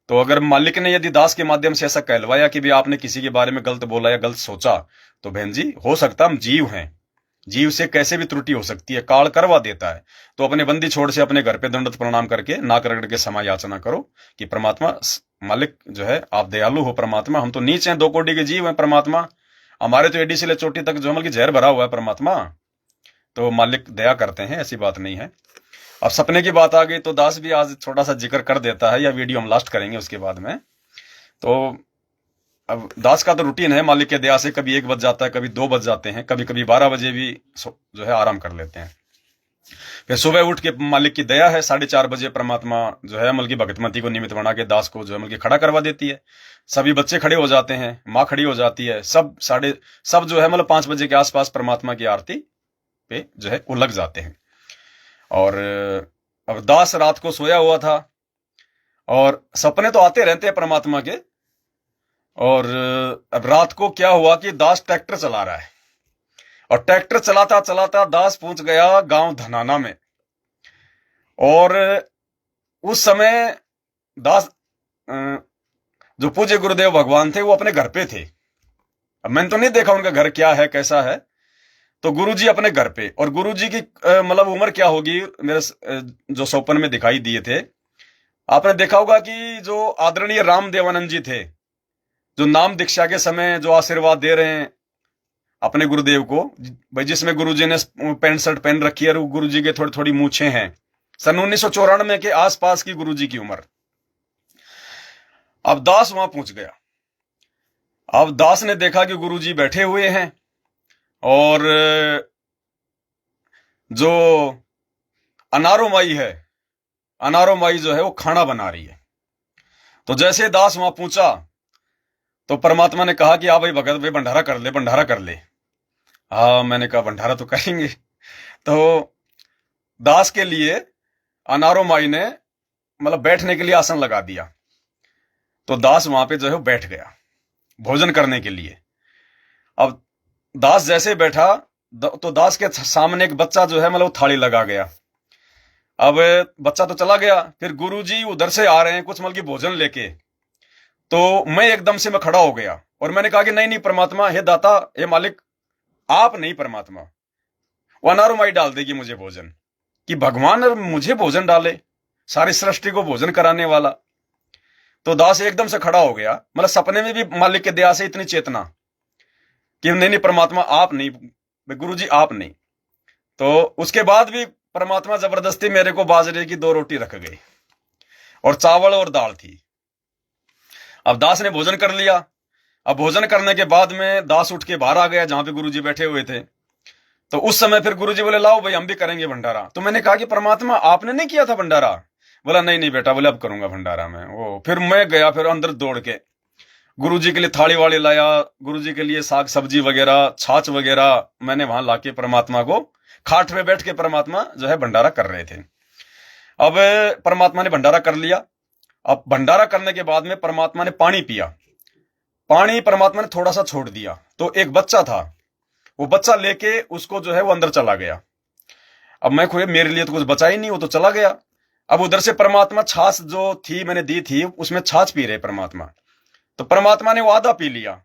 तो अगर मालिक ने यदि दास के माध्यम से ऐसा कहलवाया कि भी आपने किसी के बारे में गलत बोला या गलत सोचा, तो बहन जी हो सकता हम जीव हैं, जीव से कैसे भी त्रुटि हो सकती है, काल करवा देता है। तो अपने बंदी छोड़ से अपने घर पे दंडवत प्रणाम करके नाक रगड़ के क्षमा याचना करो कि परमात्मा मालिक जो है आप दयालु हो। परमात्मा हम तो नीचे हैं, 2 कोटि के जीव हैं परमात्मा, हमारे तो एडी से ले चोटी तक जो अमल की जहर भरा हुआ है परमात्मा। तो मालिक दया करते हैं, ऐसी बात नहीं है। अब सपने की बात आ गई तो दास भी आज थोड़ा सा जिक्र कर देता है, या वीडियो हम लास्ट करेंगे उसके बाद में। तो अब दास का तो रूटीन है मालिक के दया से, कभी 1 बज जाता है, कभी 2 बज जाते हैं, कभी कभी 12 बजे भी जो है आराम कर लेते हैं। फिर सुबह उठ के मालिक की दया है 4:30 बजे परमात्मा जो है अमल की भगतमती को निमित्त बना के दास को जो है अमल की खड़ा करवा देती है। सभी बच्चे खड़े हो जाते हैं, माँ खड़ी हो जाती है, सब जो है मतलब 5 बजे के आसपास परमात्मा की आरती पे जो है वो लग जाते हैं। और अब दास रात को सोया हुआ था और सपने तो आते रहते हैं परमात्मा के। और अब रात को क्या हुआ कि दास ट्रैक्टर चला रहा है, और ट्रैक्टर चलाता चलाता दास पहुंच गया गांव धनाना में। और उस समय दास जो पूज्य गुरुदेव भगवान थे वो अपने घर पे थे। अब मैंने तो नहीं देखा उनका घर क्या है कैसा है, तो गुरुजी अपने घर पे, और गुरुजी की मतलब उम्र क्या होगी, मेरे जो स्वप्न में दिखाई दिए थे, आपने देखा होगा कि जो आदरणीय राम देवानंद जी थे, जो नाम दीक्षा के समय जो आशीर्वाद दे रहे हैं अपने गुरुदेव को, भाई जिसमें गुरुजी ने पैंट शर्ट पहन रखी है और गुरुजी के थोड़ी थोड़ी मूछें हैं, सन 1994 के आसपास की गुरुजी की उम्र। अब दास वहां पहुंच गया। अब दास ने देखा कि गुरुजी बैठे हुए हैं और जो अनारो माई है, अनारो माई जो है वो खाना बना रही है। तो जैसे दास वहां पहुंचा तो परमात्मा ने कहा कि हाँ भाई भगत भाई भंडारा कर ले, भंडारा कर ले। हाँ मैंने कहा भंडारा तो करेंगे। तो दास के लिए अनारो माई ने मतलब बैठने के लिए आसन लगा दिया। तो दास वहां पे जो है बैठ गया भोजन करने के लिए। अब दास जैसे बैठा तो दास के सामने एक बच्चा जो है मतलब थाली लगा गया। अब बच्चा तो चला गया, फिर गुरुजी उधर से आ रहे हैं कुछ मतलब की भोजन लेके। तो मैं एकदम से मैं खड़ा हो गया और मैंने कहा कि नहीं नहीं परमात्मा, हे दाता, हे मालिक, आप नहीं परमात्मा, वो अनारो माई डाल देगी मुझे भोजन, कि भगवान मुझे भोजन डाले, सारी सृष्टि को भोजन कराने वाला। तो दास एकदम से खड़ा हो गया, मतलब सपने में भी मालिक के दया से इतनी चेतना कि नहीं नहीं परमात्मा आप नहीं, गुरुजी आप नहीं। तो उसके बाद भी परमात्मा जबरदस्ती मेरे को बाजरे की 2 रोटी रख गई और चावल और दाल थी। अब दास ने भोजन कर लिया। अब भोजन करने के बाद में दास उठ के बाहर आ गया जहां पे गुरुजी बैठे हुए थे। तो उस समय फिर गुरुजी बोले लाओ भाई हम भी करेंगे भंडारा। तो मैंने कहा कि परमात्मा आपने नहीं किया था भंडारा? बोला नहीं नहीं बेटा, बोले अब करूंगा भंडारा में। वो फिर मैं गया, फिर अंदर दौड़ के गुरुजी के लिए थाली वाली लाया, गुरुजी के लिए साग सब्जी वगैरह छाछ वगैरह मैंने वहां लाके परमात्मा को, खाट पे बैठ के परमात्मा जो है भंडारा कर रहे थे। अब परमात्मा ने भंडारा कर लिया। अब भंडारा करने के बाद में परमात्मा ने पानी पिया। पानी परमात्मा ने थोड़ा सा छोड़ दिया। तो एक बच्चा था, वो बच्चा लेके उसको जो है वो अंदर चला गया। अब मैं खोए, मेरे लिए तो कुछ बचा ही नहीं, वो तो चला गया। अब उधर से परमात्मा छाछ जो थी मैंने दी थी उसमें छाछ पी रहे परमात्मा। तो परमात्मा ने वो आधा पी लिया।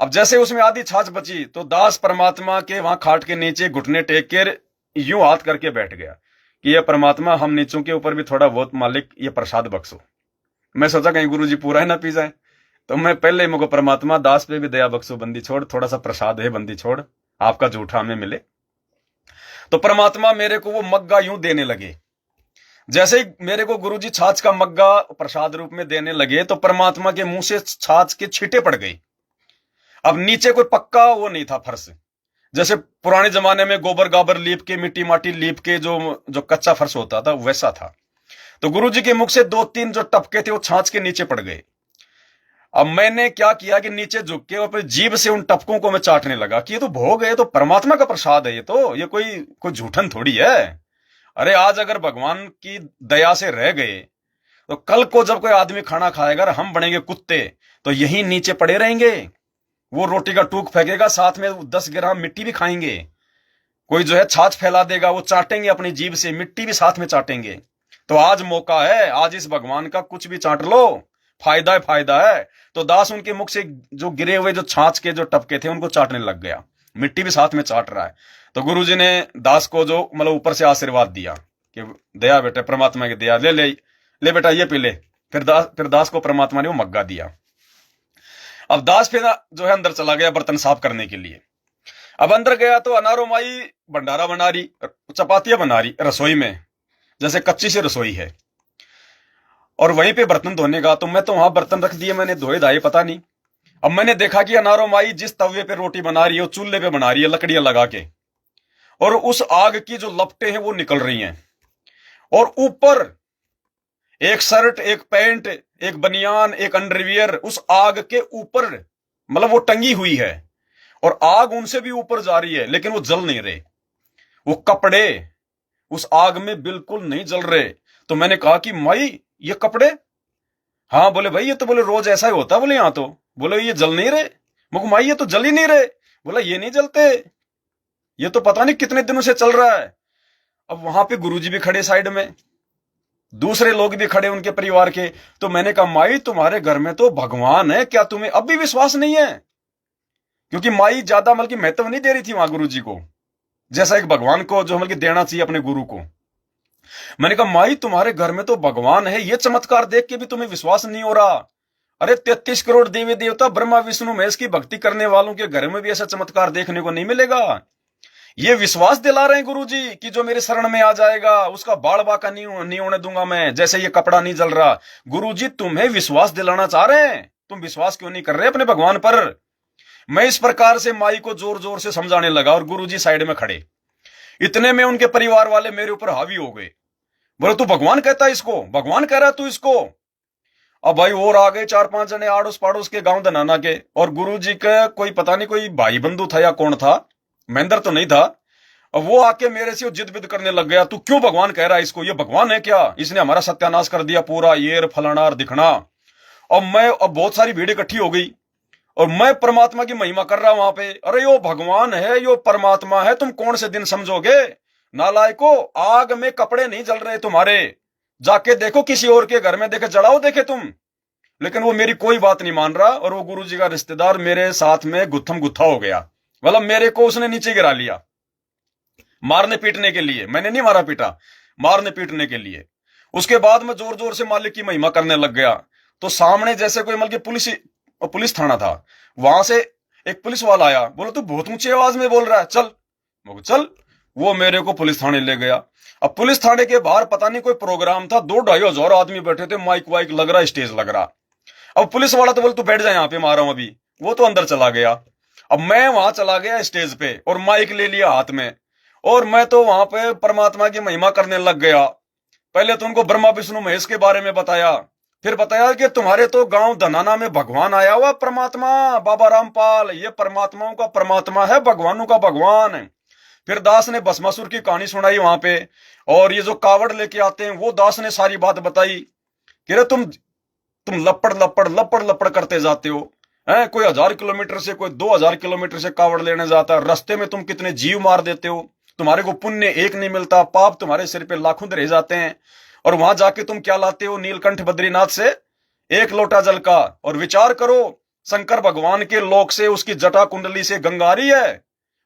अब जैसे उसमें आधी छाछ बची तो दास परमात्मा के वहां खाट के नीचे घुटने टेक कर यूं हाथ करके बैठ गया कि ये परमात्मा हम नीचों के ऊपर भी थोड़ा बहुत मालिक ये प्रसाद बख्शो। मैं सोचा कहीं गुरुजी पूरा ही ना पी जाए, तो मैं पहले ही मुझको परमात्मा दास पे भी दया बख्शो, बंदी छोड़, थोड़ा सा प्रसाद है बंदी छोड़, आपका जूठा हमें मिले। तो परमात्मा मेरे को वो मग्गा यूं देने लगे। जैसे ही मेरे को गुरुजी छाछ का मग्गा प्रसाद रूप में देने लगे तो परमात्मा के मुंह से छाछ के छींटे पड़ गई। अब नीचे कोई पक्का वो नहीं था फर्श, जैसे पुराने जमाने में गोबर गाबर लीप के, मिट्टी माटी लीप के जो कच्चा फर्श होता था वैसा था। तो गुरुजी के मुख से 2-3 जो टपके थे वो छाछ के नीचे पड़ गए। अब मैंने क्या किया कि नीचे झुक के और अपनी जीभ से उन टपकों को मैं चाटने लगा कि ये तो भोग है, ये तो परमात्मा का प्रसाद है, ये कोई झूठन थोड़ी है। अरे आज अगर भगवान की दया से रह गए तो कल को जब कोई आदमी खाना खाएगा और हम बनेंगे कुत्ते तो यही नीचे पड़े रहेंगे। वो रोटी का टूक फेंकेगा, साथ में 10 ग्राम मिट्टी भी खाएंगे। कोई जो है छाछ फैला देगा, वो चाटेंगे अपनी जीभ से, मिट्टी भी साथ में चाटेंगे। तो आज मौका है, आज इस भगवान का कुछ भी चाट लो, फायदा है फायदा है। तो दास उनके मुख से जो गिरे हुए जो छाछ के जो टपके थे उनको चाटने लग गया, मिट्टी भी साथ में चाट रहा है। तो गुरुजी ने दास को जो मतलब ऊपर से आशीर्वाद दिया कि दया बेटा, परमात्मा की दया, ले बेटा ये पी ले। फिर दास को परमात्मा ने वो मग्गा दिया। अब दास फिर जो है अंदर चला गया बर्तन साफ करने के लिए। अब अंदर गया तो अनारो माई भंडारा बना रही, चपातियां बना रही रसोई में, जैसे कच्ची सी रसोई है। और वहीं पे बर्तन धोने का, तो मैं तो वहां बर्तन रख दिए, मैंने धोए धाए पता नहीं। अब मैंने देखा कि अनारो माई जिस तवे पे रोटी बना रही है वो चूल्हे पे बना रही है लकड़ियां लगा के, और उस आग की जो लपटें हैं वो निकल रही हैं। और ऊपर एक शर्ट, एक पैंट, एक बनियान, एक अंडरवियर उस आग के ऊपर मतलब वो टंगी हुई है, और आग उनसे भी ऊपर जा रही है लेकिन वो जल नहीं रहे। वो कपड़े उस आग में बिल्कुल नहीं जल रहे। तो मैंने कहा कि माई ये कपड़े? हाँ बोले भाई ये तो बोले रोज ऐसा ही होता, बोले यहाँ तो बोले ये जल नहीं रहे। मुझे माई ये तो जल ही नहीं रहे। बोला ये नहीं जलते, ये तो पता नहीं कितने दिनों से चल रहा है। अब वहां पे गुरुजी भी खड़े साइड में, दूसरे लोग भी खड़े उनके परिवार के। तो मैंने कहा माई तुम्हारे घर में तो भगवान है, क्या तुम्हें अब भी विश्वास नहीं है? क्योंकि माई ज्यादा मतलब महत्व नहीं दे रही थी वहां गुरुजी को, जैसा एक भगवान को जो मतलब देना चाहिए अपने गुरु को। मैंने कहा माई तुम्हारे घर में तो भगवान है, ये चमत्कार देख के भी तुम्हें विश्वास नहीं हो रहा? अरे 33 करोड़ देवी देवता ब्रह्मा विष्णु महेश की भक्ति करने वालों के घर में भी ऐसा चमत्कार देखने को नहीं मिलेगा। ये विश्वास दिला रहे हैं गुरुजी कि जो मेरे शरण में आ जाएगा उसका बाल बाका नहीं होने दूंगा मैं, जैसे ये कपड़ा नहीं जल रहा। गुरुजी तुम्हें विश्वास दिलाना चाह रहे हैं, तुम विश्वास क्यों नहीं कर रहे अपने भगवान पर? मैं इस प्रकार से माई को जोर जोर से समझाने लगा और गुरुजी साइड में खड़े। इतने में उनके परिवार वाले मेरे ऊपर हावी हो गए। बोले तू भगवान कहता है इसको, भगवान कह रहा है तू इसको? अब भाई और आ गए 4-5 जने आड़ोस पड़ोस के गांव धनाना के, और गुरुजी का कोई पता नहीं कोई भाई बंधु था या कौन था, महेंद्र तो नहीं था। अब वो आके मेरे से जिद बिद करने लग गया, तू क्यों भगवान कह रहा है इसको, ये भगवान है क्या, इसने हमारा सत्यानाश कर दिया पूरा, ये फलाना और दिखना। अब बहुत सारी भीड़ इकट्ठी हो गई और मैं परमात्मा की महिमा कर रहा वहां पे। अरे यो भगवान है, यो परमात्मा है, तुम कौन से दिन समझोगे नालायको? आग में कपड़े नहीं जल रहे तुम्हारे, जाके देखो किसी और के घर में, देखे जलाओ देखे तुम। लेकिन वो मेरी कोई बात नहीं मान रहा, और वो गुरुजी का रिश्तेदार मेरे साथ में गुत्थम गुत्था हो गया। मतलब मेरे को उसने नीचे गिरा लिया मारने पीटने के लिए। मैंने नहीं मारा पीटा, मारने पीटने के लिए। उसके बाद मैं जोर जोर से मालिक की महिमा करने लग गया। तो सामने जैसे कोई मतलब पुलिस थाना था, वहां से एक पुलिस वाला आया, बोला तू बहुत ऊंची आवाज में बोल रहा है, चल। चल, वो मेरे को पुलिस थाने ले गया। अब पुलिस थाने के बाहर पता नहीं कोई प्रोग्राम था, 2-2.5 हजार आदमी बैठे थे, माइक वाइक लग रहा, स्टेज लग रहा। अब पुलिस वाला तो बोले तू बैठ जा यहाँ पे, मार रहा हूं अभी। वो तो अंदर चला गया। अब मैं वहां चला गया स्टेज पे और माइक ले लिया हाथ में, और मैं तो वहां पे परमात्मा की महिमा करने लग गया। पहले तो उनको ब्रह्मा विष्णु महेश के बारे में बताया, फिर बताया कि तुम्हारे तो गांव धनाना में भगवान आया हुआ परमात्मा बाबा रामपाल, ये परमात्माओं का परमात्मा है, भगवानों का भगवान है। फिर दास ने भस्मासुर की कहानी सुनाई वहां पे, और ये जो कावड़ लेके आते हैं वो दास ने सारी बात बताई कि रे तुम लपड़ लपड़ लपड़ लपड़ करते जाते हो, है कोई 1000 किलोमीटर से, कोई 2000 किलोमीटर से कावड़ लेने जाता है, रास्ते में तुम कितने जीव मार देते हो, तुम्हारे को पुण्य एक नहीं मिलता, पाप तुम्हारे सिर पे लाखों रह जाते हैं, और वहां जाके तुम क्या लाते हो नीलकंठ बद्रीनाथ से 1 लोटा जल का। और विचार करो, शंकर भगवान के लोक से उसकी जटा कुंडली से गंगा आ रही है,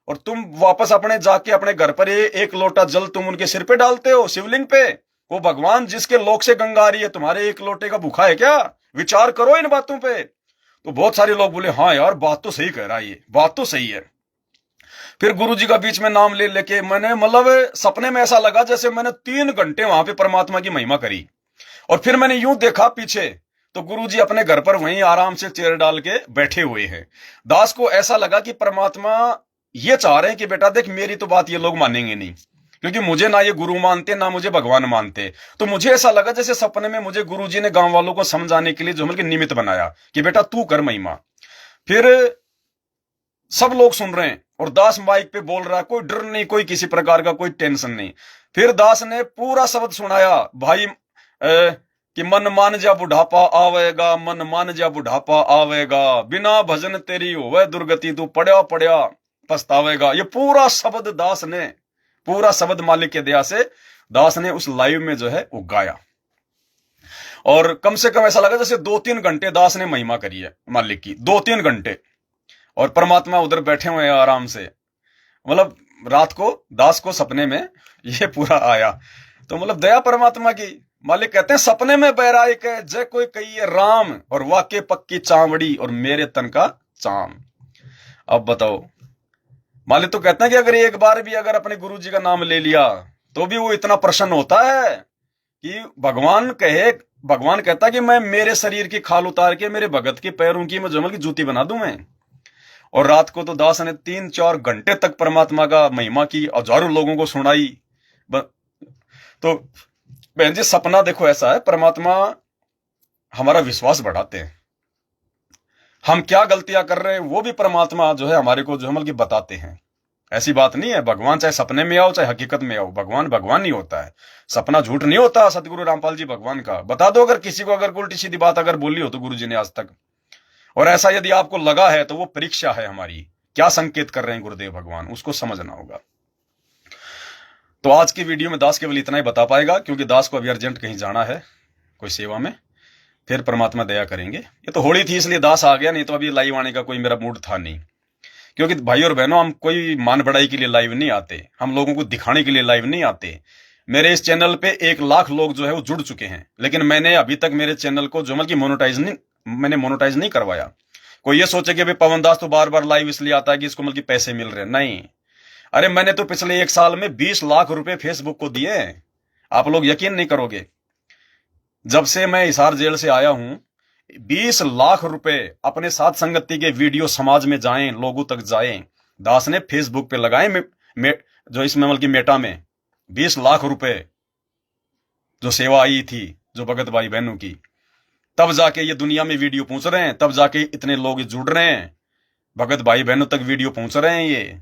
और तुम वापस अपने जाके अपने घर पर 1 लोटा जल तुम उनके सिर पे डालते हो शिवलिंग पे। वो भगवान जिसके लोक से गंगा आ रही है तुम्हारे 1 लोटे का भूखा है क्या? विचार करो इन बातों पे। तो बहुत सारे लोग बोले हाँ यार बात तो सही कह रहा है, ये बात तो सही है। फिर गुरुजी का बीच में नाम ले लेके मैंने मतलब सपने में ऐसा लगा जैसे मैंने 3 घंटे वहां पे परमात्मा की महिमा करी। और फिर मैंने यूं देखा पीछे तो गुरुजी अपने घर पर वहीं आराम से चेयर डाल के बैठे हुए हैं। दास को ऐसा लगा कि परमात्मा ये चाह रहे हैं कि बेटा देख मेरी तो बात ये लोग मानेंगे नहीं, क्योंकि मुझे ना ये गुरु मानते ना मुझे भगवान मानते। तो मुझे ऐसा लगा जैसे सपने में मुझे गुरुजी ने गांव वालों को समझाने के लिए जो मतलब निमित्त बनाया कि बेटा तू कर महिमा। फिर सब लोग सुन रहे हैं और दास माइक पे बोल रहा है, कोई डर नहीं, कोई किसी प्रकार का कोई टेंशन नहीं। फिर दास ने पूरा शब्द सुनाया भाई कि मन मान जा बुढ़ापा आवेगा, मन मान जा बुढ़ापा आवेगा, बिना भजन तेरी होवे दुर्गति, तू पढ़या पढ़या पछतावेगा। ये पूरा शब्द दास ने, पूरा शब्द मालिक के दया से दास ने उस लाइव में जो है वो गाया। और कम से कम ऐसा लगा जैसे 2-3 घंटे दास ने महिमा करी है मालिक की, 2-3 घंटे। और परमात्मा उधर बैठे हुए हैं आराम से। मतलब रात को दास को सपने में ये पूरा आया। तो मतलब दया परमात्मा की। मालिक कहते हैं सपने में बहराए के जय कोई कही राम, और वाके पक्की चावड़ी और मेरे तन का चाम। अब बताओ, मालिक तो कहते हैं कि अगर एक बार भी अगर अपने गुरु जी का नाम ले लिया तो भी वो इतना प्रसन्न होता है कि भगवान कहता है कि मैं मेरे शरीर की खाल उतार के मेरे भगत के पैरों की मैं जमल की जूती बना दूं मैं। और रात को तो दास ने 3-4 घंटे तक परमात्मा का महिमा की, हजारों लोगों को सुनाई। तो बहन जी सपना देखो ऐसा है, परमात्मा हमारा विश्वास बढ़ाते हैं। हम क्या गलतियां कर रहे हैं वो भी परमात्मा जो है हमारे को जो है मतलब बताते हैं। ऐसी बात नहीं है। भगवान चाहे सपने में आओ चाहे हकीकत में आओ, भगवान भगवान नहीं होता है। सपना झूठ नहीं होता सतगुरु रामपाल जी भगवान का। बता दो अगर किसी को अगर उल्टी सीधी बात अगर बोली हो तो गुरु जी ने आज तक। और ऐसा यदि आपको लगा है तो वो परीक्षा है हमारी, क्या संकेत कर रहे हैं गुरुदेव भगवान, उसको समझना होगा। तो आज की वीडियो में दास केवल इतना ही बता पाएगा, क्योंकि दास को अभी अर्जेंट कहीं जाना है कोई सेवा में, फिर परमात्मा दया करेंगे। ये तो होली थी इसलिए दास आ गया, नहीं तो अभी लाइव आने का कोई मेरा मूड था नहीं। क्योंकि भाई और बहनों, हम कोई मान बढ़ाई के लिए लाइव नहीं आते, हम लोगों को दिखाने के लिए लाइव नहीं आते। मेरे इस चैनल पे 1 लाख लोग जो है वो जुड़ चुके हैं, लेकिन मैंने अभी तक मेरे चैनल को जो मतलब कि मोनेटाइज नहीं करवाया। कोई ये सोचे कि भाई पवन दास तो बार बार लाइव इसलिए आता है कि इसको मतलब कि पैसे मिल रहे हैं। नहीं, अरे मैंने तो पिछले 1 साल में 20 लाख रुपए फेसबुक को दिए हैं। आप लोग यकीन नहीं करोगे, जब से मैं हिसार जेल से आया हूं 20 लाख रुपए अपने साथ संगति के वीडियो समाज में जाएं, लोगों तक जाएं, दास ने फेसबुक पे लगाए। जो इसमें मतलब की मेटा में 20 लाख रुपए जो सेवा आई थी जो भगत भाई बहनों की, तब जाके ये दुनिया में वीडियो पहुंच रहे हैं, तब जाके इतने लोग जुड़ रहे हैं, भगत भाई बहनों तक वीडियो पहुंच रहे हैं ये।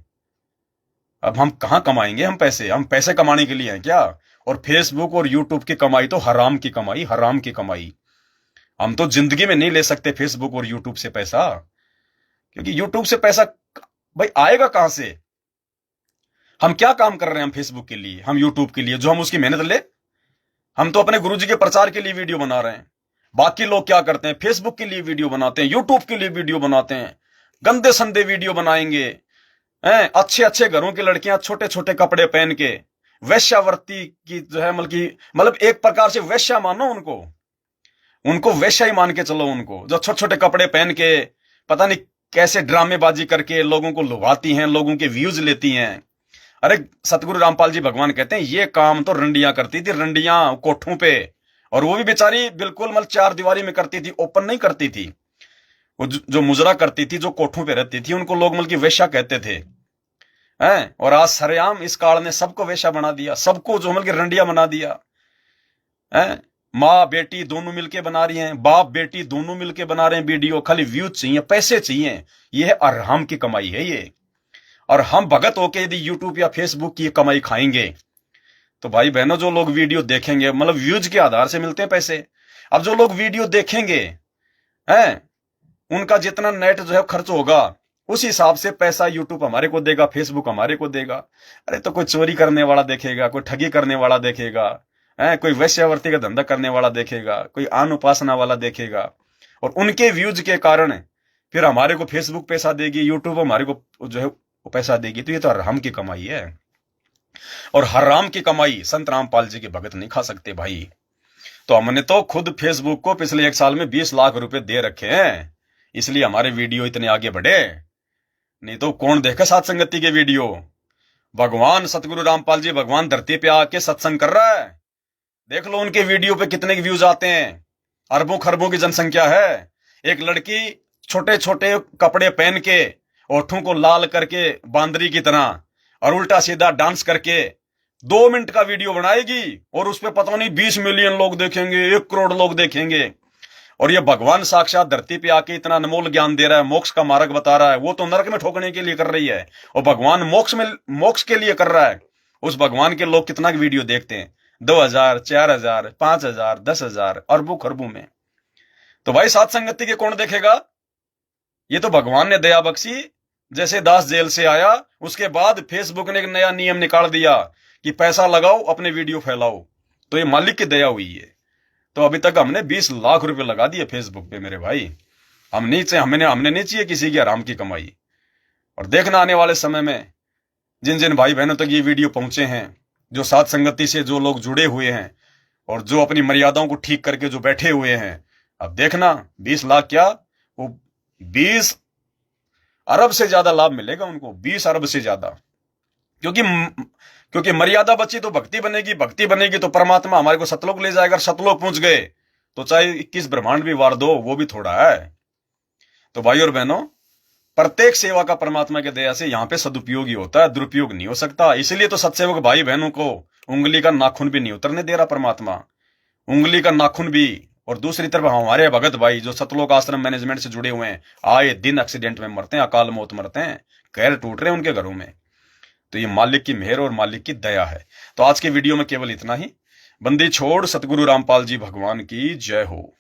अब हम कहां कमाएंगे हम पैसे? हम पैसे कमाने के लिए हैं क्या? और फेसबुक और यूट्यूब की कमाई तो हराम की कमाई, हराम की कमाई। हम तो जिंदगी में नहीं ले सकते फेसबुक और यूट्यूब से पैसा, क्योंकि यूट्यूब से पैसा भाई आएगा कहां से? हम क्या काम कर रहे हैं हम फेसबुक के लिए, हम यूट्यूब के लिए, जो हम उसकी मेहनत ले? हम तो अपने गुरुजी के प्रचार के लिए वीडियो बना रहे हैं। बाकी लोग क्या करते हैं? फेसबुक के लिए वीडियो बनाते हैं, यूट्यूब के लिए वीडियो बनाते हैं, गंदे संदे वीडियो बनाएंगे हैं। अच्छे अच्छे घरों की लड़कियां छोटे छोटे कपड़े पहन के वैश्यावर्ती की जो है मतलब एक प्रकार से वैश्या मानो उनको वैश्या ही मान के चलो। उनको जो छोटे छोटे कपड़े पहन के पता नहीं कैसे ड्रामेबाजी करके लोगों को लुभाती हैं, लोगों के व्यूज लेती हैं। अरे सतगुरु रामपाल जी भगवान कहते हैं ये काम तो रंडियां करती थी, रंडियां कोठों पे, और वो भी बेचारी बिल्कुल मतलब 4 दीवारी में करती थी, ओपन नहीं करती थी। वो जो मुजरा करती थी, जो कोठों पे रहती थी, उनको लोग मतलब की वेश्या कहते थे हैं। और आज सरेआम इस काल ने सबको वेश्या बना दिया, सबको जो मतलब की रंडिया बना दिया है। माँ बेटी दोनों मिलके बना रही हैं, बाप बेटी दोनों मिलके बना रहे हैं वीडियो, खाली व्यूज चाहिए, पैसे चाहिए। ये है अरहम की कमाई है ये। और हम भगत होके यदि यूट्यूब या फेसबुक की कमाई खाएंगे तो भाई बहनों, जो लोग वीडियो देखेंगे मतलब व्यूज के आधार से मिलते हैं पैसे। अब जो लोग वीडियो देखेंगे हैं, उनका जितना नेट जो है खर्च होगा, उस हिसाब से पैसा यूट्यूब हमारे को देगा, फेसबुक हमारे को देगा। अरे तो कोई चोरी करने वाला देखेगा, कोई ठगी करने वाला देखेगा, कोई वैश्यावर्ती का धंधा करने वाला देखेगा, कोई आन उपासना वाला देखेगा, और उनके व्यूज के कारण फिर हमारे को फेसबुक पैसा देगी, यूट्यूब हमारे को जो है वो पैसा देगी। तो ये तो हराम की कमाई है, और हराम की कमाई संत रामपाल जी के भगत नहीं खा सकते भाई। तो हमने तो खुद फेसबुक को पिछले 1 साल में 20 लाख रुपए दे रखे हैं, इसलिए हमारे वीडियो इतने आगे बढ़े। नहीं तो कौन देखे साथ संगति के वीडियो? भगवान सतगुरु रामपाल जी भगवान धरती पे आके सत्संग कर रहा है, देख लो उनके वीडियो पे कितने व्यूज आते हैं। अरबों खरबों की जनसंख्या है। एक लड़की छोटे छोटे कपड़े पहन के, ओठों को लाल करके बांदरी की तरह, और उल्टा सीधा डांस करके 2 मिनट का वीडियो बनाएगी, और उस पर पता नहीं 20 मिलियन लोग देखेंगे, 1 करोड़ लोग देखेंगे। और ये भगवान साक्षात धरती पे आके इतना अनमोल ज्ञान दे रहा है, मोक्ष का मार्ग बता रहा है। वो तो नरक में ठोकने के लिए कर रही है, और भगवान मोक्ष के लिए कर रहा है। उस भगवान के लोग कितना वीडियो देखते हैं? 2000, 4000, 5000, 10,000, अरबों खरबों में। तो भाई साथ संगति के कौन देखेगा? ये तो भगवान ने दया बख्शी। जैसे दास जेल से आया उसके बाद फेसबुक ने एक नया नियम निकाल दिया कि पैसा लगाओ अपने वीडियो फैलाओ। तो ये मालिक की दया हुई है। तो अभी तक हमने 20 लाख रुपए लगा दिए फेसबुक पे मेरे भाई। हमने नहीं चाहिए किसी की हराम की कमाई। और देखना आने वाले समय में जिन जिन भाई बहनों तक ये वीडियो पहुंचे हैं, जो साथ संगति से जो लोग जुड़े हुए हैं, और जो अपनी मर्यादाओं को ठीक करके जो बैठे हुए हैं, अब देखना 20 लाख क्या, वो 20 अरब से ज्यादा लाभ मिलेगा उनको, 20 अरब से ज्यादा। क्योंकि मर्यादा बची तो भक्ति बनेगी, भक्ति बनेगी तो परमात्मा हमारे को सतलोक ले जाएगा। सतलोक पहुंच गए तो चाहे 21 ब्रह्मांड भी वार दो, वो भी थोड़ा है। तो भाई और बहनों, प्रत्येक सेवा का परमात्मा के दया से यहाँ पे सदुपयोग ही होता है, दुरुपयोग नहीं हो सकता। इसलिए तो सत्सेवक भाई बहनों को उंगली का नाखून भी नहीं उतरने दे रहा परमात्मा, उंगली का नाखून भी। और दूसरी तरफ हमारे भगत भाई जो सतलोक आश्रम मैनेजमेंट से जुड़े हुए हैं, आए दिन एक्सीडेंट में मरते हैं, अकाल मौत मरते हैं, पैर टूट रहे हैं उनके घरों में। तो ये मालिक की मेहर और मालिक की दया है। तो आज के वीडियो में केवल इतना ही। बंदी छोड़ सतगुरु रामपाल जी भगवान की जय हो।